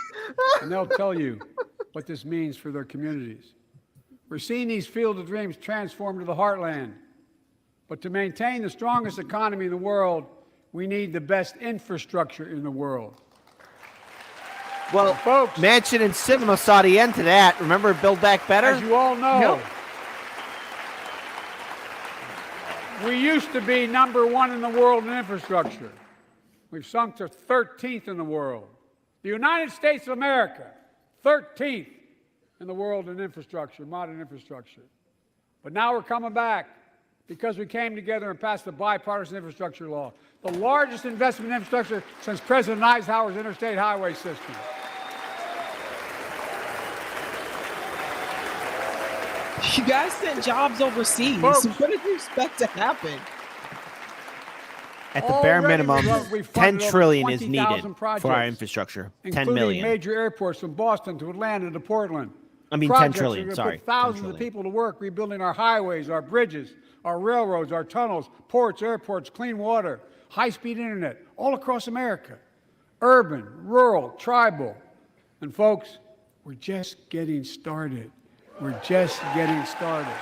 and they'll tell you what this means for their communities. We're seeing these field of dreams transform to the heartland. But to maintain the strongest economy in the world, we need the best infrastructure in the world. Well, folks, Manchin and Sinema saw the end to that. Remember Build Back Better? As you all know, we used to be #1 in the world in infrastructure. We've sunk to 13th in the world. The United States of America, 13th in the world in infrastructure, modern infrastructure. But now we're coming back because we came together and passed the bipartisan infrastructure law, the largest investment in infrastructure since President Eisenhower's interstate highway system. You guys sent jobs overseas. Folks, what did you expect to happen? At the bare already minimum, we've 10 funded trillion over is needed 20,000 for our projects, infrastructure. 10 including million. major airports from Boston to Atlanta to Portland. I mean, Projects 10 trillion, are gonna sorry. put thousands 10 of trillion. people to work rebuilding our highways, our bridges, our railroads, our tunnels, ports, airports, clean water, high-speed internet, all across America. Urban, rural, tribal. And folks, we're just getting started. We're just getting started.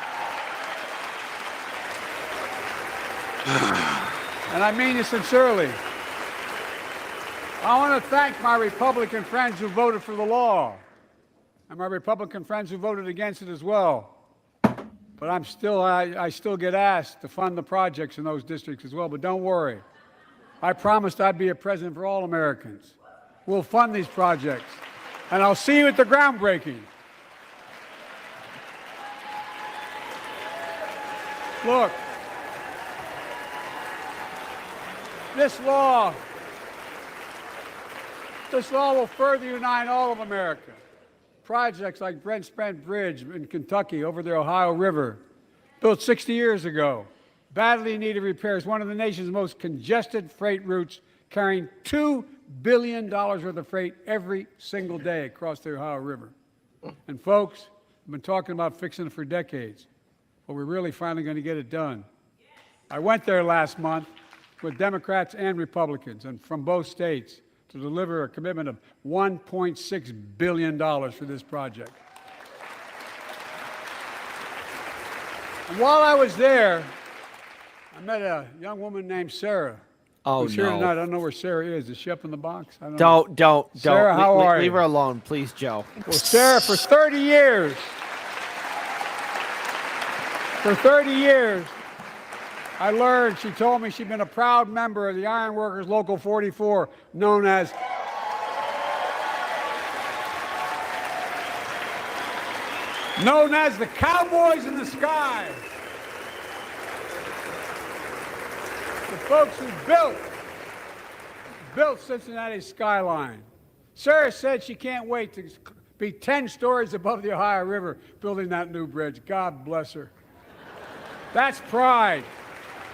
And I mean it sincerely. I want to thank my Republican friends who voted for the law, and my Republican friends who voted against it as well. But I still get asked to fund the projects in those districts as well. But don't worry. I promised I'd be a president for all Americans. We'll fund these projects. And I'll see you at the groundbreaking. Look, this law will further unite all of America. Projects like Brent Spence Bridge in Kentucky over the Ohio River, built 60 years ago, badly needed repairs, one of the nation's most congested freight routes, carrying $2 billion worth of freight every single day across the Ohio River. And folks, we've been talking about fixing it for decades, but we're really finally going to get it done. I went there last month with Democrats and Republicans and from both states to deliver a commitment of $1.6 billion for this project. And while I was there, I met a young woman named Sarah. Oh, who's here no. tonight. I don't know where Sarah is. Is she up in the box? I don't know. Don't. Sarah, how are you? Leave her alone, please, Joe. Well, Sarah, for 30 years, I learned, she told me she'd been a proud member of the Iron Workers Local 44, known as the Cowboys in the Sky. The folks who built Cincinnati's skyline. Sarah said she can't wait to be 10 stories above the Ohio River building that new bridge. God bless her. That's pride.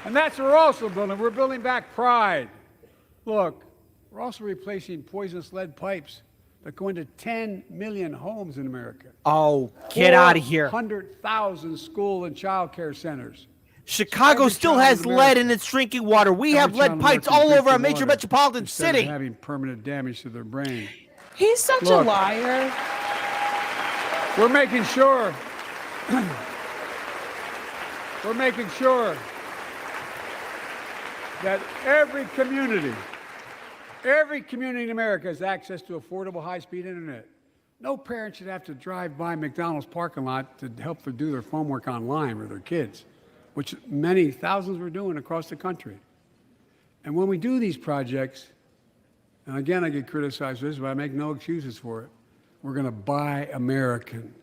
And that's what we're also building. We're building back pride. Look, we're also replacing poisonous lead pipes that go into 10 million homes in America. Oh, get out of here. 100,000 school and child care centers. Chicago still has lead in its drinking water. We have lead pipes all over our major metropolitan city. Having permanent damage to their brain. He's such a liar. We're making sure that every community in America has access to affordable high-speed internet. No parent should have to drive by McDonald's parking lot to help them do their homework online with their kids, which many thousands were doing across the country. And when we do these projects, and again, I get criticized for this, but I make no excuses for it, we're going to buy American.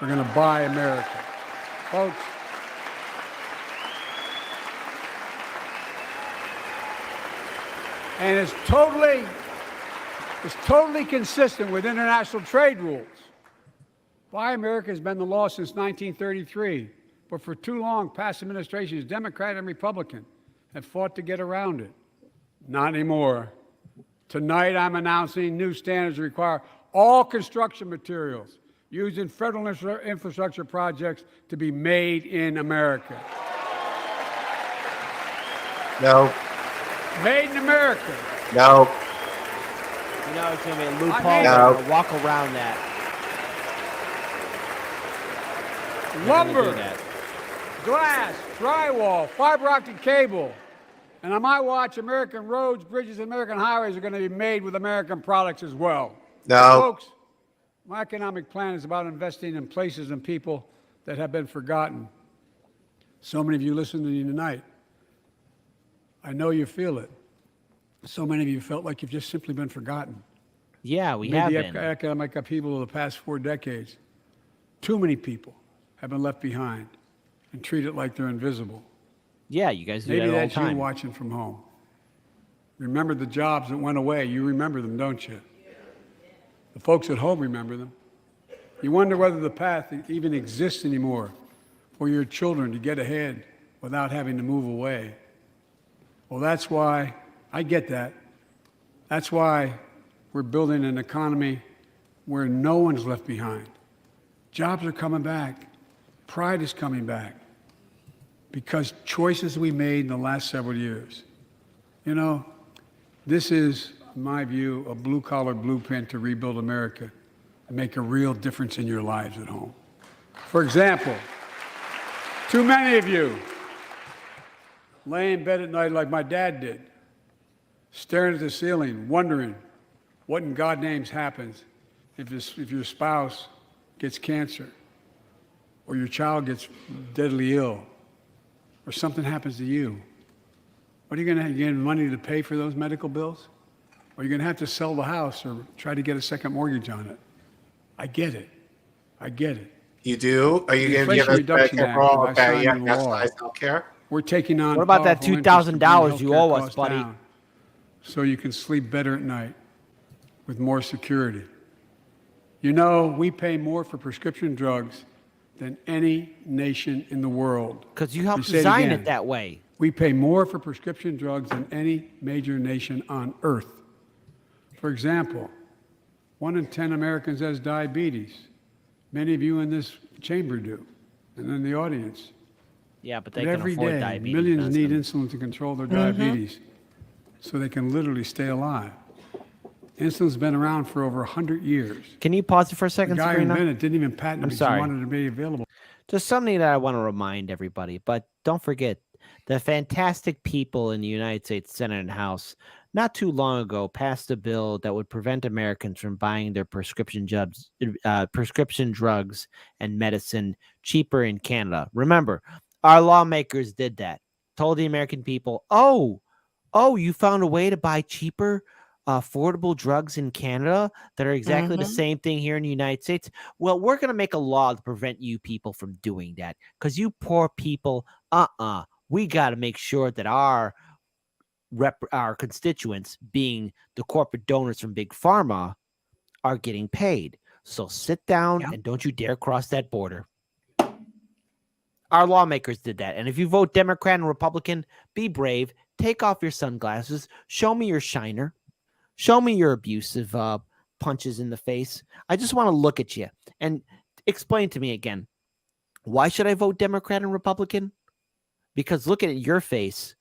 We're going to buy America. Folks, and it's totally consistent with international trade rules. Buy America has been the law since 1933, but for too long, past administrations, Democrat and Republican, have fought to get around it. Not anymore. Tonight, I'm announcing new standards that require all construction materials used in federal infrastructure projects to be made in America. No. Made in America. No. You know, it's going to be a loophole. No. We'll walk around that. Lumber, glass, drywall, fiber optic cable. And on my watch, American roads, bridges, and American highways are going to be made with American products as well. No. Folks, my economic plan is about investing in places and people that have been forgotten. So many of you listening to me tonight, I know you feel it. So many of you felt like you've just simply been forgotten. Yeah, we have been. The economic upheaval of the past 4 decades. Too many people have been left behind and treated like they're invisible. Yeah, you guys do Maybe that all the that's time. you watching from home. Remember the jobs that went away. You remember them, don't you? The folks at home remember them. You wonder whether the path even exists anymore for your children to get ahead without having to move away. Well, that's why, I get that. That's why we're building an economy where no one's left behind. Jobs are coming back. Pride is coming back. Because choices we made in the last several years. You know, this is, in my view, a blue-collar blueprint to rebuild America and make a real difference in your lives at home. For example, too many of you lay in bed at night like my dad did, staring at the ceiling, wondering what in God's name happens if your spouse gets cancer, or your child gets deadly ill, or something happens to you. What are you going to have? You get money to pay for those medical bills? Or are you going to have to sell the house or try to get a second mortgage on it? I get it. I get it. You do? Are you The going to give Inflation us Reduction Medicare Act for all? that I Okay, signed yeah, into that's law. nice healthcare. We're taking on What about that powerful interests to bring $2,000 you healthcare owe us, costs buddy? down so you can sleep better at night with more security. You know, we pay more for prescription drugs than any nation in the world. Because you helped Let me say it design again. it that way. We pay more for prescription drugs than any major nation on earth. For example, 1 in 10 Americans has diabetes. Many of you in this chamber do, and in the audience. Yeah, but they But can every afford day, diabetes. millions need medicine. insulin to control their diabetes so they can literally stay alive. Insulin's been around for over 100 years. Can you pause it for a The second, guy who Sabrina? invented it didn't even patent it I'm because sorry. he wanted it to be available. Just something that I want to remind everybody, but don't forget the fantastic people in the United States Senate and House not too long ago passed a bill that would prevent Americans from buying their prescription drugs and medicine cheaper in Canada. Remember, our lawmakers did that. Told the American people, oh, you found a way to buy cheaper, affordable drugs in Canada that are exactly the same thing here in the United States. Well, we're going to make a law to prevent you people from doing that because you poor people, we got to make sure that our constituents, being the corporate donors from Big Pharma, are getting paid. So sit down and don't you dare cross that border. Our lawmakers did that. And if you vote Democrat and Republican, be brave. Take off your sunglasses. Show me your shiner. Show me your abusive punches in the face. I just want to look at you and explain to me again. Why should I vote Democrat and Republican? Because looking at your face,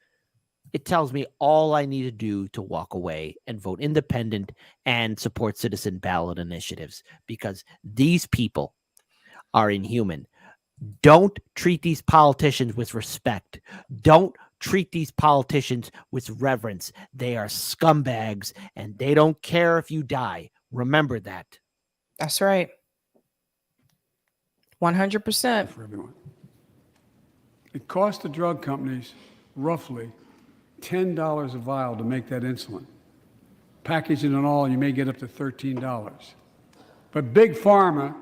it tells me all I need to do to walk away and vote independent and support citizen ballot initiatives because these people are inhuman. Don't treat these politicians with respect. Don't treat these politicians with reverence. They are scumbags and they don't care if you die. Remember that. That's right. 100%. For everyone. It costs the drug companies roughly $10 a vial to make that insulin. Packaging and all, you may get up to $13. But Big Pharma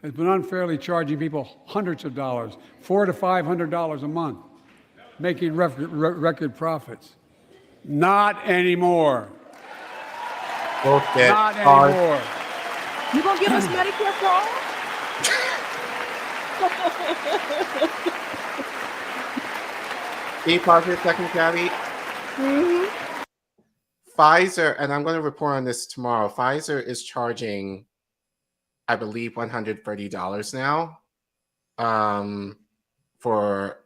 has been unfairly charging people hundreds of dollars, $400 to $500 a month, making record profits. Not anymore. Bullshit. Not anymore. You gonna give us Medicare for all? Can you pause for a second, Gabby? Pfizer, and I'm going to report on this tomorrow. Pfizer is charging, I believe, $130 now for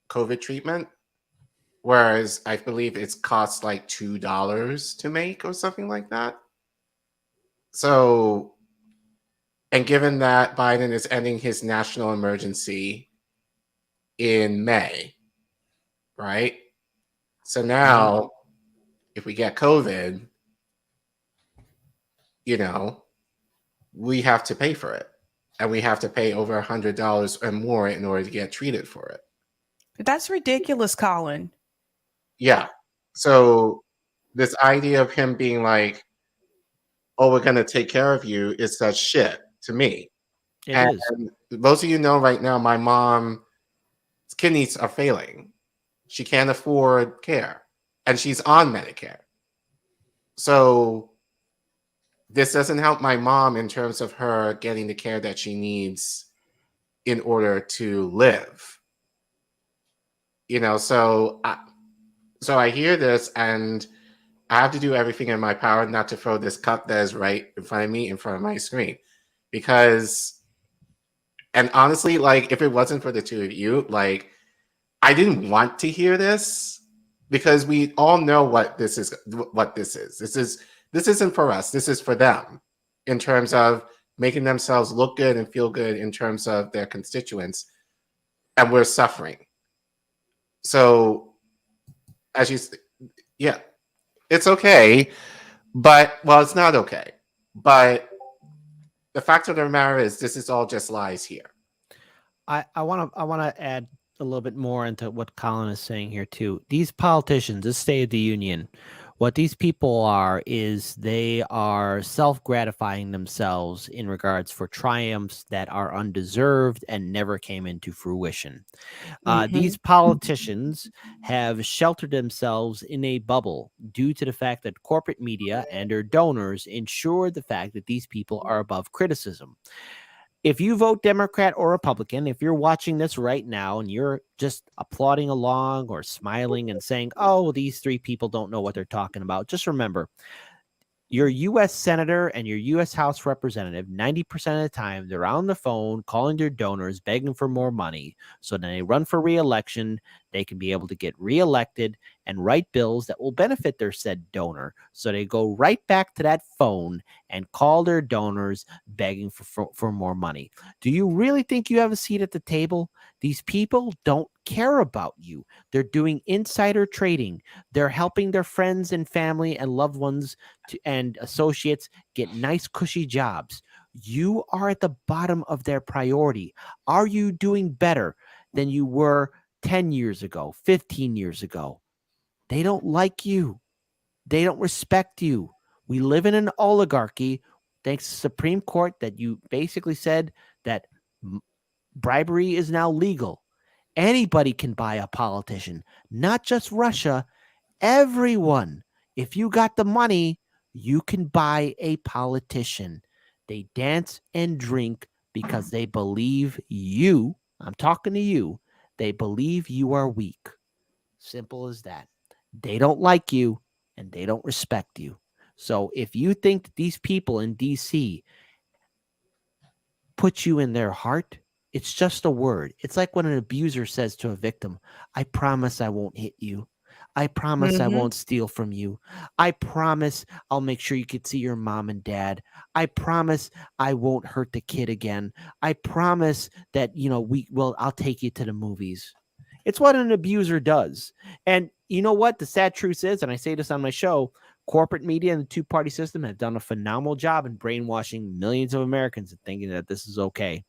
COVID treatment, whereas I believe it's costs like $2 to make or something like that. So, and given that Biden is ending his national emergency in May, right? So now, if we get COVID, we have to pay for it. And we have to pay over $100 and more in order to get treated for it. That's ridiculous, Colin. Yeah. So this idea of him being like, oh, we're going to take care of you is such shit to me. It and is. Most of you know right now, my mom's kidneys are failing. She can't afford care. And she's on Medicare. So this doesn't help my mom in terms of her getting the care that she needs in order to live. So I hear this and I have to do everything in my power not to throw this cup that is right in front of me, in front of my screen. And honestly, if it wasn't for the two of you, I didn't want to hear this because we all know what this is. This isn't for us. This is for them in terms of making themselves look good and feel good in terms of their constituents. And we're suffering. So it's okay, but it's not okay. But the fact of the matter is this is all just lies here. I want to add a little bit more into what Colin is saying here too. These politicians, this State of the Union, What these people are is they are self-gratifying themselves in regards for triumphs that are undeserved and never came into fruition. These politicians have sheltered themselves in a bubble due to the fact that corporate media and their donors ensure the fact that these people are above criticism. If you vote Democrat or Republican, if you're watching this right now and you're just applauding along or smiling and saying, oh, these three people don't know what they're talking about, just remember, your U.S. Senator and your U.S. House Representative, 90% of the time, they're on the phone calling their donors, begging for more money. So then they run for re-election. They can be able to get re-elected and write bills that will benefit their said donor. So they go right back to that phone and call their donors, begging for more money. Do you really think you have a seat at the table? These people don't care about you. They're doing insider trading. They're helping their friends and family and loved ones and associates get nice, cushy jobs. You are at the bottom of their priority. Are you doing better than you were 10 years ago, 15 years ago? They don't like you. They don't respect you. We live in an oligarchy, thanks to the Supreme Court, that you basically said that bribery is now legal. Anybody can buy a politician, not just Russia. Everyone. If you got the money, you can buy a politician. They dance and drink because they believe you. I'm talking to you. They believe you are weak. Simple as that. They don't like you and they don't respect you. So if you think that these people in DC put you in their heart, it's just a word. It's like when an abuser says to a victim, I promise I won't hit you. I promise I won't steal from you. I promise I'll make sure you can see your mom and dad. I promise I won't hurt the kid again. I promise that, I'll take you to the movies. It's what an abuser does. And you know what? The sad truth is, and I say this on my show, corporate media and the two-party system have done a phenomenal job in brainwashing millions of Americans and thinking that this is okay.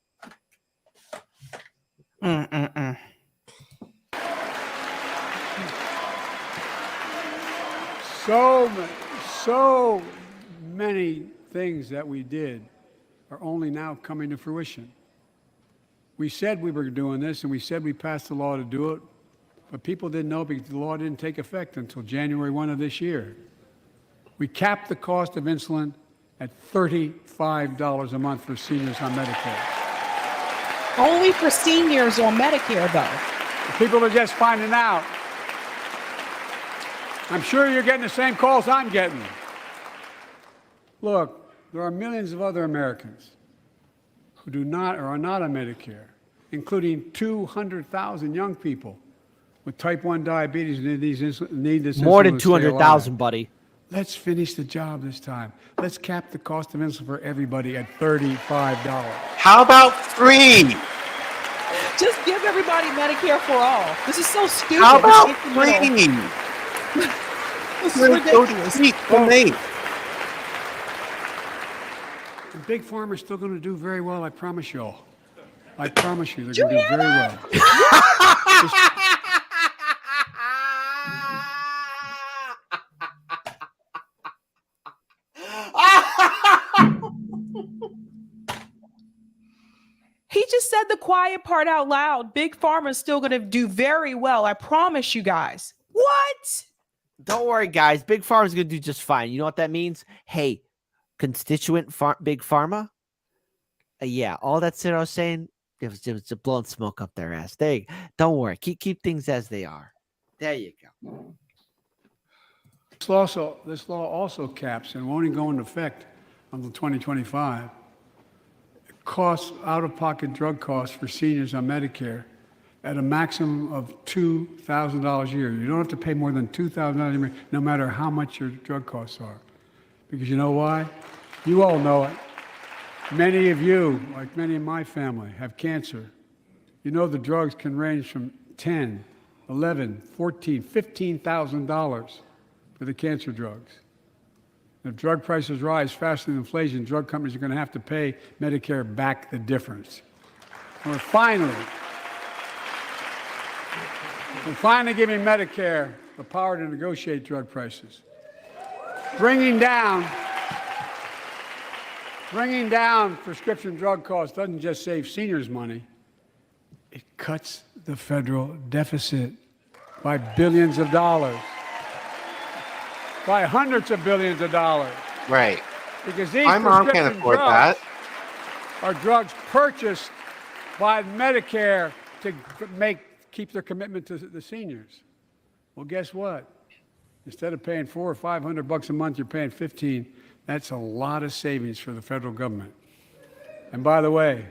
So many things that we did are only now coming to fruition. We said we were doing this, and we said we passed the law to do it, but people didn't know because the law didn't take effect until January 1 of this year. We capped the cost of insulin at $35 a month for seniors on Medicare. Only for seniors on Medicare, though. People are just finding out. I'm sure you're getting the same calls I'm getting. Look, there are millions of other Americans who do not or are not on Medicare, including 200,000 young people with type 1 diabetes and need this More than insulin to stay alive. 200,000, buddy. Let's finish the job this time. Let's cap the cost of insulin for everybody at $35. How about free? Just give everybody Medicare for all. This is so stupid. How about free? This is ridiculous. And Big Pharma's still going to do very well, I promise you all. I promise you, they're going to do very well. He just said the quiet part out loud. Big Pharma is still going to do very well. I promise you guys. What? Don't worry, guys. Big Pharma's going to do just fine. You know what that means? Hey, constituent Big Pharma? Yeah, all that shit I was saying, it was just blowing smoke up their ass. Don't worry. Keep things as they are. There you go. This law also caps and won't even go into effect until 2025. Costs, out-of-pocket drug costs for seniors on Medicare at a maximum of $2,000 a year. You don't have to pay more than $2,000 a year, no matter how much your drug costs are. Because you know why? You all know it. Many of you, like many in my family, have cancer. You know the drugs can range from $10,000, $11,000, $14,000, $15,000 for the cancer drugs. If drug prices rise faster than inflation, drug companies are going to have to pay Medicare back the difference. We're finally giving Medicare the power to negotiate drug prices. bringing down prescription drug costs doesn't just save seniors money. It cuts the federal deficit by billions of dollars, by hundreds of billions of dollars. Right. Because these My mom prescription can't afford drugs that. are drugs purchased by Medicare to keep their commitment to the seniors. Well, guess what? Instead of paying $400 or $500 a month, you're paying $15. That's a lot of savings for the federal government. And by the way,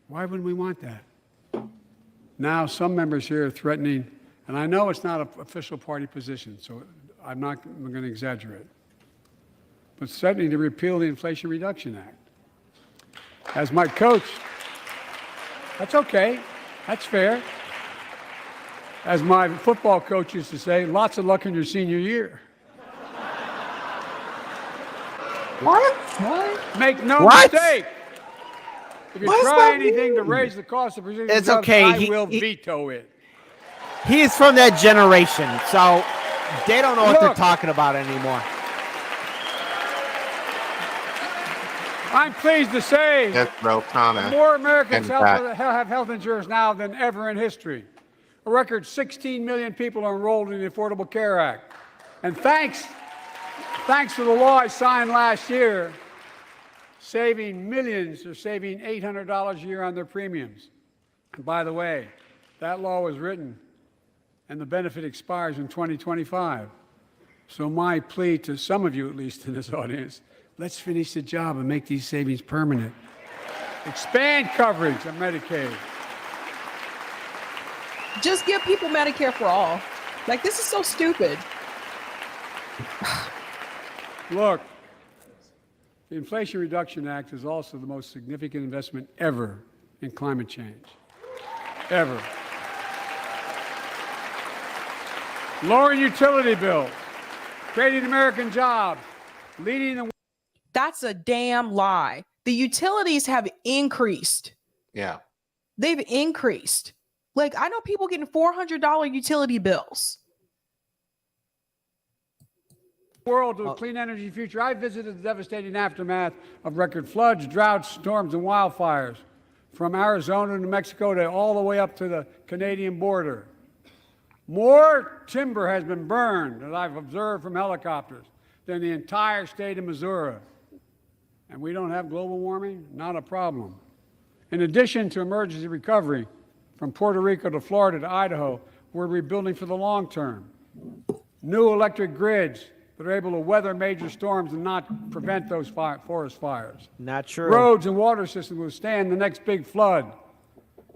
why wouldn't we want that? Now, some members here are threatening, and I know it's not an official party position, so I'm going to exaggerate, but threatening to repeal the Inflation Reduction Act. As my coach, that's okay, that's fair. As my football coach used to say, lots of luck in your senior year. What? Make no What? mistake. If you What does try that anything to mean? raise the cost of prescription It's drugs, okay. I will veto it. He's from that generation, so they don't know what they're Look. talking about anymore. I'm pleased to say Death row comment. more Americans And have health insurance now than ever in history. A record 16 million people are enrolled in the Affordable Care Act. And thanks to the law I signed last year, saving millions are saving $800 a year on their premiums. And by the way, that law was written and the benefit expires in 2025. So my plea to some of you, at least in this audience, let's finish the job and make these savings permanent. Expand coverage of Medicaid. Just give people Medicare for all. Like, this is so stupid. Look, the Inflation Reduction Act is also the most significant investment ever in climate change. Ever. Lowering utility bills, creating American jobs, leading the... That's a damn lie. The utilities have increased. Yeah. They've increased. Like, I know people getting $400 utility bills. World to a clean energy future. I visited the devastating aftermath of record floods, droughts, storms, and wildfires from Arizona to Mexico to all the way up to the Canadian border. More timber has been burned, as I've observed from helicopters, than the entire state of Missouri. And we don't have global warming? Not a problem. In addition to emergency recovery, from Puerto Rico to Florida to Idaho, we're rebuilding for the long term. New electric grids that are able to weather major storms and not prevent those forest fires. Not true. Roads and water systems withstand the next big flood.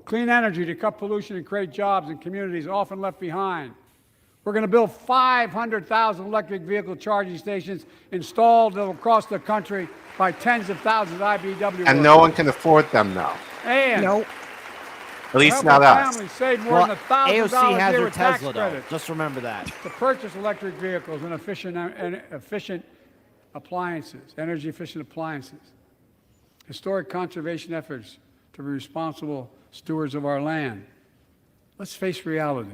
Clean energy to cut pollution and create jobs in communities often left behind. We're going to build 500,000 electric vehicle charging stations installed across the country by tens of thousands of IBEW And no one can afford them now. And Nope. At least help not our us. families save more than $1,000 AOC has a year her with tax Tesla, though. credits Just remember that. to purchase electric vehicles and efficient appliances, energy-efficient appliances. Historic conservation efforts to be responsible stewards of our land. Let's face reality.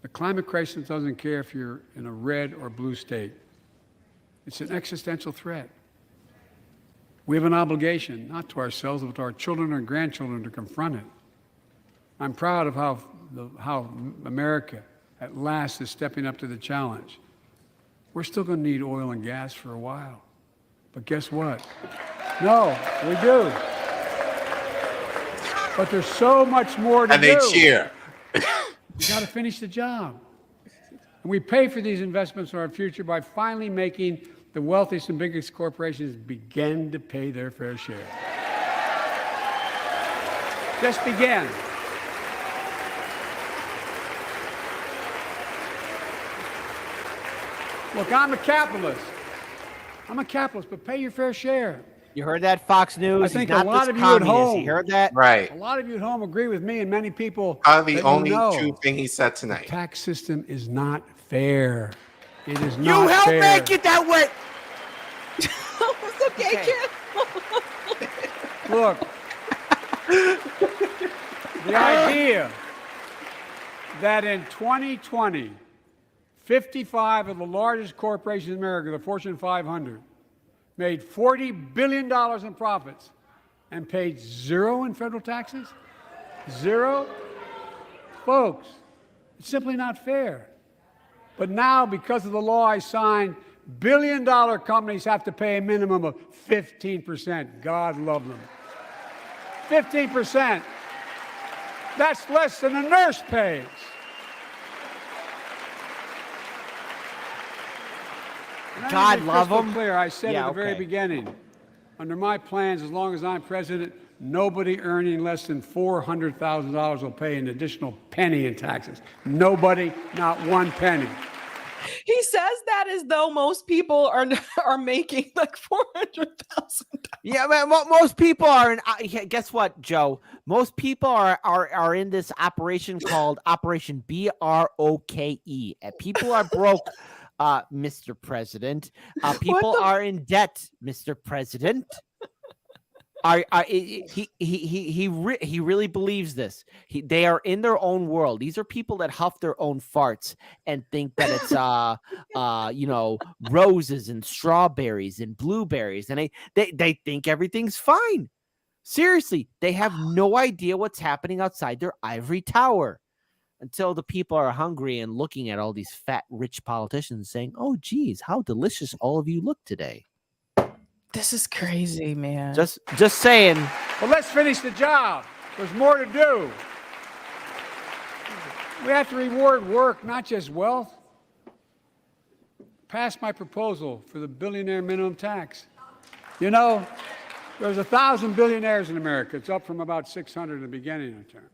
The climate crisis doesn't care if you're in a red or blue state. It's an existential threat. We have an obligation, not to ourselves, but to our children and grandchildren, to confront it. I'm proud of how America, at last, is stepping up to the challenge. We're still going to need oil and gas for a while. But guess what? No, we do. But there's so much more to do. And they cheer. We got to finish the job. And we pay for these investments in our future by finally making the wealthiest and biggest corporations begin to pay their fair share. Just begin. Look, I'm a capitalist, but pay your fair share. You heard that, Fox News? I think He's not a lot this of you at communist. home- You heard that? Right. A lot of you at home agree with me and many people. Probably that the only you know. true thing he said The tonight. tax system is not fair. It is You not helped fair. make it that way. It's okay, kid. Look, the idea that in 2020, 55 of the largest corporations in America, the Fortune 500, made $40 billion in profits and paid zero in federal taxes? Zero? Folks, it's simply not fair. But now, because of the law I signed, billion-dollar companies have to pay a minimum of 15%. God love them. 15%. That's less than a nurse pays. God love them. Clear. I said at the very beginning, under my plans, as long as I'm president, nobody earning less than $400,000 will pay an additional penny in taxes. Nobody, not one penny. He says that as though most people are making like $400,000. Yeah, man. Most people are in. Guess what, Joe? Most people are in this operation called Operation BROKE. People are broke, Mr. President. People are in debt, Mr. President. He really believes this. They are in their own world. These are people that huff their own farts and think that it's roses and strawberries and blueberries, and they think everything's fine. Seriously, they have no idea what's happening outside their ivory tower until the people are hungry and looking at all these fat, rich politicians saying, "Oh, geez, how delicious all of you look today." This is crazy, man. Just saying. Well, let's finish the job. There's more to do. We have to reward work, not just wealth. Pass my proposal for the billionaire minimum tax. You know, there's 1,000 billionaires in America. It's up from about 600 in the beginning of the term.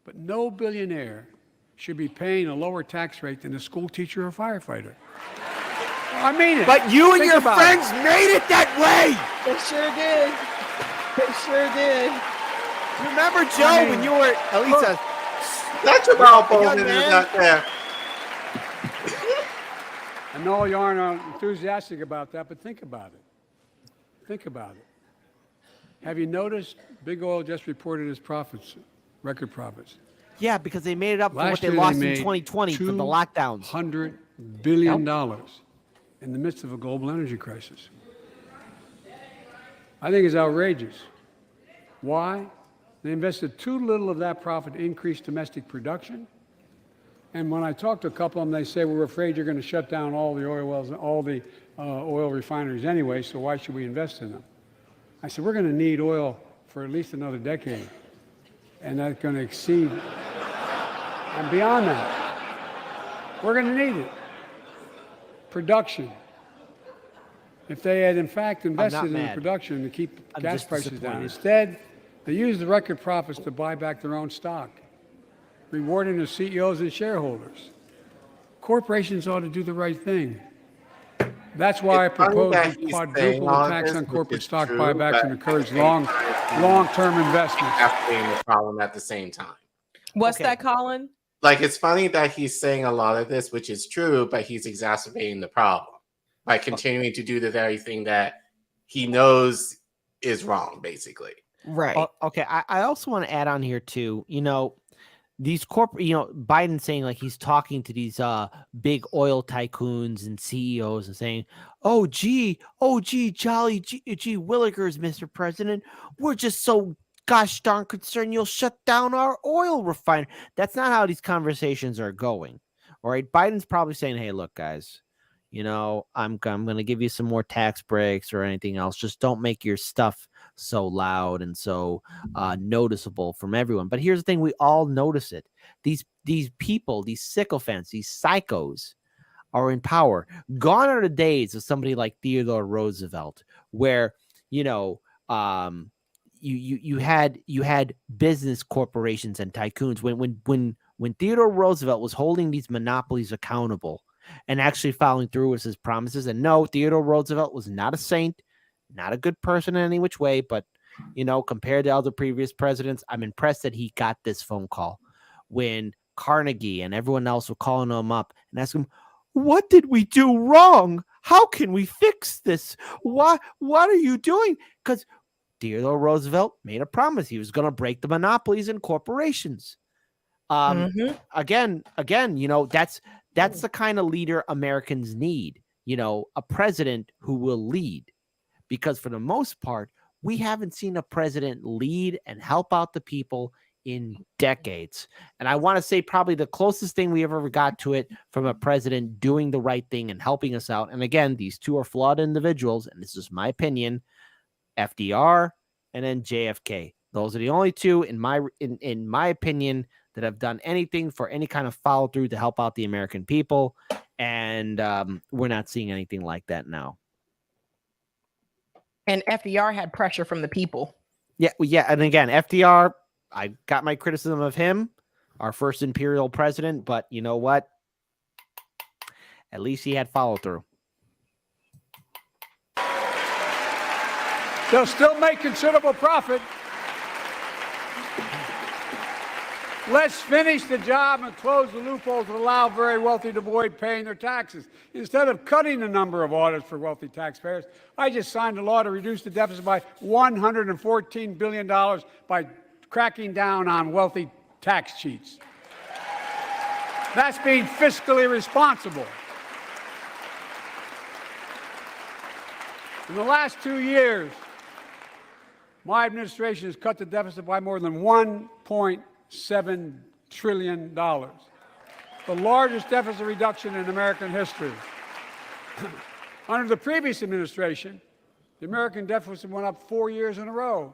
But no billionaire should be paying a lower tax rate than a school teacher or firefighter. I mean it. But you and your friends made it that way. They sure did. They sure did. Remember, Joe, when you were at least That's about bullshit out there. I know you aren't enthusiastic about that, but think about it. Think about it. Have you noticed Big Oil just reported its profits, record profits? Yeah, because they made it up for what they lost in 2020 from the lockdowns. $100 billion in the midst of a global energy crisis. I think it's outrageous. Why? They invested too little of that profit to increase domestic production. And when I talk to a couple of them, they say, we're afraid you're going to shut down all the oil wells and all the oil refineries anyway, so why should we invest in them? I said, we're going to need oil for at least another decade. And that's going to exceed and beyond that. We're going to need it. Production. If they had, in fact, invested in the production to keep gas prices down. Instead, they used the record profits to buy back their own stock, rewarding their CEOs and shareholders. Corporations ought to do the right thing. That's why I propose to quadruple the tax on corporate stock buybacks and encourage long-term investments. Being the problem at the same time. What's that, Colin? Like, it's funny that he's saying a lot of this, which is true, but he's exacerbating the problem by continuing to do the very thing that he knows is wrong, basically. Right. Okay. I also want to add on here too, these Biden saying like he's talking to these big oil tycoons and CEOs and saying, oh, gee, jolly gee willikers, Mr. President, we're just so gosh darn concerned you'll shut down our oil refinery. That's not how these conversations are going. All right. Biden's probably saying, hey, look, guys, I'm going to give you some more tax breaks or anything else. Just don't make your stuff so loud and so noticeable from everyone. But here's the thing. We all notice it. These people, these sycophants, these psychos are in power. Gone are the days of somebody like Theodore Roosevelt, where, you had business corporations and tycoons. When Theodore Roosevelt was holding these monopolies accountable and actually following through with his promises. And no, Theodore Roosevelt was not a saint, not a good person in any which way, but, compared to other previous presidents, I'm impressed that he got this phone call when Carnegie and everyone else were calling him up and asking him, what did we do wrong? How can we fix this? What are you doing? Because Theodore Roosevelt made a promise. He was going to break the monopolies and corporations. Again, That's the kind of leader Americans need. A president who will lead, because for the most part, we haven't seen a president lead and help out the people in decades. And I want to say probably the closest thing we ever got to it from a president doing the right thing and helping us out. And again, these two are flawed individuals, and this is my opinion, FDR and then JFK. Those are the only two in my opinion that have done anything for any kind of follow through to help out the American people. And we're not seeing anything like that now. And FDR had pressure from the people. Yeah. And again, FDR, I got my criticism of him, our first imperial president, but you know what? At least he had follow through. They'll still make considerable profit. Let's finish the job and close the loopholes that allow very wealthy to avoid paying their taxes. Instead of cutting the number of audits for wealthy taxpayers, I just signed a law to reduce the deficit by $114 billion by cracking down on wealthy tax cheats. That's being fiscally responsible. In the last 2 years, my administration has cut the deficit by more than $1.7 trillion, the largest deficit reduction in American history. Under the previous administration, the American deficit went up 4 years in a row.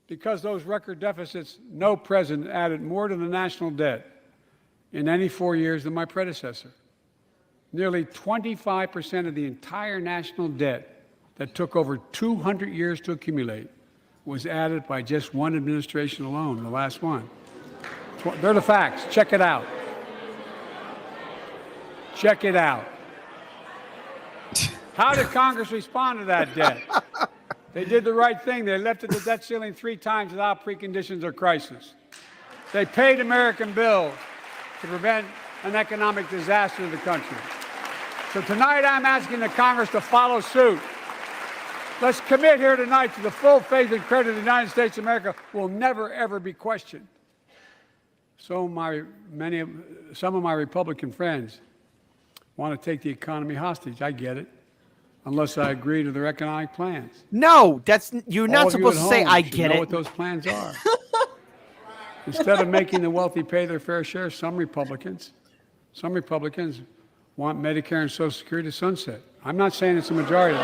Because those record deficits, no president added more to the national debt in any 4 years than my predecessor. Nearly 25% of the entire national debt that took over 200 years to accumulate was added by just one administration alone, the last one. They're the facts. Check it out. Check it out. How did Congress respond to that debt? They did the right thing. They lifted the debt ceiling 3 times without preconditions or crisis. They paid American bills to prevent an economic disaster in the country. So tonight I'm asking the Congress to follow suit. Let's commit here tonight to the full faith and credit of the United States of America will never, ever be questioned. So some of my Republican friends want to take the economy hostage. I get it. Unless I agree to their economic plans. No, you're not supposed to say I get it. Know what those plans are. Instead of making the wealthy pay their fair share, some Republicans want Medicare and Social Security to sunset. I'm not saying it's a majority.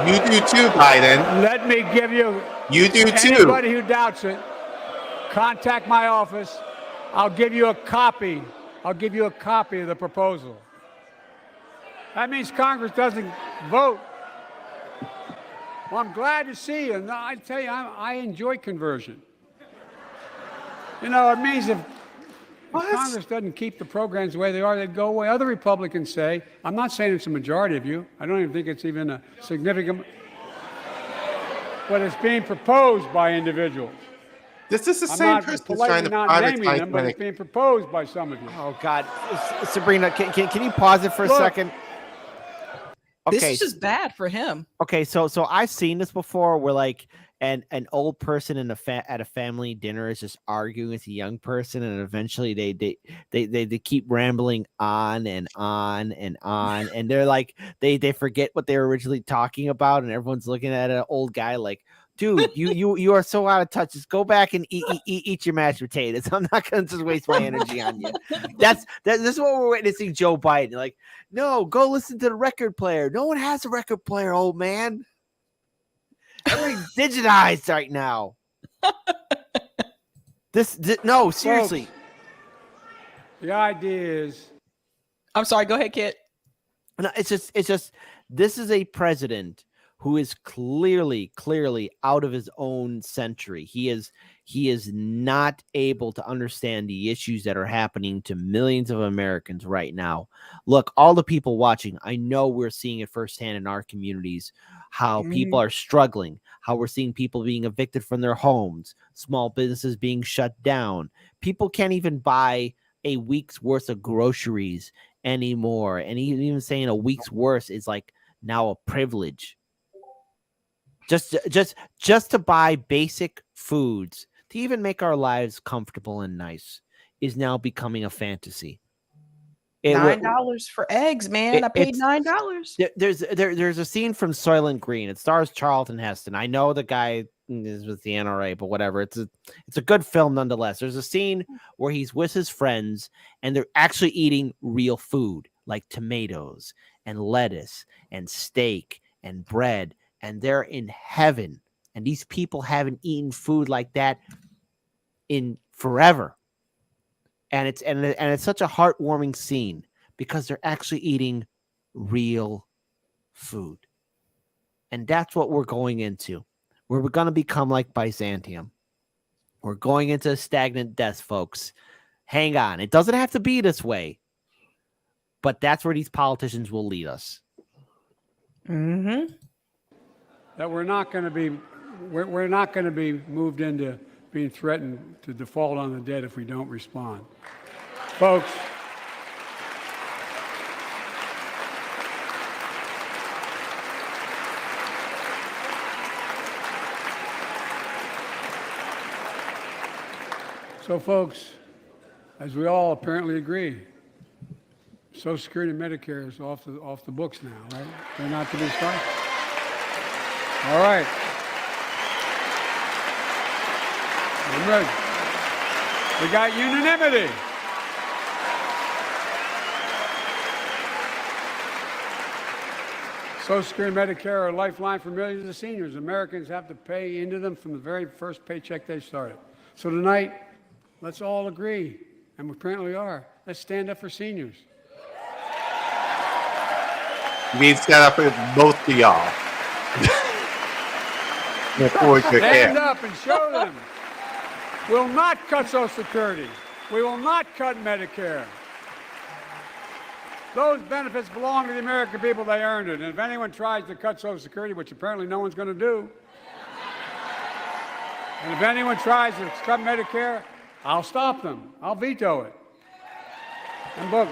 You do too, Biden. Let me give you. You do too. Anybody who doubts it, contact my office. I'll give you a copy. I'll give you a copy of the proposal. That means Congress doesn't vote. Well, I'm glad to see you. No, I tell you, I enjoy conversion. It means if Congress doesn't keep the programs the way they are, they'd go away. Other Republicans say, I'm not saying it's a majority of you. I don't even think it's even a significant, but it's being proposed by individuals. This is the same person trying to privatize them, but it's being proposed by some of you. Oh, God. Sabrina, can you pause it for a second? Okay. This is just bad for him. Okay, so I've seen this before where like an old person at a family dinner is just arguing with a young person, and eventually they keep rambling on and on and on, and they're like they forget what they were originally talking about, and everyone's looking at an old guy like, dude, you are so out of touch. Just go back and eat your mashed potatoes. I'm not going to just waste my energy on you. This is what we're witnessing Joe Biden. Like, no, go listen to the record player. No one has a record player, old man. Everything's digitized right now. No, seriously. Folks, the idea is. I'm sorry. Go ahead, Kit. No, it's just. This is a president who is clearly out of his own century. He is not able to understand the issues that are happening to millions of Americans right now. Look, all the people watching, I know we're seeing it firsthand in our communities, how people are struggling, how we're seeing people being evicted from their homes, small businesses being shut down. People can't even buy a week's worth of groceries anymore. And even saying a week's worth is like now a privilege. Just to buy basic foods to even make our lives comfortable and nice is now becoming a fantasy. $9 for eggs, man. I paid $9. There's a scene from Soylent Green. It stars Charlton Heston. I know the guy is with the NRA, but whatever. It's a good film nonetheless. There's a scene where he's with his friends and they're actually eating real food like tomatoes and lettuce and steak and bread, and they're in heaven. And these people haven't eaten food like that in forever. And it's such a heartwarming scene because they're actually eating real food. And that's what we're going into. We're going to become like Byzantium. We're going into a stagnant death, folks. Hang on. It doesn't have to be this way. But that's where these politicians will lead us. Mm-hmm. That we're not going to be moved into being threatened to default on the debt if we don't respond. Folks, as we all apparently agree, Social Security and Medicare is off the books now, right? They're not to be started. All right. I'm ready. We got unanimity. Social Security and Medicare are a lifeline for millions of seniors. Americans have to pay into them from the very first paycheck they started. So tonight, let's all agree, and we apparently are, let's stand up for seniors. We stand up for both of y'all. Stand up and show them. We'll not cut Social Security. We will not cut Medicare. Those benefits belong to the American people. They earned it. And if anyone tries to cut Social Security, which apparently no one's going to do, and if anyone tries to cut Medicare, I'll stop them. I'll veto it. And look,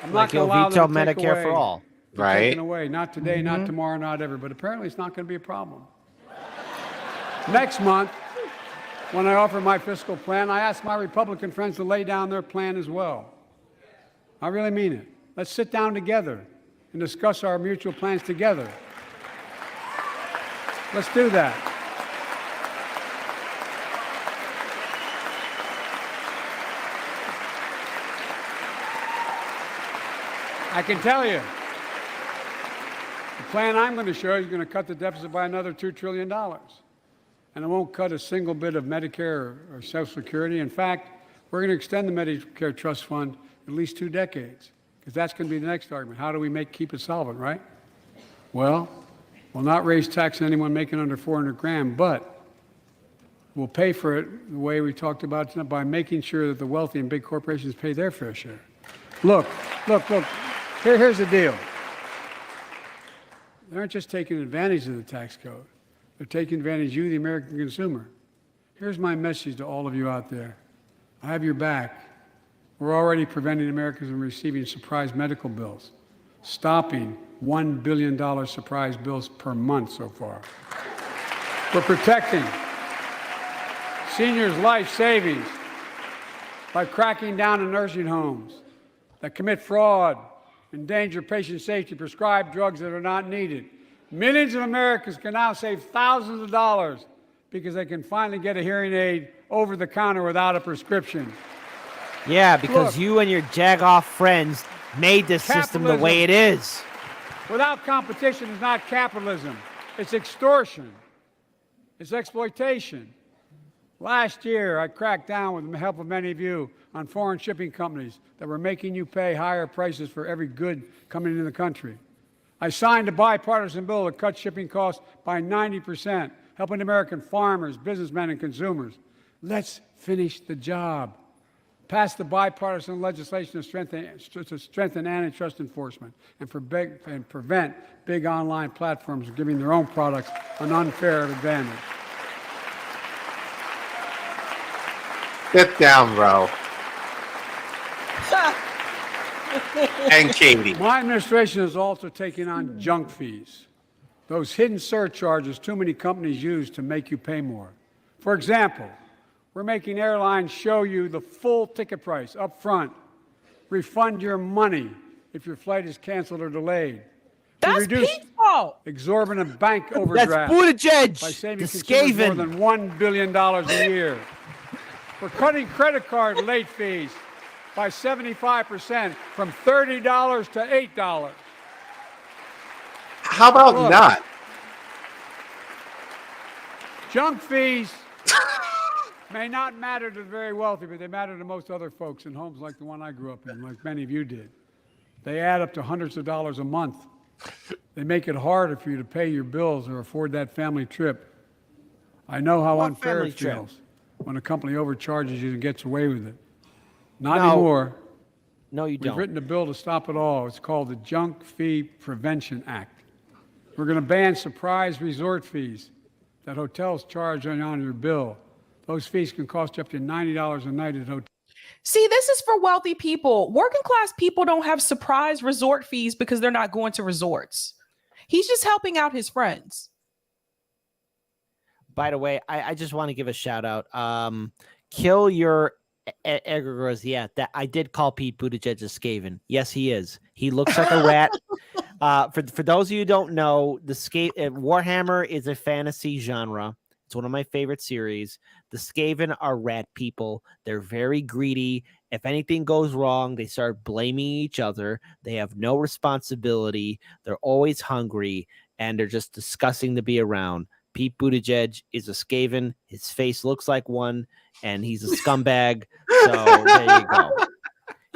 I'm not going to allow them to take Medicare away, for all. Right. Taken away. Not today, not tomorrow, not ever. But apparently it's not going to be a problem. Next month, when I offer my fiscal plan, I ask my Republican friends to lay down their plan as well. I really mean it. Let's sit down together and discuss our mutual plans together. Let's do that. I can tell you, the plan I'm going to show you is going to cut the deficit by another $2 trillion. And it won't cut a single bit of Medicare or Social Security. In fact, we're going to extend the Medicare Trust Fund at least 2 decades, because that's going to be the next argument. How do we keep it solvent, right? Well, we'll not raise tax on anyone making under 400 grand, but we'll pay for it the way we talked about tonight, by making sure that the wealthy and big corporations pay their fair share. Look. Here's the deal. They aren't just taking advantage of the tax code. They're taking advantage of you, the American consumer. Here's my message to all of you out there. I have your back. We're already preventing Americans from receiving surprise medical bills, stopping $1 billion surprise bills per month so far. We're protecting seniors' life savings by cracking down on nursing homes that commit fraud, endanger patient safety, prescribe drugs that are not needed. Millions of Americans can now save thousands of dollars because they can finally get a hearing aid over the counter without a prescription. Yeah, because you and your jag-off friends made this system the way it is. Without competition is not capitalism. It's extortion. It's exploitation. Last year, I cracked down with the help of many of you on foreign shipping companies that were making you pay higher prices for every good coming into the country. I signed a bipartisan bill that cut shipping costs by 90%, helping American farmers, businessmen, and consumers. Let's finish the job. Pass the bipartisan legislation to strengthen antitrust enforcement and prevent big online platforms from giving their own products an unfair advantage. Sit down, Ro. And Katie. My administration is also taking on junk fees, those hidden surcharges too many companies use to make you pay more. For example, We're making airlines show you the full ticket price up front. Refund your money if your flight is canceled or delayed. That's Pete's fault. Exorbitant bank overdraft. That's Buttigieg. By saving The consumers more Skaven. than $1 billion a year. We're cutting credit card late fees by 75% from $30 to $8. How about Look, not? Junk fees may not matter to the very wealthy, but they matter to most other folks in homes like the one I grew up in, like many of you did. They add up to hundreds of dollars a month. They make it harder for you to pay your bills or afford that family trip. I know how What unfair family it trip? feels when a company overcharges you and gets away with it. Not No. anymore. No, you We've don't. written a bill to stop it all. It's called the Junk Fee Prevention Act. We're going to ban surprise resort fees that hotels charge on your bill. Those fees can cost you up to $90 a night at hotels. See, this is for wealthy people. Working class people don't have surprise resort fees because they're not going to resorts. He's just helping out his friends. By the way, I just want to give a shout out. Kill your egregores. Yeah, that I did call Pete Buttigieg a Skaven. Yes, he is. He looks like a rat. For those of you who don't know, the Warhammer is a fantasy genre. It's one of my favorite series. The Skaven are rat people. They're very greedy. If anything goes wrong, they start blaming each other. They have no responsibility. They're always hungry, and they're just disgusting to be around. Pete Buttigieg is a Skaven. His face looks like one, and he's a scumbag. So there you go.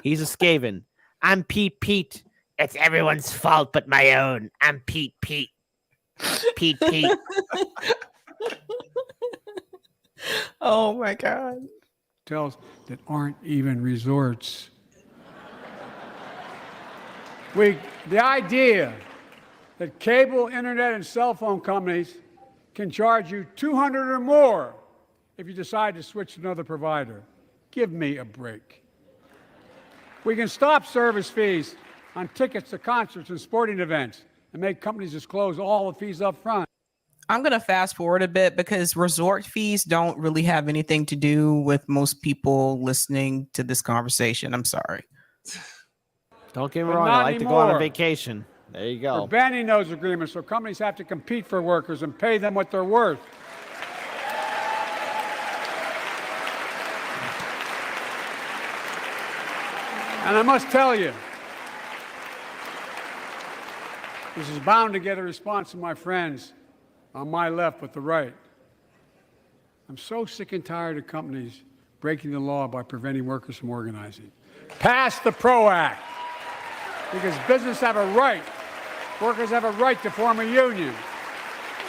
He's a Skaven. I'm Pete. It's everyone's fault but my own. I'm Pete. Pete. Oh my God. Hotels that aren't even resorts. The idea that cable, internet, and cell phone companies can charge you $200 or more if you decide to switch to another provider. Give me a break. We can stop service fees on tickets to concerts and sporting events and make companies disclose all the fees up front. I'm going to fast forward a bit because resort fees don't really have anything to do with most people listening to this conversation. I'm sorry. Don't get me But wrong. not I like to go on a anymore. vacation. There you We're go. banning those agreements so companies have to compete for workers and pay them what they're worth. And I must tell you, this is bound to get a response from my friends on my left but the right. I'm so sick and tired of companies breaking the law by preventing workers from organizing. Pass the PRO Act, because business have a right. Workers have a right to form a union.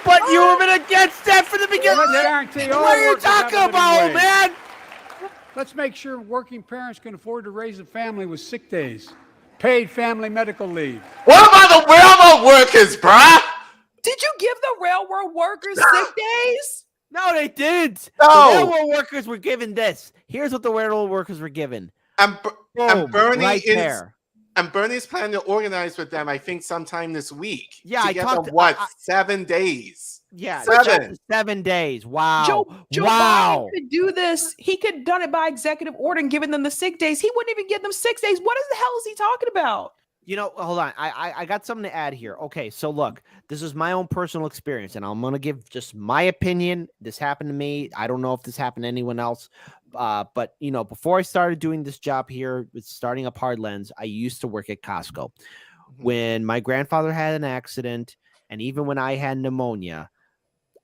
But you were been against that from the beginning. Let's guarantee all What are you workers have talking a living about, wage. man? Let's make sure working parents can afford to raise a family with sick days, paid family medical leave. What about the railroad workers, bruh? Did you give the railroad workers sick days? No, they didn't. No. The railroad workers were given this. Here's what the railroad workers were given. And Boom, Bernie right is there. and Bernie's planning to organize with them, I think, sometime this week. Yeah, to I get talked- them, what, I- 7 days? Yeah, 7. 7 days. Wow. Joe Wow. Biden could do this. He could have done it by executive order and given them the sick days. He wouldn't even give them 6 days. What the hell is he talking about? You know, hold on. I got something to add here. Okay, so look, this is my own personal experience, and I'm going to give just my opinion. This happened to me. I don't know if this happened to anyone else. But, you know, before I started doing this job here, with starting up Hard Lens, I used to work at Costco. When my grandfather had an accident, and even when I had pneumonia,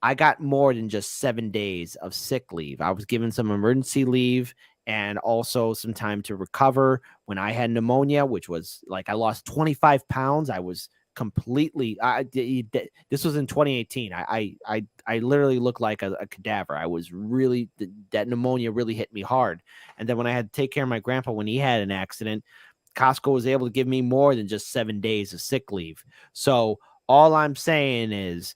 I got more than just 7 days of sick leave. I was given some emergency leave and also some time to recover. When I had pneumonia, which was like I lost 25 pounds, I was completely. This was in 2018. I literally looked like a cadaver. I was really that pneumonia really hit me hard. And then when I had to take care of my grandpa when he had an accident, Costco was able to give me more than just 7 days of sick leave. So all I'm saying is,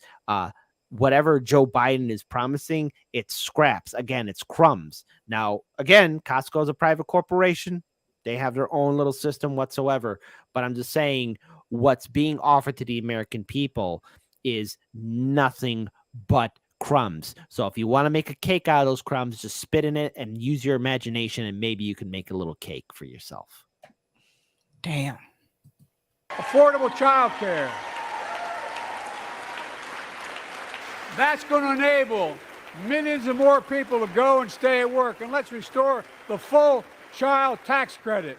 whatever Joe Biden is promising, it's scraps. Again, it's crumbs. Now, again, Costco is a private corporation. They have their own little system whatsoever. But I'm just saying what's being offered to the American people is nothing but crumbs. So if you want to make a cake out of those crumbs, just spit in it and use your imagination, and maybe you can make a little cake for yourself. Damn. Affordable child care. That's going to enable millions of more people to go and stay at work. And let's restore the full child tax credit,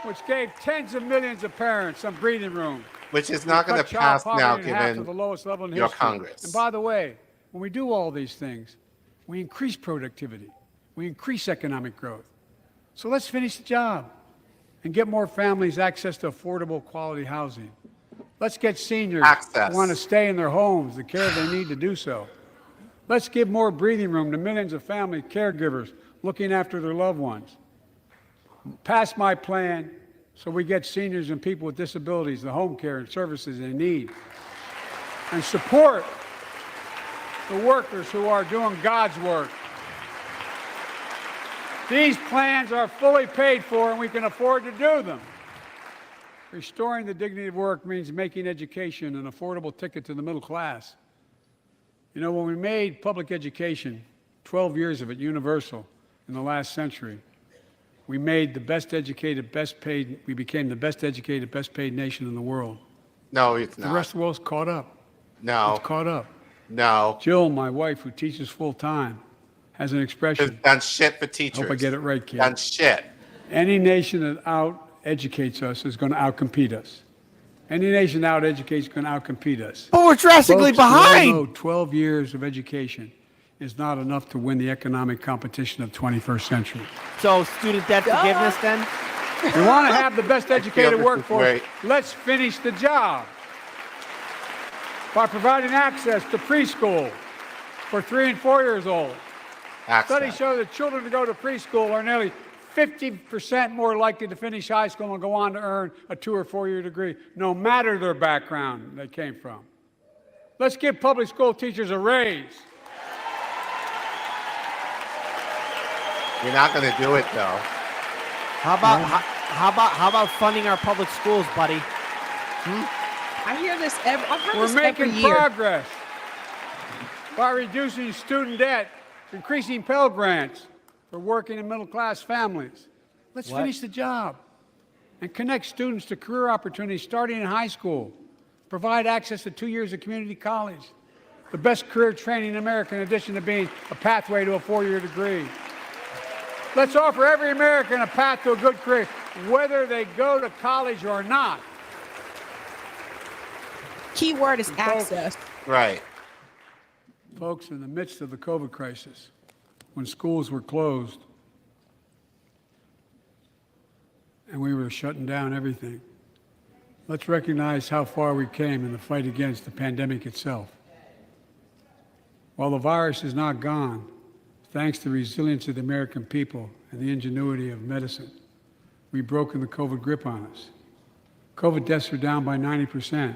which gave tens of millions of parents some breathing room. Which is not going to pass now, given the lowest level in your history. Congress. And by the way, when we do all these things, we increase productivity, we increase economic growth. So let's finish the job and get more families access to affordable, quality housing. Let's get seniors who want to stay in their homes the care they need to do so. Let's give more breathing room to millions of family caregivers looking after their loved ones. Pass my plan so we get seniors and people with disabilities the home care and services they need. And support the workers who are doing God's work. These plans are fully paid for and we can afford to do them. Restoring the dignity of work means making education an affordable ticket to the middle class. You know, when we made public education, 12 years of it, universal in the last century, we made the best educated, best paid, we became the best educated, best paid nation in the world. No, it's not. The rest of the world's caught up. No. It's caught up. No. Jill, my wife, who teaches full time, has an expression. Has done shit for teachers. Hope I get it right, kid. Done shit. Any nation that out-educates us is going to out-compete us. Any nation that out-educates is going to out-compete us. But we're drastically Folks, we all behind. know 12 years of education is not enough to win the economic competition of 21st century. So student debt forgiveness then? We want to have the best educated this is workforce. great. Let's finish the job by providing access to preschool for 3 and 4 years old. Studies show that children who go to preschool are nearly 50% more likely to finish high school and go on to earn a 2 or 4 year degree, no matter their background they came from. Let's give public school teachers a raise. You're not going to do it, though. How about funding our public schools, buddy? I hear this I've heard We're this making every year. progress by reducing student debt, increasing Pell Grants for working and middle-class families. Let's finish the job and connect students to career opportunities starting in high school. Provide access to 2 years of community college, the best career training in America in addition to being a pathway to a 4-year degree. Let's offer every American a path to a good career, whether they go to college or not. Key word is access. Right. Folks, in the midst of the COVID crisis, when schools were closed and we were shutting down everything, let's recognize how far we came in the fight against the pandemic itself. While the virus is not gone, thanks to the resilience of the American people and the ingenuity of medicine, we've broken the COVID grip on us. COVID deaths are down by 90%.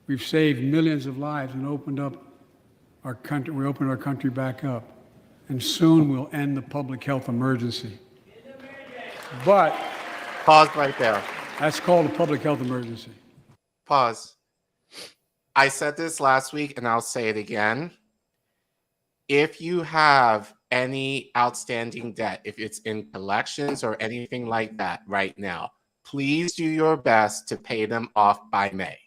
We've saved millions of lives and opened up our country. We opened our country back up, and soon we'll end the public health emergency. But pause right there. That's called a public health emergency. Pause. I said this last week, and I'll say it again. If you have any outstanding debt, if it's in collections or anything like that right now, please do your best to pay them off by May.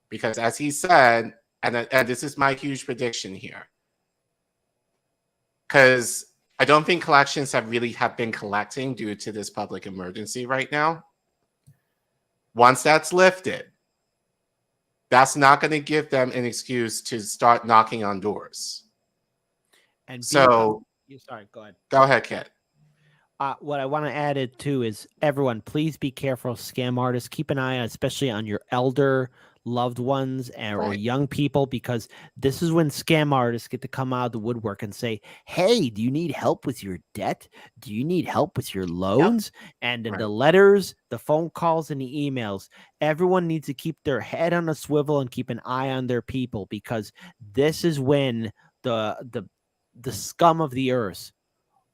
Because as he said, and this is my huge prediction here, because I don't think collections have been collecting due to this public emergency right now. Once that's lifted, that's not going to give them an excuse to start knocking on doors. And so, sorry, go ahead. Go ahead, Kit. What I want to add it too is everyone, please be careful. Scam artists, keep an eye on, especially on your elder loved ones or young people, because this is when scam artists get to come out of the woodwork and say, hey, do you need help with your debt? Do you need help with your loans? Yep. And the letters, the phone calls, and the emails, everyone needs to keep their head on a swivel and keep an eye on their people, because this is when the scum of the earth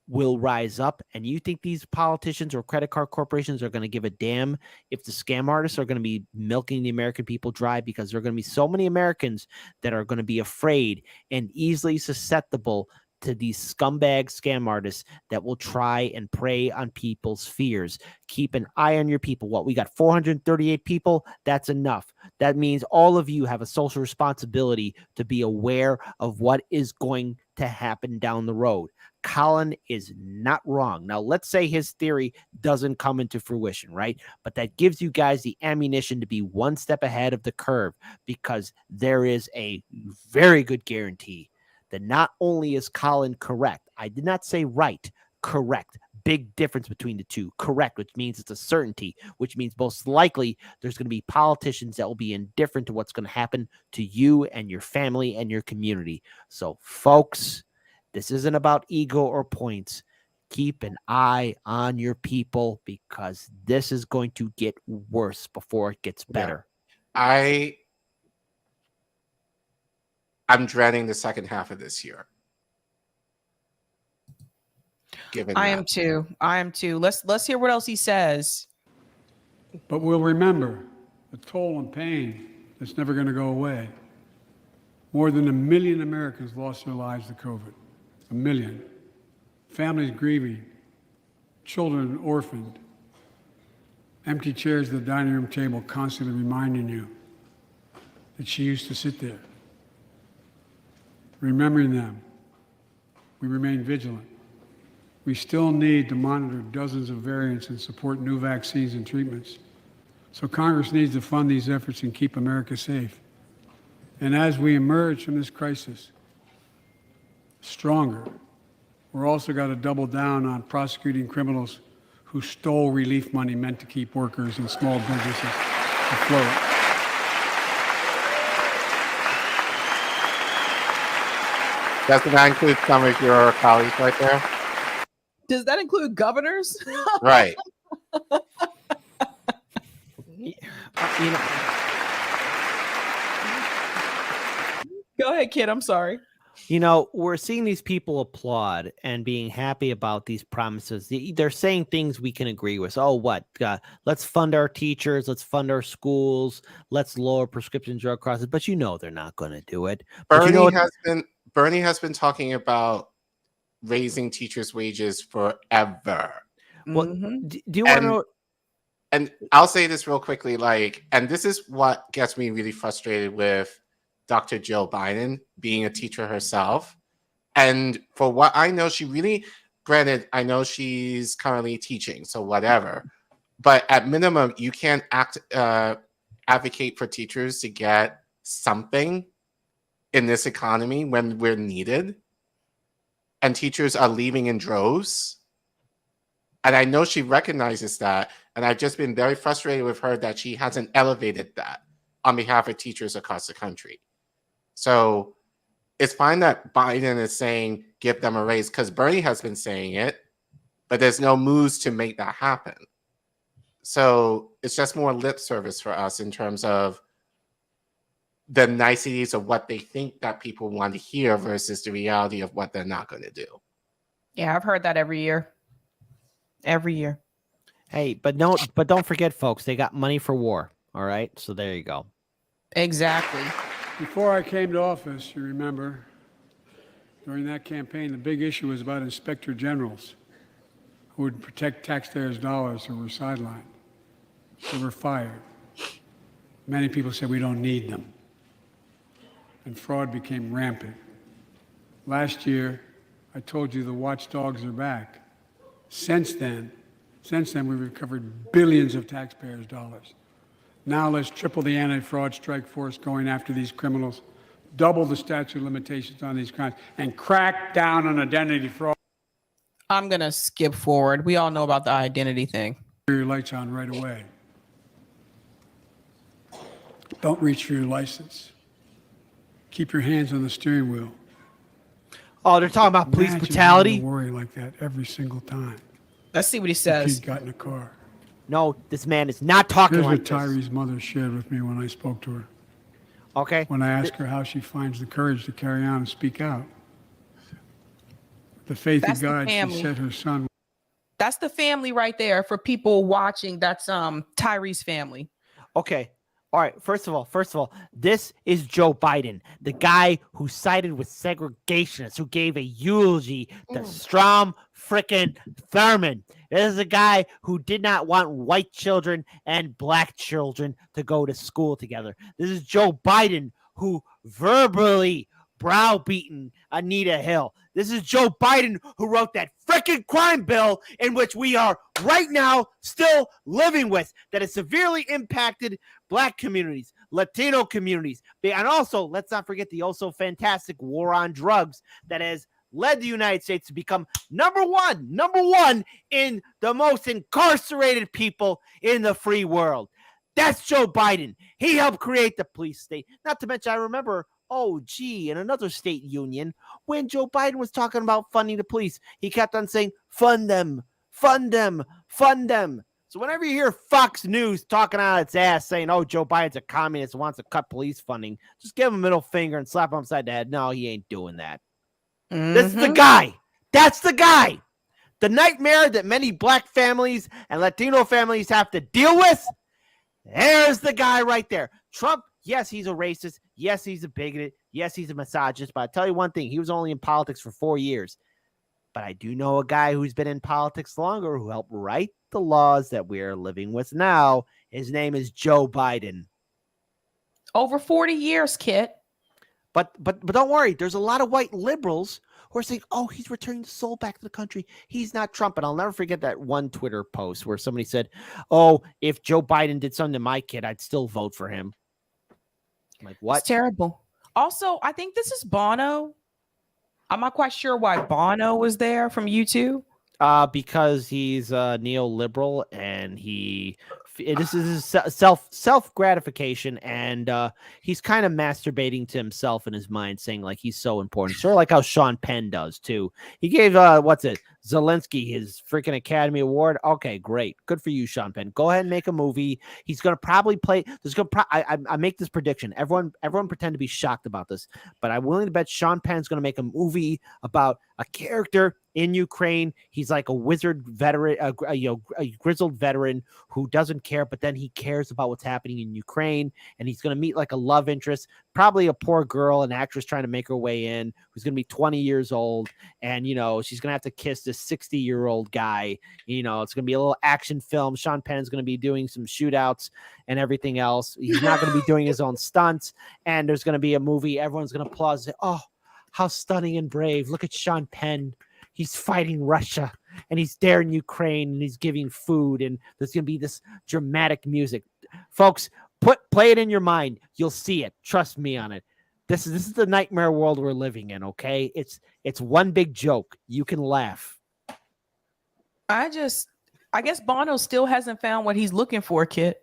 will rise up. And you think these politicians or credit card corporations are going to give a damn if the scam artists are going to be milking the American people dry? Because there are going to be so many Americans that are going to be afraid and easily susceptible to these scumbag scam artists that will try and prey on people's fears. Keep an eye on your people. What, we got 438 people? That's enough. That means all of you have a social responsibility to be aware of what is going to happen down the road. Colin is not wrong. Now, let's say his theory doesn't come into fruition, right? But that gives you guys the ammunition to be one step ahead of the curve, because there is a very good guarantee that not only is Colin correct, I did not say right, correct. Big difference between the two. Correct, which means it's a certainty, which means most likely there's going to be politicians that will be indifferent to what's going to happen to you and your family and your community. So, folks, this isn't about ego or points. Keep an eye on your people, because this is going to get worse before it gets better. Yeah. I'm dreading the second half of this year. I am too. Let's hear what else he says. But we'll remember the toll and pain that's never going to go away. More than 1 million Americans lost their lives to COVID. 1 million. Families grieving. Children orphaned. Empty chairs at the dining room table constantly reminding you that she used to sit there. Remembering them, we remain vigilant. We still need to monitor dozens of variants and support new vaccines and treatments. So Congress needs to fund these efforts and keep America safe. And as we emerge from this crisis stronger, we're also got to double down on prosecuting criminals who stole relief money meant to keep workers and small businesses afloat. Doesn't that include some of your colleagues right there? Does that include governors? Right. Go ahead, kid. I'm sorry. We're seeing these people applaud and being happy about these promises. They're saying things we can agree with. Oh, what? Let's fund our teachers. Let's fund our schools. Let's lower prescription drug costs. But they're not going to do it. Bernie has been talking about raising teachers' wages forever. Well, do you want to know? And I'll say this real quickly, and this is what gets me really frustrated with Dr. Jill Biden being a teacher herself. And for what I know, granted, I know she's currently teaching, so whatever. But at minimum, you can't advocate for teachers to get something in this economy when we're needed, and teachers are leaving in droves. And I know she recognizes that, and I've just been very frustrated with her that she hasn't elevated that on behalf of teachers across the country. So it's fine that Biden is saying give them a raise, because Bernie has been saying it, but there's no moves to make that happen. So it's just more lip service for us in terms of the niceties of what they think that people want to hear versus the reality of what they're not going to do. Yeah, I've heard that every year. Every year. Hey, but don't forget, folks, they got money for war. All right, so there you go. Exactly. Before I came to office, you remember, during that campaign, the big issue was about inspector generals who would protect taxpayers' dollars who were sidelined. They were fired. Many people said we don't need them. And fraud became rampant. Last year, I told you the watchdogs are back. Since then, we've recovered billions of taxpayers' dollars. Now let's triple the anti-fraud strike force going after these criminals, double the statute of limitations on these crimes, and crack down on identity fraud. I'm going to skip forward. We all know about the identity thing. Your lights on right away. Don't reach for your license. Keep your hands on the steering wheel. Oh, they're talking about police brutality? Worry like that every single time. Let's see what he says. He got in a car. No, this man is not talking like this. Here's what Tyree's mother shared with me when I spoke to her. Okay. When I asked her how she finds the courage to carry on and speak out. the faith That's of the God, she family. said her son. That's the family right there for people watching. That's Tyree's family. Okay. All right. First of all, this is Joe Biden, the guy who sided with segregationists, who gave a eulogy to Strom frickin' Thurmond. This is a guy who did not want white children and black children to go to school together. This is Joe Biden who verbally browbeaten Anita Hill. This is Joe Biden who wrote that frickin' crime bill in which we are right now still living with, that has severely impacted Black communities, Latino communities, and also, let's not forget the also fantastic war on drugs that has led the United States to become number one in the most incarcerated people in the free world. That's Joe Biden. He helped create the police state. Not to mention, I remember, in another state union, when Joe Biden was talking about funding the police, he kept on saying, fund them, fund them, fund them. So whenever you hear Fox News talking out its ass saying, Joe Biden's a communist and wants to cut police funding, just give him a middle finger and slap him upside the head. No, he ain't doing that. This is the guy. That's the guy. The nightmare that many Black families and Latino families have to deal with. There's the guy right there. Trump, yes, he's a racist. Yes, he's a bigot. Yes, he's a misogynist. But I'll tell you one thing. He was only in politics for 4 years. But I do know a guy who's been in politics longer who helped write the laws that we're living with now. His name is Joe Biden. Over 40 years, Kit. But don't worry. There's a lot of white liberals who are saying, he's returning the soul back to the country. He's not Trump. And I'll never forget that one Twitter post where somebody said, if Joe Biden did something to my kid, I'd still vote for him. I'm like, what? It's terrible. Also, I think this is Bono. I'm not quite sure why Bono was there from U2. Because he's neoliberal and this is his self gratification, and he's kind of masturbating to himself in his mind, saying like he's so important, sort of like how Sean Penn does too. He gave Zelensky his freaking Academy Award. Okay, great, good for you, Sean Penn. Go ahead and make a movie. He's gonna probably play. I make this prediction. Everyone pretend to be shocked about this, but I'm willing to bet Sean Penn's gonna make a movie about a character in Ukraine. He's like a wizard veteran, a grizzled veteran who doesn't care, but then he cares about what's happening in Ukraine. And he's going to meet like a love interest, probably a poor girl, an actress trying to make her way in, who's going to be 20 years old. And, she's going to have to kiss this 60-year-old guy. It's going to be a little action film. Sean Penn's going to be doing some shootouts and everything else. He's not going to be doing his own stunts. And there's going to be a movie. Everyone's going to applaud and say, oh, how stunning and brave. Look at Sean Penn. He's fighting Russia, and he's there in Ukraine, and he's giving food, and there's going to be this dramatic music. Folks, play it in your mind. You'll see it. Trust me on it. This is the nightmare world we're living in, okay? It's one big joke. You can laugh. I guess Bono still hasn't found what he's looking for, Kit.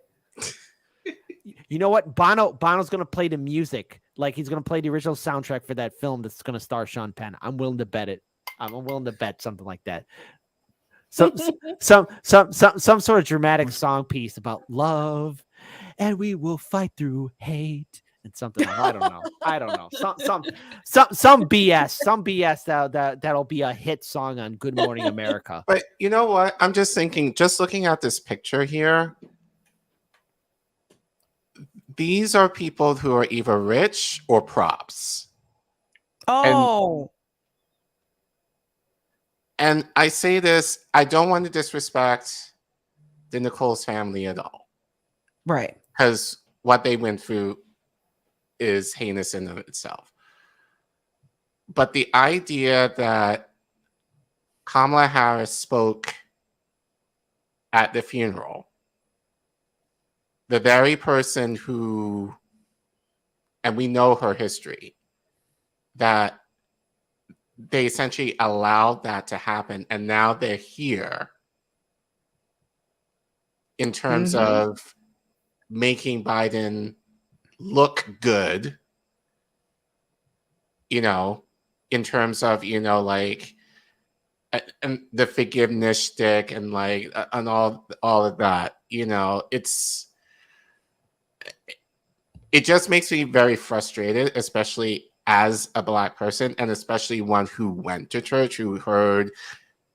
You know what? Bono's going to play the music. Like he's going to play the original soundtrack for that film that's going to star Sean Penn. I'm willing to bet it. I'm willing to bet something like that. Some sort of dramatic song piece about love, and we will fight through hate and something. I don't know. Some BS. That'll be a hit song on Good Morning America. But you know what? I'm just thinking, just looking at this picture here, these are people who are either rich or props. Oh. And I say this, I don't want to disrespect the Nichols family at all. Right. Because what they went through is heinous in of itself. But the idea that Kamala Harris spoke at the funeral, the very person who, and we know her history, that they essentially allowed that to happen, and now they're here in terms of making Biden look good, in terms of, like, and the forgiveness stick and like, and all of that, it just makes me very frustrated, especially as a Black person, and especially one who went to church, who heard,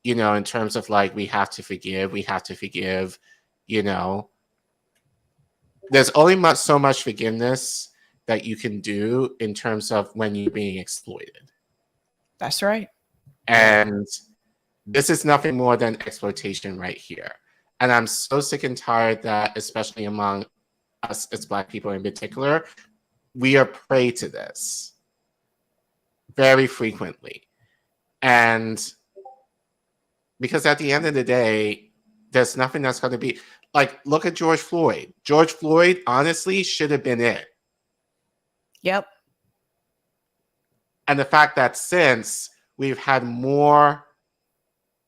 you know, in terms of like, we have to forgive, you know, there's only so much forgiveness that you can do in terms of when you're being exploited. That's right. And this is nothing more than exploitation right here. And I'm so sick and tired that, especially among us as Black people in particular, we are prey to this very frequently. And because at the end of the day, there's nothing that's going to be like, look at George Floyd. George Floyd, honestly, should have been it. Yep. And the fact that since we've had more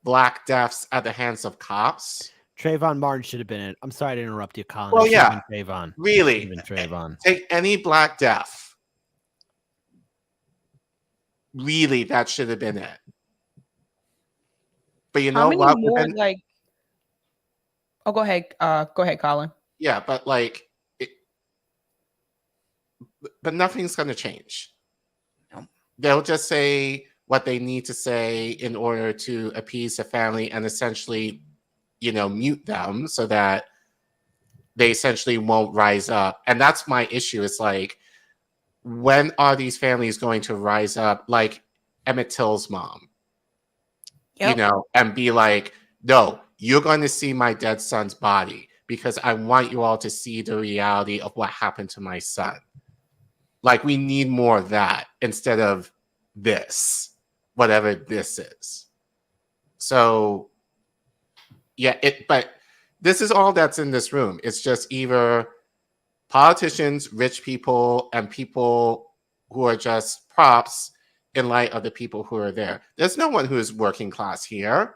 Black deaths at the hands of cops. Trayvon Martin should have been it. I'm sorry to interrupt you, Colin. Well, yeah. Trayvon. Really. Trayvon. Take any Black death. Really, that should have been it. But you know what? More, like, oh, go ahead, Colin. Yeah, but like, but nothing's going to change. No. They'll just say what they need to say in order to appease the family and essentially, you know, mute them so that they essentially won't rise up. And that's my issue. It's like, when are these families going to rise up, like Emmett Till's mom? Yep. You know, and be like, no, you're going to see my dead son's body because I want you all to see the reality of what happened to my son. Like, we need more of that instead of this, whatever this is. So, yeah, but this is all that's in this room. It's just either politicians, rich people, and people who are just props in light of the people who are there. There's no one who is working class here.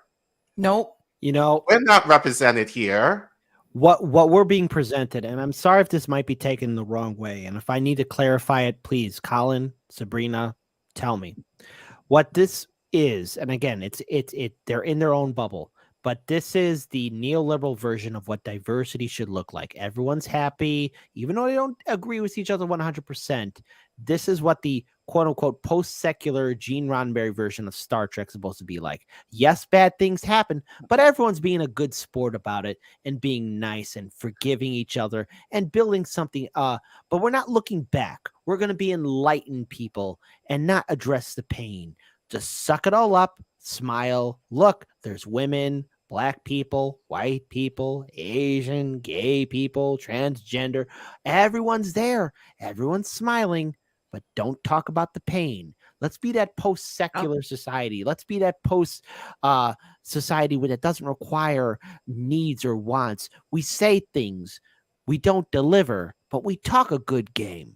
Nope. You know, we're not represented here. What we're being presented, and I'm sorry if this might be taken the wrong way, and if I need to clarify it, please, Colin, Sabrina, tell me what this is. And again, it's they're in their own bubble, but this is the neoliberal version of what diversity should look like. Everyone's happy, even though they don't agree with each other 100%. This is what the quote unquote post-secular Gene Roddenberry version of Star Trek is supposed to be like. Yes, bad things happen, but everyone's being a good sport about it and being nice and forgiving each other and building something. But we're not looking back. We're going to be enlightened people and not address the pain. Just suck it all up, smile. Look, there's women, Black people, white people, Asian, gay people, transgender. Everyone's there. Everyone's smiling. But don't talk about the pain. Let's be that post-secular society. Let's be that post-society where it doesn't require needs or wants. We say things, we don't deliver, but we talk a good game.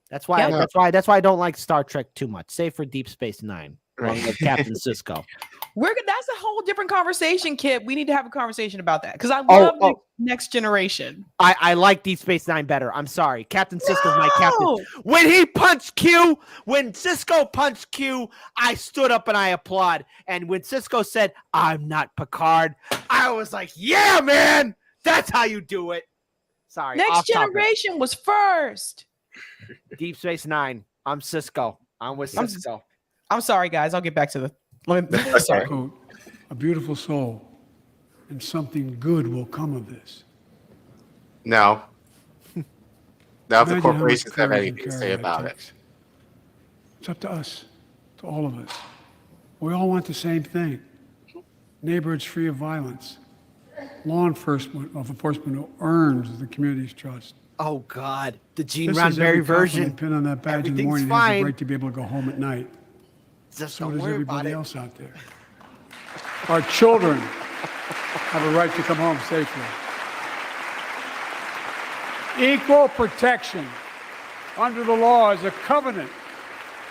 That's why. That's why I don't like Star Trek too much. Save for Deep Space Nine, along with Captain Sisko. That's a whole different conversation, Kip. We need to have a conversation about that because I love the Next Generation. I like Deep Space Nine better. I'm sorry. Captain Sisko's my captain. When he punched Q, when Sisko punched Q, I stood up and I applaud. And when Sisko said, "I'm not Picard," I was like, "Yeah, man, that's how you do it." Sorry. Next Generation was first. Deep Space Nine. I'm Sisko. I'm with Sisko. I'm sorry, guys. I'll get back to the. Sorry. Quote, a beautiful soul, and something good will come of this. No. Now the corporations have anything to say about it. It's up to us, to all of us. We all want the same thing. Neighborhoods free of violence. Law enforcement who earns the community's trust. Oh, God. The Gene Roddenberry version. Pin on that badge in the morning has the right to be able to go home at night. So does everybody else out there. Our children have a right to come home safely. Equal protection under the law is a covenant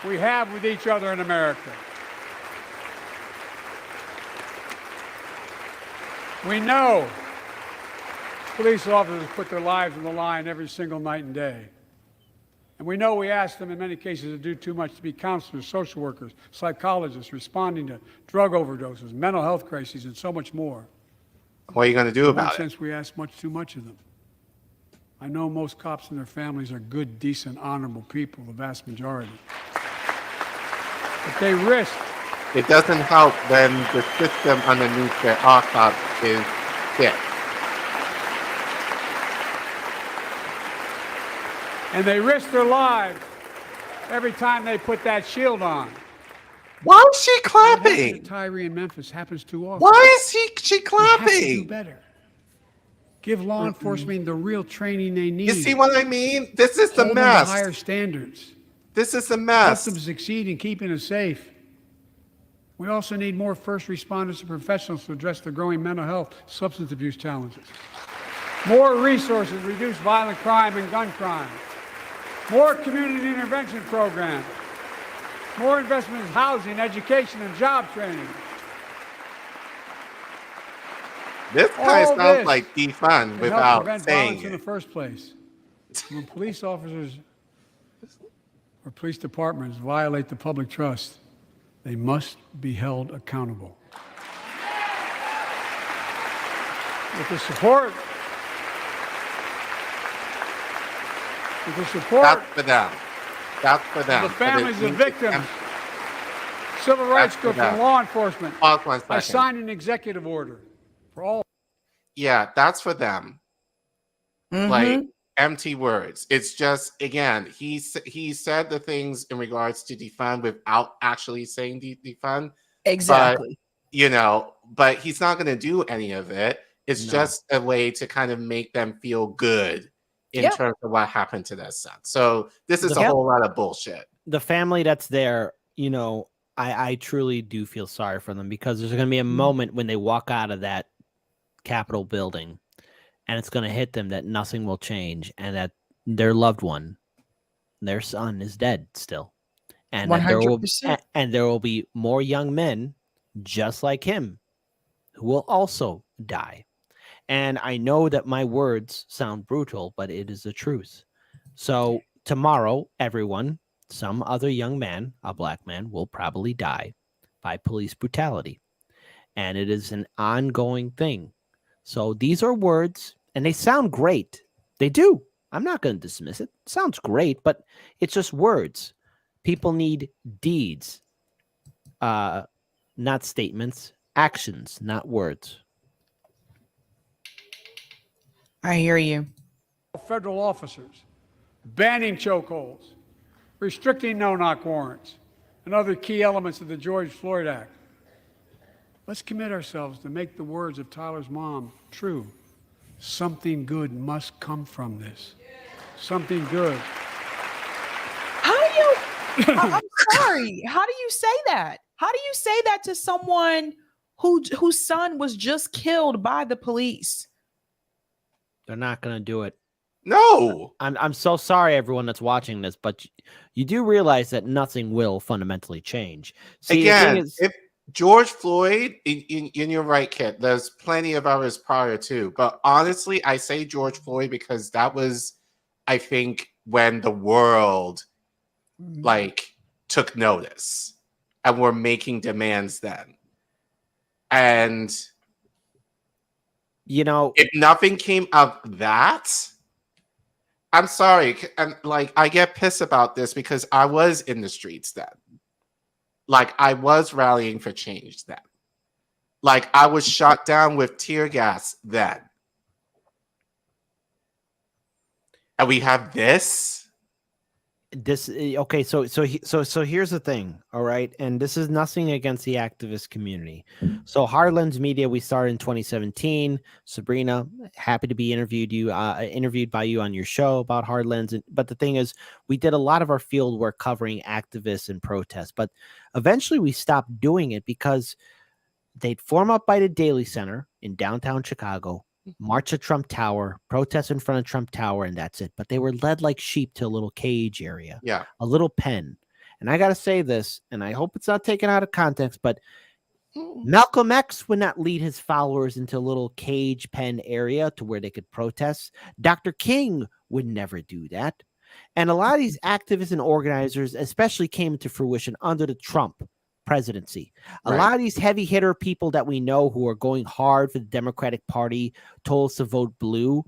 we have with each other in America. We know police officers put their lives on the line every single night and day. And we know we ask them in many cases to do too much to be counselors, social workers, psychologists, responding to drug overdoses, mental health crises, and so much more. What are you going to do about it? Since we ask much too much of them. I know most cops and their families are good, decent, honorable people, the vast majority. But they risk. It doesn't help when the system underneath their archive is sick. And they risk their lives every time they put that shield on. Why is she What happened clapping? to Tyree in Memphis happens too often. Why is she We have to do clapping? better. Give law enforcement the real training they need. You see what I mean? This is the Hold them to mess. higher standards. This is the Help mess. them succeed in keeping us safe. We also need more first responders and professionals to address the growing mental health, substance abuse challenges. More resources to reduce violent crime and gun crime. More community intervention programs. More investment in housing, education, and job training. This guy All sounds this like defund to help without prevent saying violence in the it. first place. When police officers or police departments violate the public trust, they must be held accountable. With the support That's for them. That's for them. of the But it families of needs- victims, civil rights That's for groups, and them. law enforcement, Pause 1 I second. signed an executive order for all. Yeah, that's for them. Like empty words. It's just, again, he said the things in regards to defund without actually saying defund. Exactly. But he's not going to do any of it. It's just a way to kind of make them feel good in terms of what happened to their son. So this is a whole lot of bullshit. The family that's there, I truly do feel sorry for them, because there's going to be a moment when they walk out of that Capitol building and it's going to hit them that nothing will change, and that their loved one, their son, is dead still. And that 100%. there will be more young men just like him who will also die. And I know that my words sound brutal, but it is the truth. So tomorrow, everyone, some other young man, a black man, will probably die by police brutality. And it is an ongoing thing. So these are words, and they sound great. They do. I'm not going to dismiss it. It sounds great, but it's just words. People need deeds, not statements, actions, not words. I hear you. Federal officers, banning chokeholds, restricting no-knock warrants, and other key elements of the George Floyd Act. Let's commit ourselves to make the words of Tyler's mom true. Something good must come from this. Something good. How do you, I'm sorry. How do you say that? How do you say that to someone whose son was just killed by the police? They're not going to do it. No. I'm so sorry, everyone that's watching this, but you do realize that nothing will fundamentally change. See, Again, is, if George Floyd, and you're right, Kit, there's plenty of others prior to, but honestly, I say George Floyd because that was, I think, when the world took notice and were making demands then. And if nothing came of that, I'm sorry. And I get pissed about this because I was in the streets then. I was rallying for change then. I was shot down with tear gas then. And we have this. Okay, so here's the thing, all right, and this is nothing against the activist community. So Heartlands Media, we started in 2017. Sabrina, happy to be interviewed by you on your show about Heartlands. But the thing is, we did a lot of our field work covering activists and protests, but eventually we stopped doing it because they'd form up by the Daily Center in downtown Chicago, march to Trump Tower, protest in front of Trump Tower, and that's it. But they were led like sheep to a little cage area, a little pen. And I got to say this, and I hope it's not taken out of context, but Malcolm X would not lead his followers into a little cage pen area to where they could protest. Dr. King would never do that. And a lot of these activists and organizers especially came into fruition under the Trump presidency. A lot of these heavy hitter people that we know who are going hard for the Democratic Party told us to vote blue.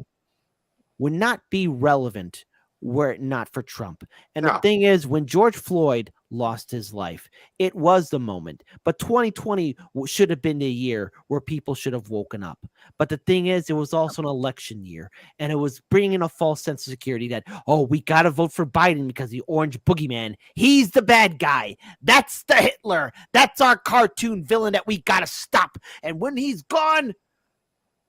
would not be relevant were it not for Trump. And the No. thing is, when George Floyd lost his life, it was the moment. But 2020 should have been the year where people should have woken up. But the thing is, it was also an election year, and it was bringing a false sense of security that, oh, we got to vote for Biden because the orange boogeyman, he's the bad guy. That's the Hitler. That's our cartoon villain that we got to stop. And when he's gone,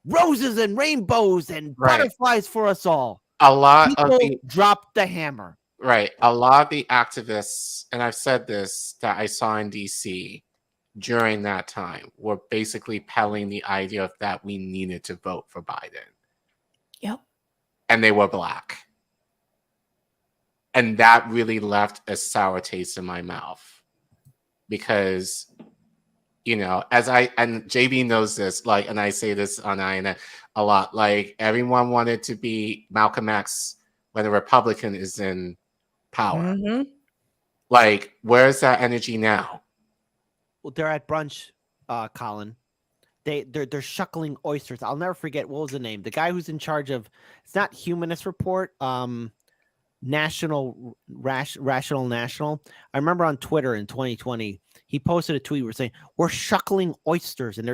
roses and rainbows and butterflies for us all. A lot People of the dropped the hammer. Right. A lot of the activists, and I've said this, that I saw in DC during that time were basically peddling the idea of that we needed to vote for Biden. Yep. And they were Black. And that really left a sour taste in my mouth. Because, you know, and JB knows this, like, and I say this on INN a lot, like, everyone wanted to be Malcolm X when a Republican is in power. Mm-hmm. Like, where's that energy now? Well, they're at brunch, Colin. They're shuckling oysters. I'll never forget, what was the name? The guy who's in charge of, it's not Humanist Report, National. I remember on Twitter in 2020, he posted a tweet where saying, "We're shuckling oysters," and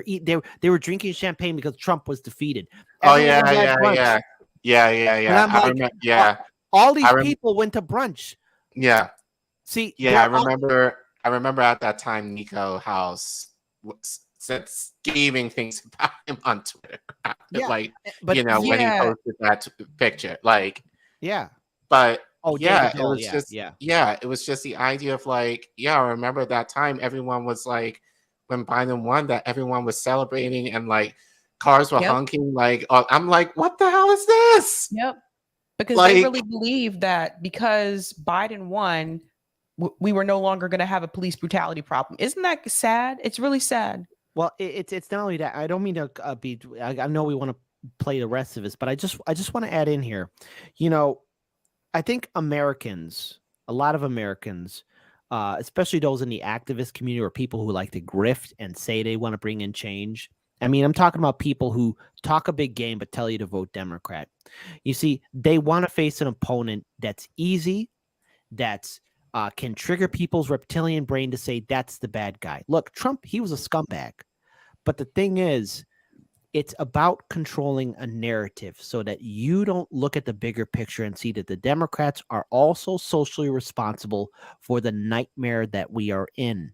they were drinking champagne because Trump was defeated. Yeah. And I'm like, all these people went to brunch. Yeah. See, yeah, I remember at that time Nico House said scathing things about him on Twitter. Yeah, like, but you know, when he posted that picture, like, yeah. But yeah, it was it was just the idea of like, I remember that time everyone was like, when Biden won, that everyone was celebrating and like cars were honking. Like, I'm like, what the hell is this? Yep. Because like, they really believe that because Biden won, we were no longer going to have a police brutality problem. Isn't that sad? It's really sad. Well, it's not only that. I don't mean to be. I know we want to play the rest of this, but I just want to add in here. You know, I think a lot of Americans, especially those in the activist community or people who like to grift and say they want to bring in change. I mean, I'm talking about people who talk a big game but tell you to vote Democrat. You see, they want to face an opponent that's easy, that's can trigger people's reptilian brain to say that's the bad guy. Look, Trump, he was a scumbag. But the thing is, it's about controlling a narrative so that you don't look at the bigger picture and see that the Democrats are also socially responsible for the nightmare that we are in.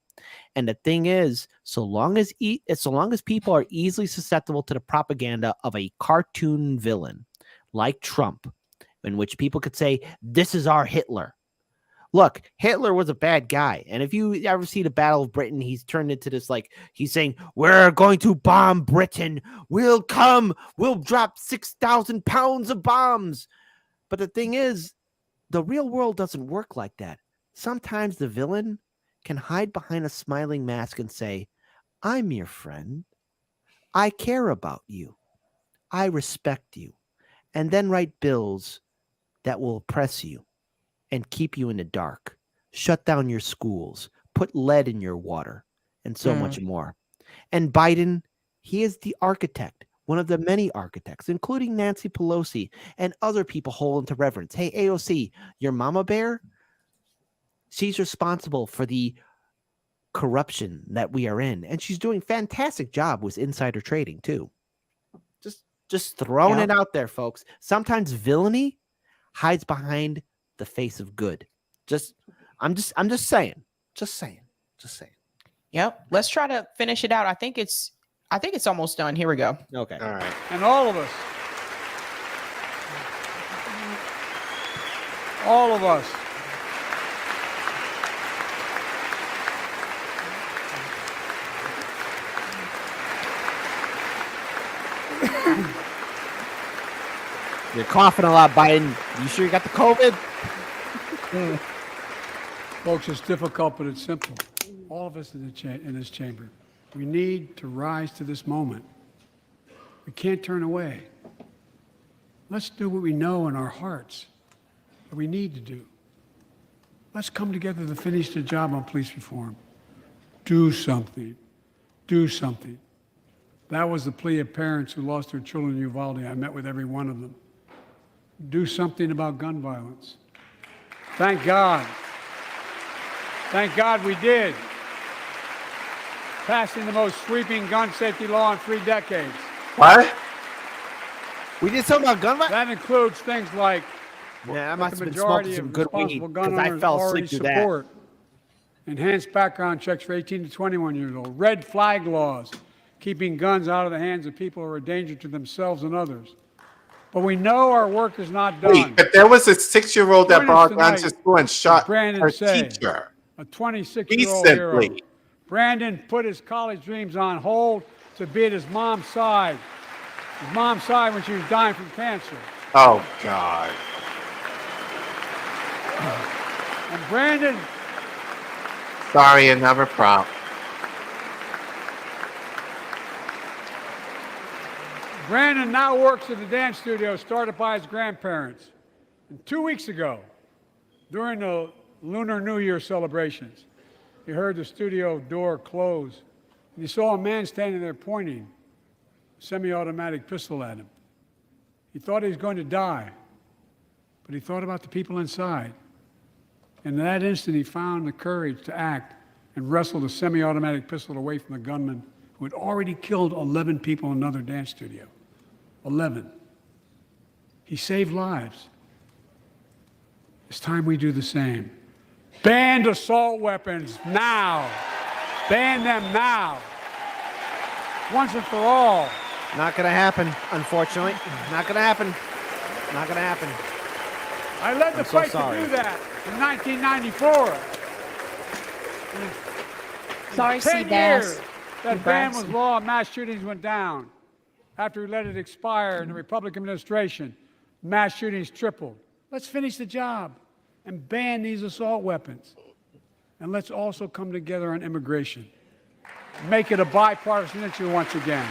And the thing is, so long as people are easily susceptible to the propaganda of a cartoon villain like Trump, in which people could say, this is our Hitler. Look, Hitler was a bad guy. And if you ever see the Battle of Britain, he's turned into this, like, he's saying, we're going to bomb Britain. We'll drop 6,000 pounds of bombs. But the thing is, the real world doesn't work like that. Sometimes the villain can hide behind a smiling mask and say, I'm your friend. I care about you. I respect you. And then write bills that will oppress you and keep you in the dark, shut down your schools, put lead in your water, and so much more. And Biden, he is the architect, one of the many architects, including Nancy Pelosi and other people hold into reverence. Hey, AOC, your mama bear, she's responsible for the corruption that we are in, and she's doing a fantastic job with insider trading too. Just throwing it out there, folks. Sometimes villainy hides behind the face of good. I'm just saying. Yep. Let's try to finish it out. I think it's almost done. Here we go. Okay. All right. And all of us, You're coughing a lot, Biden. You sure you got the COVID? folks, it's difficult, but it's simple. All of us in this chamber, we need to rise to this moment. We can't turn away. Let's do what we know in our hearts that we need to do. Let's come together to finish the job on police reform. Do something. Do something. That was the plea of parents who lost their children in Uvalde. I met with every one of them. do something about gun violence. Thank God. Thank God we did. Passing the most sweeping gun safety law in 3 decades. What? We did something about gun violence? That includes things like Yeah, I that must the have been majority smoking some of good weed responsible gun because I owners fell already asleep through that. support. Enhanced background checks for 18 to 21 years old. Red flag laws, keeping guns out of the hands of people who are a danger to themselves and others. But we know our work is not done. Wait, but there was a 6-year-old that Join us brought guns to tonight school and shot Brandon her Say, teacher. a 26-year-old hero. Recently. Brandon put his college dreams on hold to be at his mom's side. His mom's side when she was dying from cancer. Oh, God. And Brandon, Sorry, another prompt. Brandon now works at the dance studio started by his grandparents. And 2 weeks ago, during the Lunar New Year celebrations, he heard the studio door close, and he saw a man standing there pointing a semi-automatic pistol at him. He thought he was going to die, but he thought about the people inside. And in that instant, he found the courage to act and wrestled a semi-automatic pistol away from the gunman who had already killed 11 people in another dance studio. 11. He saved lives. It's time we do the same. Ban assault weapons now. Ban them now. Once and for all. Not going to happen, unfortunately. Not going to happen. Not going to happen. I led the I'm so fight sorry. to do that in 1994. Sorry, 10 Seabass. years that ban was law and mass shootings went down. After we let it expire in the Republican administration, mass shootings tripled. Let's finish the job and ban these assault weapons. And let's also come together on immigration. Make it a bipartisan issue once again.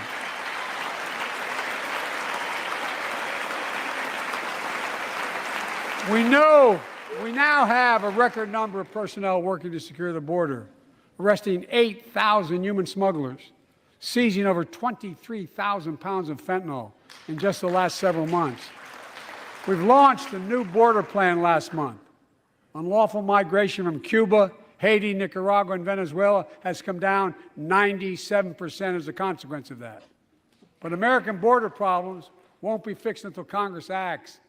We know we now have a record number of personnel working to secure the border, arresting 8,000 human smugglers, seizing over 23,000 pounds of fentanyl in just the last several months. We've launched a new border plan last month. Unlawful migration from Cuba, Haiti, Nicaragua, and Venezuela has come down 97% as a consequence of that. But American border problems won't be fixed until Congress acts.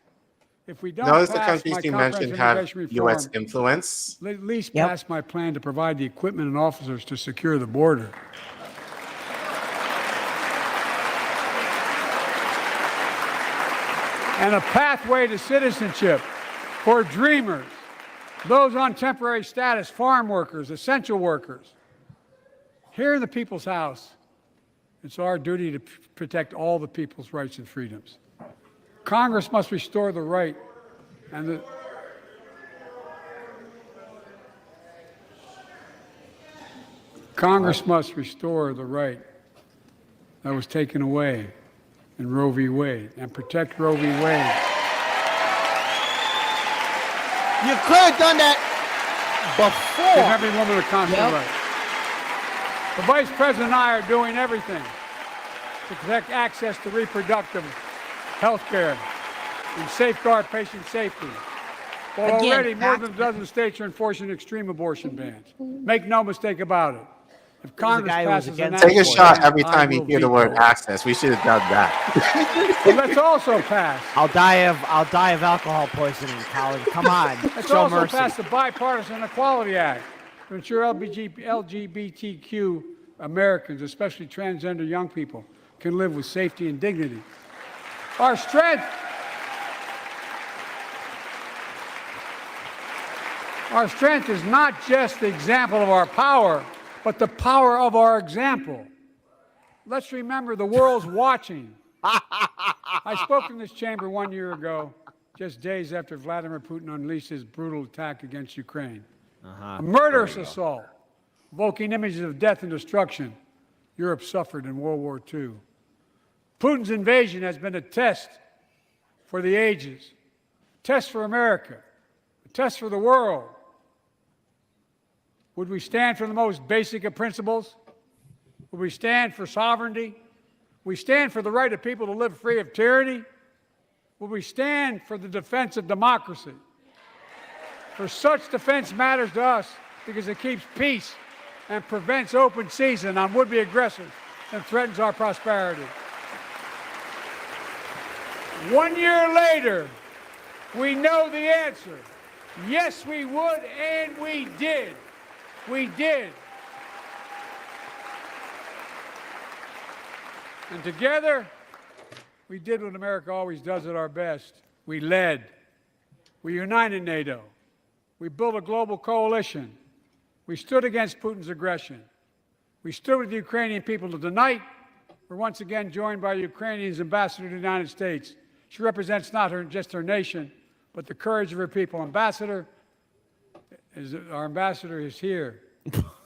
If we don't Notice the pass countries my you mentioned comprehensive have immigration reform, U.S. influence. at least pass my plan to provide the equipment and officers to secure the border. And a pathway to citizenship for dreamers, those on temporary status, farm workers, essential workers. Here in the People's House, it's our duty to protect all the people's rights and freedoms. Congress must restore the right and the Congress must restore the right that was taken away in Roe v. Wade and protect Roe v. Wade. You could have done that before. Give every woman a constitutional right. The Vice President and I are doing everything to protect access to reproductive health care and safeguard patient safety. Well, Again, already more than a dozen states are enforcing extreme abortion bans. Make no mistake about it. If Congress passes an Take a act shot like every that, time I you will hear the veto word it. access. We should have done that. But let's also pass. I'll die of alcohol poisoning, Colin. Come on. Let's Show also mercy. pass the Bipartisan Equality Act to ensure LGBTQ Americans, especially transgender young people, can live with safety and dignity. Our strength is not just the example of our power, but the power of our example. Let's remember the world's watching. I spoke in this chamber 1 year ago, just days after Vladimir Putin unleashed his brutal attack against Ukraine. A murderous assault, evoking images of death and destruction Europe suffered in World War II. Putin's invasion has been a test for the ages, a test for America, a test for the world. Would we stand for the most basic of principles? Would we stand for sovereignty? Would we stand for the right of people to live free of tyranny? will we stand for the defense of democracy. For such defense matters to us because it keeps peace and prevents open season on would-be aggressors and threatens our prosperity. 1 year later, we know the answer. Yes, we would, and we did. We did. And together, we did what America always does at our best. We led. We united NATO. We built a global coalition. We stood against Putin's aggression. We stood with the Ukrainian people. Tonight, we're once again joined by Ukraine's ambassador to the United States. She represents not just her nation, but the courage of her people. Our ambassador is here.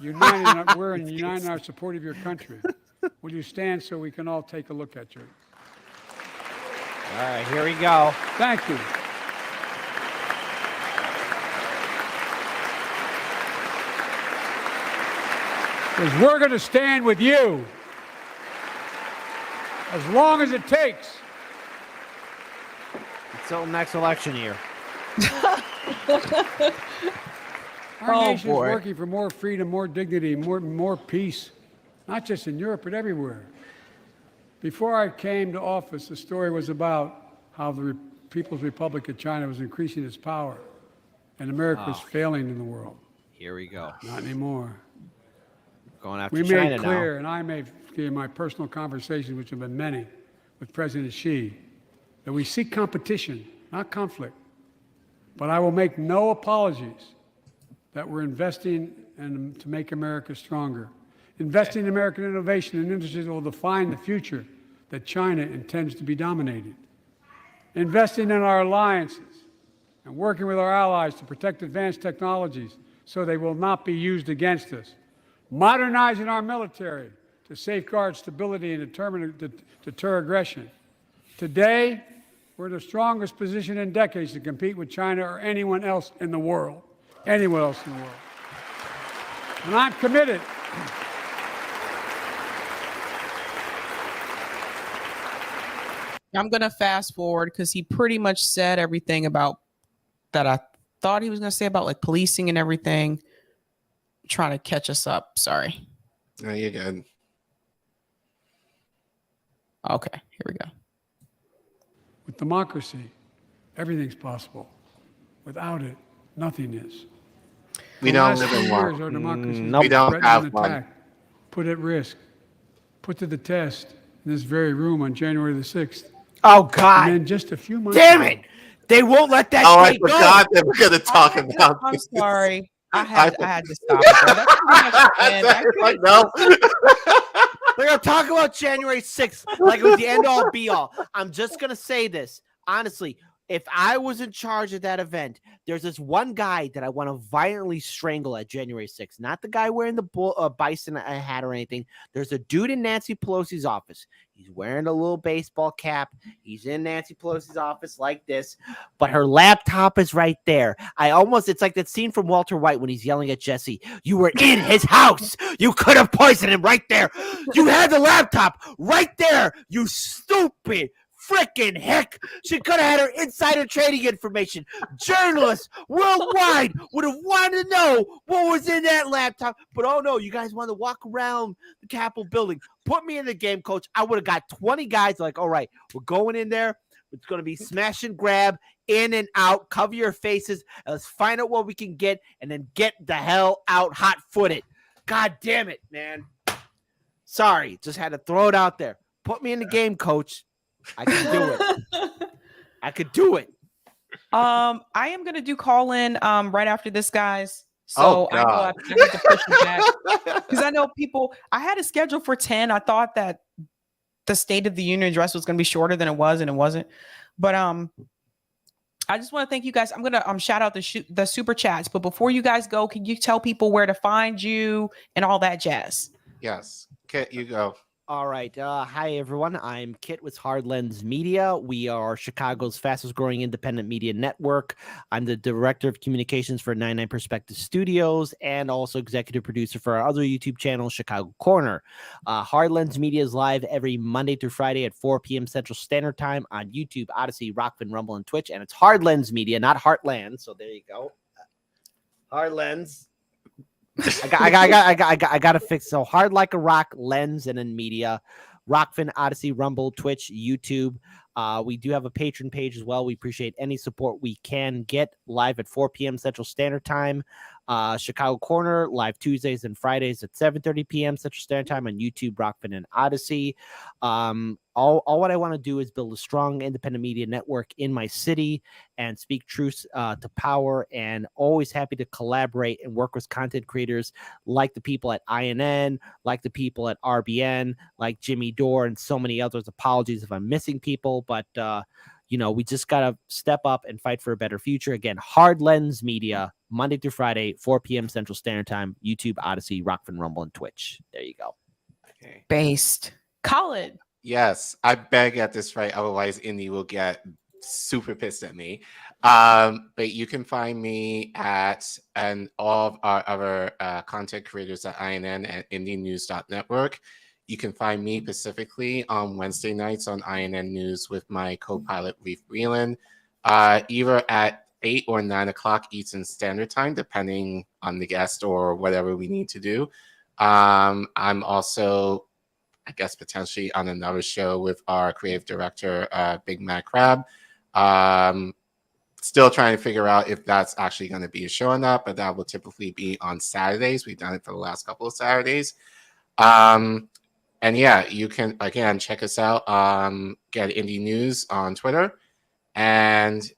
We're uniting our support of your country. Will you stand so we can all take a look at you? All right, here we go. Thank you. Because we're going to stand with you as long as it takes. Until next election year. Our nation is working for more freedom, more dignity, more peace, not just in Europe, but everywhere. Before I came to office, the story was about how the People's Republic of China was increasing its power, and America was failing in the world. Here we go. Not anymore. Going after We China made clear, now. and I made clear in my personal conversations, which have been many, with President Xi, that we seek competition, not conflict. But I will make no apologies that we're investing to make America stronger. Investing in American innovation and industries that will define the future that China intends to be dominated. Investing in our alliances and working with our allies to protect advanced technologies so they will not be used against us. Modernizing our military to safeguard stability and deter aggression. Today, we're in the strongest position in decades to compete with China or anyone else in the world. Anyone else in the world. And I'm committed. I'm going to fast forward because he pretty much said everything about that I thought he was going to say about like policing and everything. Trying to catch us up. Sorry. No, you're good. Okay, here we go. With democracy, everything's possible. Without it, nothing is. We don't live in one. Our democracy We don't have one. Put at risk, put to the test in this very room on January the 6th. Oh, God. And then just a few months Damn ago, it. They won't let that Oh, I state go. forgot that we're going to talk about I'm this. sorry. I had to stop it. Though. That's pretty much the end. Like, no. They're going to talk about January 6th like it was the end-all, be-all. I'm just going to say this. Honestly, if I was in charge of that event, there's this one guy that I want to violently strangle at January 6th. Not the guy wearing the bison hat or anything. There's a dude in Nancy Pelosi's office. He's wearing a little baseball cap. He's in Nancy Pelosi's office like this, but her laptop is right there. It's like that scene from Walter White when he's yelling at Jesse. You were in his house. You could have poisoned him right there. You had the laptop right there. You stupid freaking heck. She could have had her insider trading information. Journalists worldwide would have wanted to know what was in that laptop. But oh no, you guys want to walk around the Capitol building. Put me in the game, coach. I would have got 20 guys like, all right, we're going in there. It's going to be smash and grab, in and out, cover your faces. Let's find out what we can get and then get the hell out hot-footed. God damn it, man. Sorry, just had to throw it out there. Put me in the game, coach. I can do it. I could do it. I am gonna do call in right after this, guys. So I know I need to push it back because I know people. I had a schedule for 10. I thought that the State of the Union address was gonna be shorter than it was, and it wasn't. But I just want to thank you guys. I'm gonna shout out the super chats. But before you guys go, can you tell people where to find you and all that jazz? Yes. Okay, you go. All right. Hi, everyone. I'm Kit with Hard Lens Media. We are Chicago's fastest growing independent media network. I'm the director of communications for 99 Perspective Studios and also executive producer for our other YouTube channel, Chicago Corner. Hard Lens Media is live every Monday through Friday at 4 p.m. Central Standard Time on YouTube, Odyssey, Rockfin, Rumble, and Twitch. And it's Hard Lens Media, not Heartland. So there you go. Hard Lens. I gotta fix. So Hard Like a Rock, Lens, and then Media, Rockfin, Odyssey, Rumble, Twitch, YouTube. We do have a Patron page as well. We appreciate any support we can get. Live at 4 p.m. Central Standard Time. Chicago Corner live Tuesdays and Fridays at 7:30 p.m. Central Standard Time on YouTube, Rockfin, and Odyssey. All what I want to do is build a strong independent media network in my city and speak truth to power, and always happy to collaborate and work with content creators like the people at INN, like the people at RBN, like Jimmy Dore, and so many others. Apologies if I'm missing people, but we just got to step up and fight for a better future. Again, Hard Lens Media, Monday through Friday, 4 p.m. Central Standard Time, YouTube, Odyssey, Rockfin, Rumble, and Twitch. There you go. Okay. Based. Colin. Yes, I better get this right. Otherwise, Indy will get super pissed at me. But you can find me at and all of our other content creators at INN and IndieNews.network. You can find me specifically on Wednesday nights on INN News with my co-pilot, Reef Breland, either at 8 or 9 o'clock Eastern Standard Time, depending on the guest or whatever we need to do. I'm also, I guess, potentially on another show with our creative director, Big Mac Crab. Still trying to figure out if that's actually going to be a show or not, but that will typically be on Saturdays. We've done it for the last couple of Saturdays. And yeah, you can, again, check us out, get Indie News on Twitter, and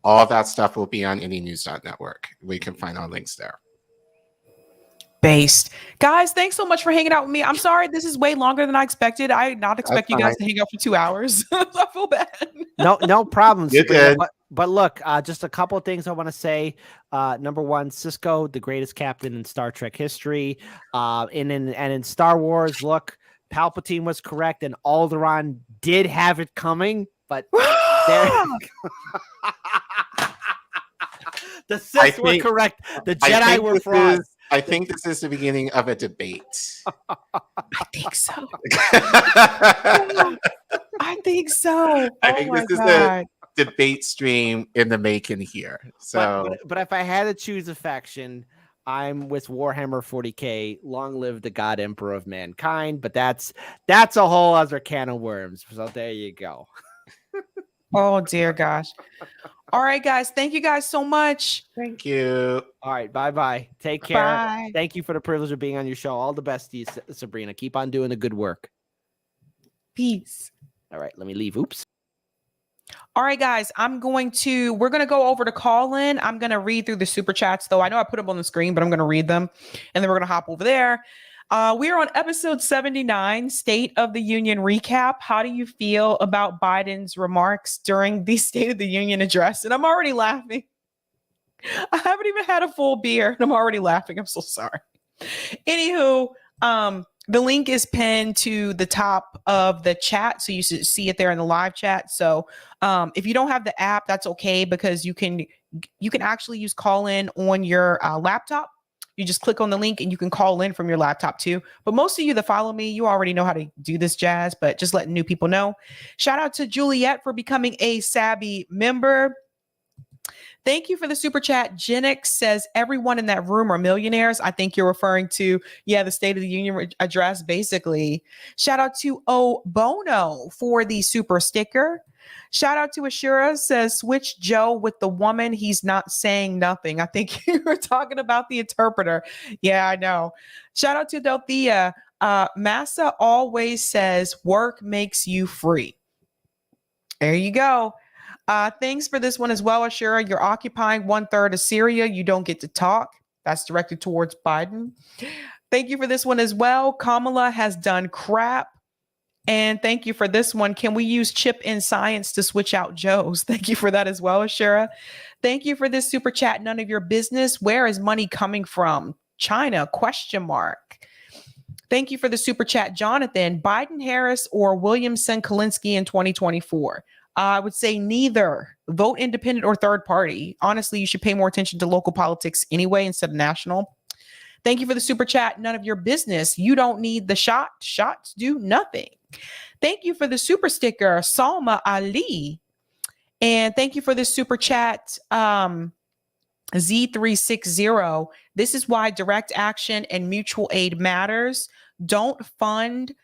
all that stuff will be on IndieNews.network. We can find our links there. Based. Guys, thanks so much for hanging out with me. I'm sorry this is way longer than I expected. I did not expect you guys to hang out for 2 hours. I feel bad. No problem. You're good. But look, just a couple of things I want to say. Number one, Cisco, the greatest captain in Star Trek history. And in Star Wars, look, Palpatine was correct, and Alderaan did have it coming, but the Sith were correct. The Jedi were frauds. I think this is the beginning of a debate. I think so. I think so. I think this is a debate stream in the making here. So, but if I had to choose a faction, I'm with Warhammer 40K. Long live the God Emperor of Mankind. But that's a whole other can of worms. So there you go. Oh dear gosh. All right, guys. Thank you guys so much. Thank you. All right. Bye-bye. Take care. Bye. Thank you for the privilege of being on your show. All the best to you, Sabrina. Keep on doing the good work. Peace. All right. Let me leave. Oops. All right, guys. We're going to go over to call in. I'm going to read through the super chats, though. I know I put them on the screen, but I'm going to read them. And then we're going to hop over there. We are on episode 79, State of the Union recap. How do you feel about Biden's remarks during the State of the Union address? And I'm already laughing. I haven't even had a full beer, and I'm already laughing. I'm so sorry. Anywho, the link is pinned to the top of the chat, so you should see it there in the live chat. So if you don't have the app, that's okay, because you can actually use call in on your laptop. You just click on the link and you can call in from your laptop too. But most of you that follow me, you already know how to do this jazz, but just letting new people know. Shout out to Juliet for becoming a Sabby member. Thank you for the super chat. Genix says everyone in that room are millionaires. I think you're referring to, the State of the Union address, basically. Shout out to O Bono for the super sticker. Shout out to Ashura, says switch Joe with the woman. He's not saying nothing. I think you were talking about the interpreter. Yeah, I know. Shout out to Dorothea. Massa always says work makes you free. There you go. Thanks for this one as well, Ashura. You're occupying 1/3 of Syria. You don't get to talk. That's directed towards Biden. Thank you for this one as well. Kamala has done crap. And thank you for this one. Can we use chip in science to switch out Joes? Thank you for that as well, Ashura. Thank you for this super chat. None of your business. Where is money coming from? China? ? Thank you for the super chat, Jonathan. Biden, Harris, or Williamson, Kalinsky in 2024? I would say neither. Vote independent or third party. Honestly, you should pay more attention to local politics anyway instead of national. Thank you for the super chat. None of your business. You don't need the shot. Shots do nothing. Thank you for the super sticker, Salma Ali. And thank you for the super chat, Z360. This is why direct action and mutual aid matters. Don't fund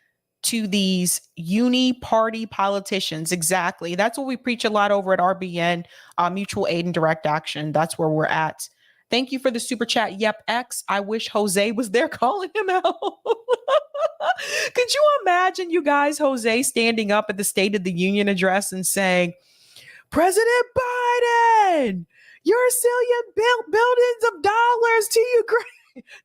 to these uni-party politicians. Exactly. That's what we preach a lot over at RBN, mutual aid and direct action. That's where we're at. Thank you for the super chat. Yep, X. I wish Jose was there calling him out. Could you imagine, you guys, Jose standing up at the State of the Union address and saying, President Biden, you're built billions of dollars to Ukraine.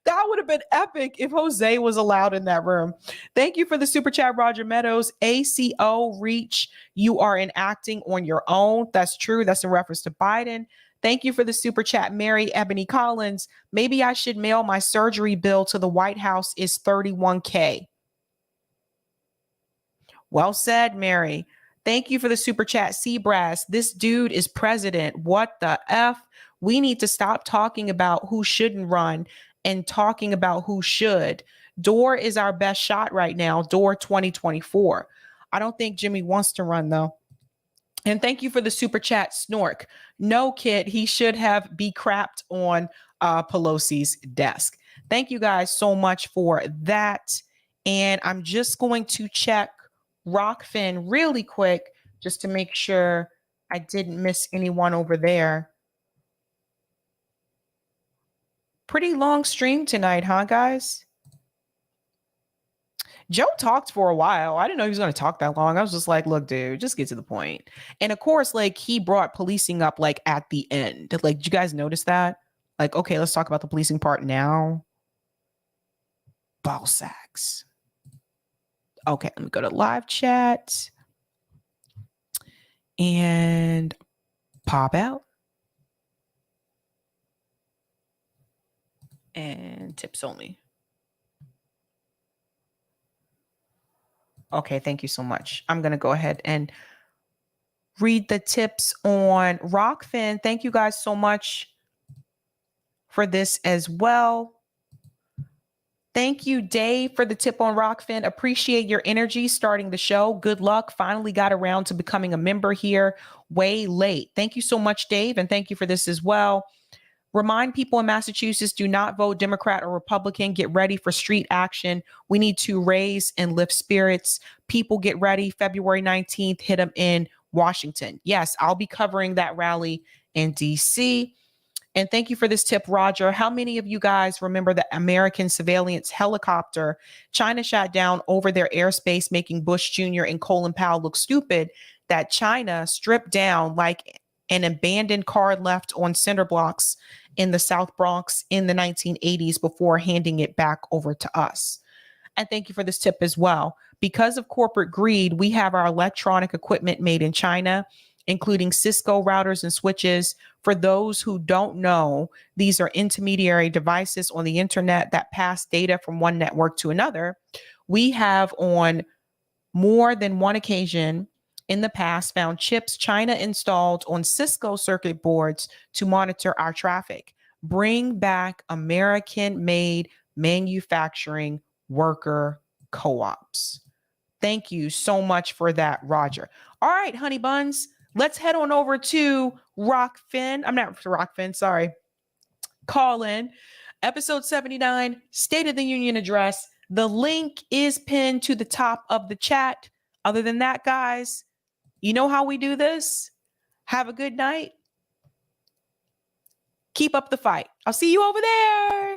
That would have been epic if Jose was allowed in that room. Thank you for the super chat, Roger Meadows. ACO reach, you are enacting on your own. That's true. That's in reference to Biden. Thank you for the super chat, Mary Ebony Collins. Maybe I should mail my surgery bill to the White House. Is $31K. Well said, Mary. Thank you for the super chat, Seabrass. This dude is president. What the F? We need to stop talking about who shouldn't run and talking about who should. Dore is our best shot right now. Dore 2024. I don't think Jimmy wants to run, though. And thank you for the super chat, Snork. No, kid, he should have be crapped on Pelosi's desk. Thank you guys so much for that. And I'm just going to check Rockfin really quick just to make sure I didn't miss anyone over there. Pretty long stream tonight, huh, guys? Joe talked for a while. I didn't know he was going to talk that long. I was just like, look, dude, just get to the point. And of course, like, he brought policing up like at the end. Like, did you guys notice that? Like, okay, let's talk about the policing part now. Ball sacks. Okay, let me go to live chat and pop out. And tips only. Okay, thank you so much. I'm going to go ahead and read the tips on Rockfin. Thank you guys so much for this as well. Thank you, Dave, for the tip on Rockfin. Appreciate your energy starting the show. Good luck. Finally got around to becoming a member here way late. Thank you so much, Dave, and thank you for this as well. Remind people in Massachusetts, do not vote Democrat or Republican. Get ready for street action. We need to raise and lift spirits. People get ready. February 19th, hit them in Washington. Yes, I'll be covering that rally in D.C. And thank you for this tip, Roger. How many of you guys remember the American surveillance helicopter China shot down over their airspace, making Bush Jr. and Colin Powell look stupid, that China stripped down like an abandoned car left on cinder blocks in the South Bronx in the 1980s before handing it back over to us? And thank you for this tip as well. Because of corporate greed, we have our electronic equipment made in China, including Cisco routers and switches. For those who don't know, these are intermediary devices on the internet that pass data from one network to another. We have on more than one occasion in the past found chips China installed on Cisco circuit boards to monitor our traffic. Bring back American-made manufacturing worker co-ops. Thank you so much for that, Roger. All right, honey buns, let's head on over to Rockfin. I'm not Rockfin, sorry. Call in. Episode 79, State of the Union Address. The link is pinned to the top of the chat. Other than that, guys, you know how we do this. Have a good night. Keep up the fight. I'll see you over there.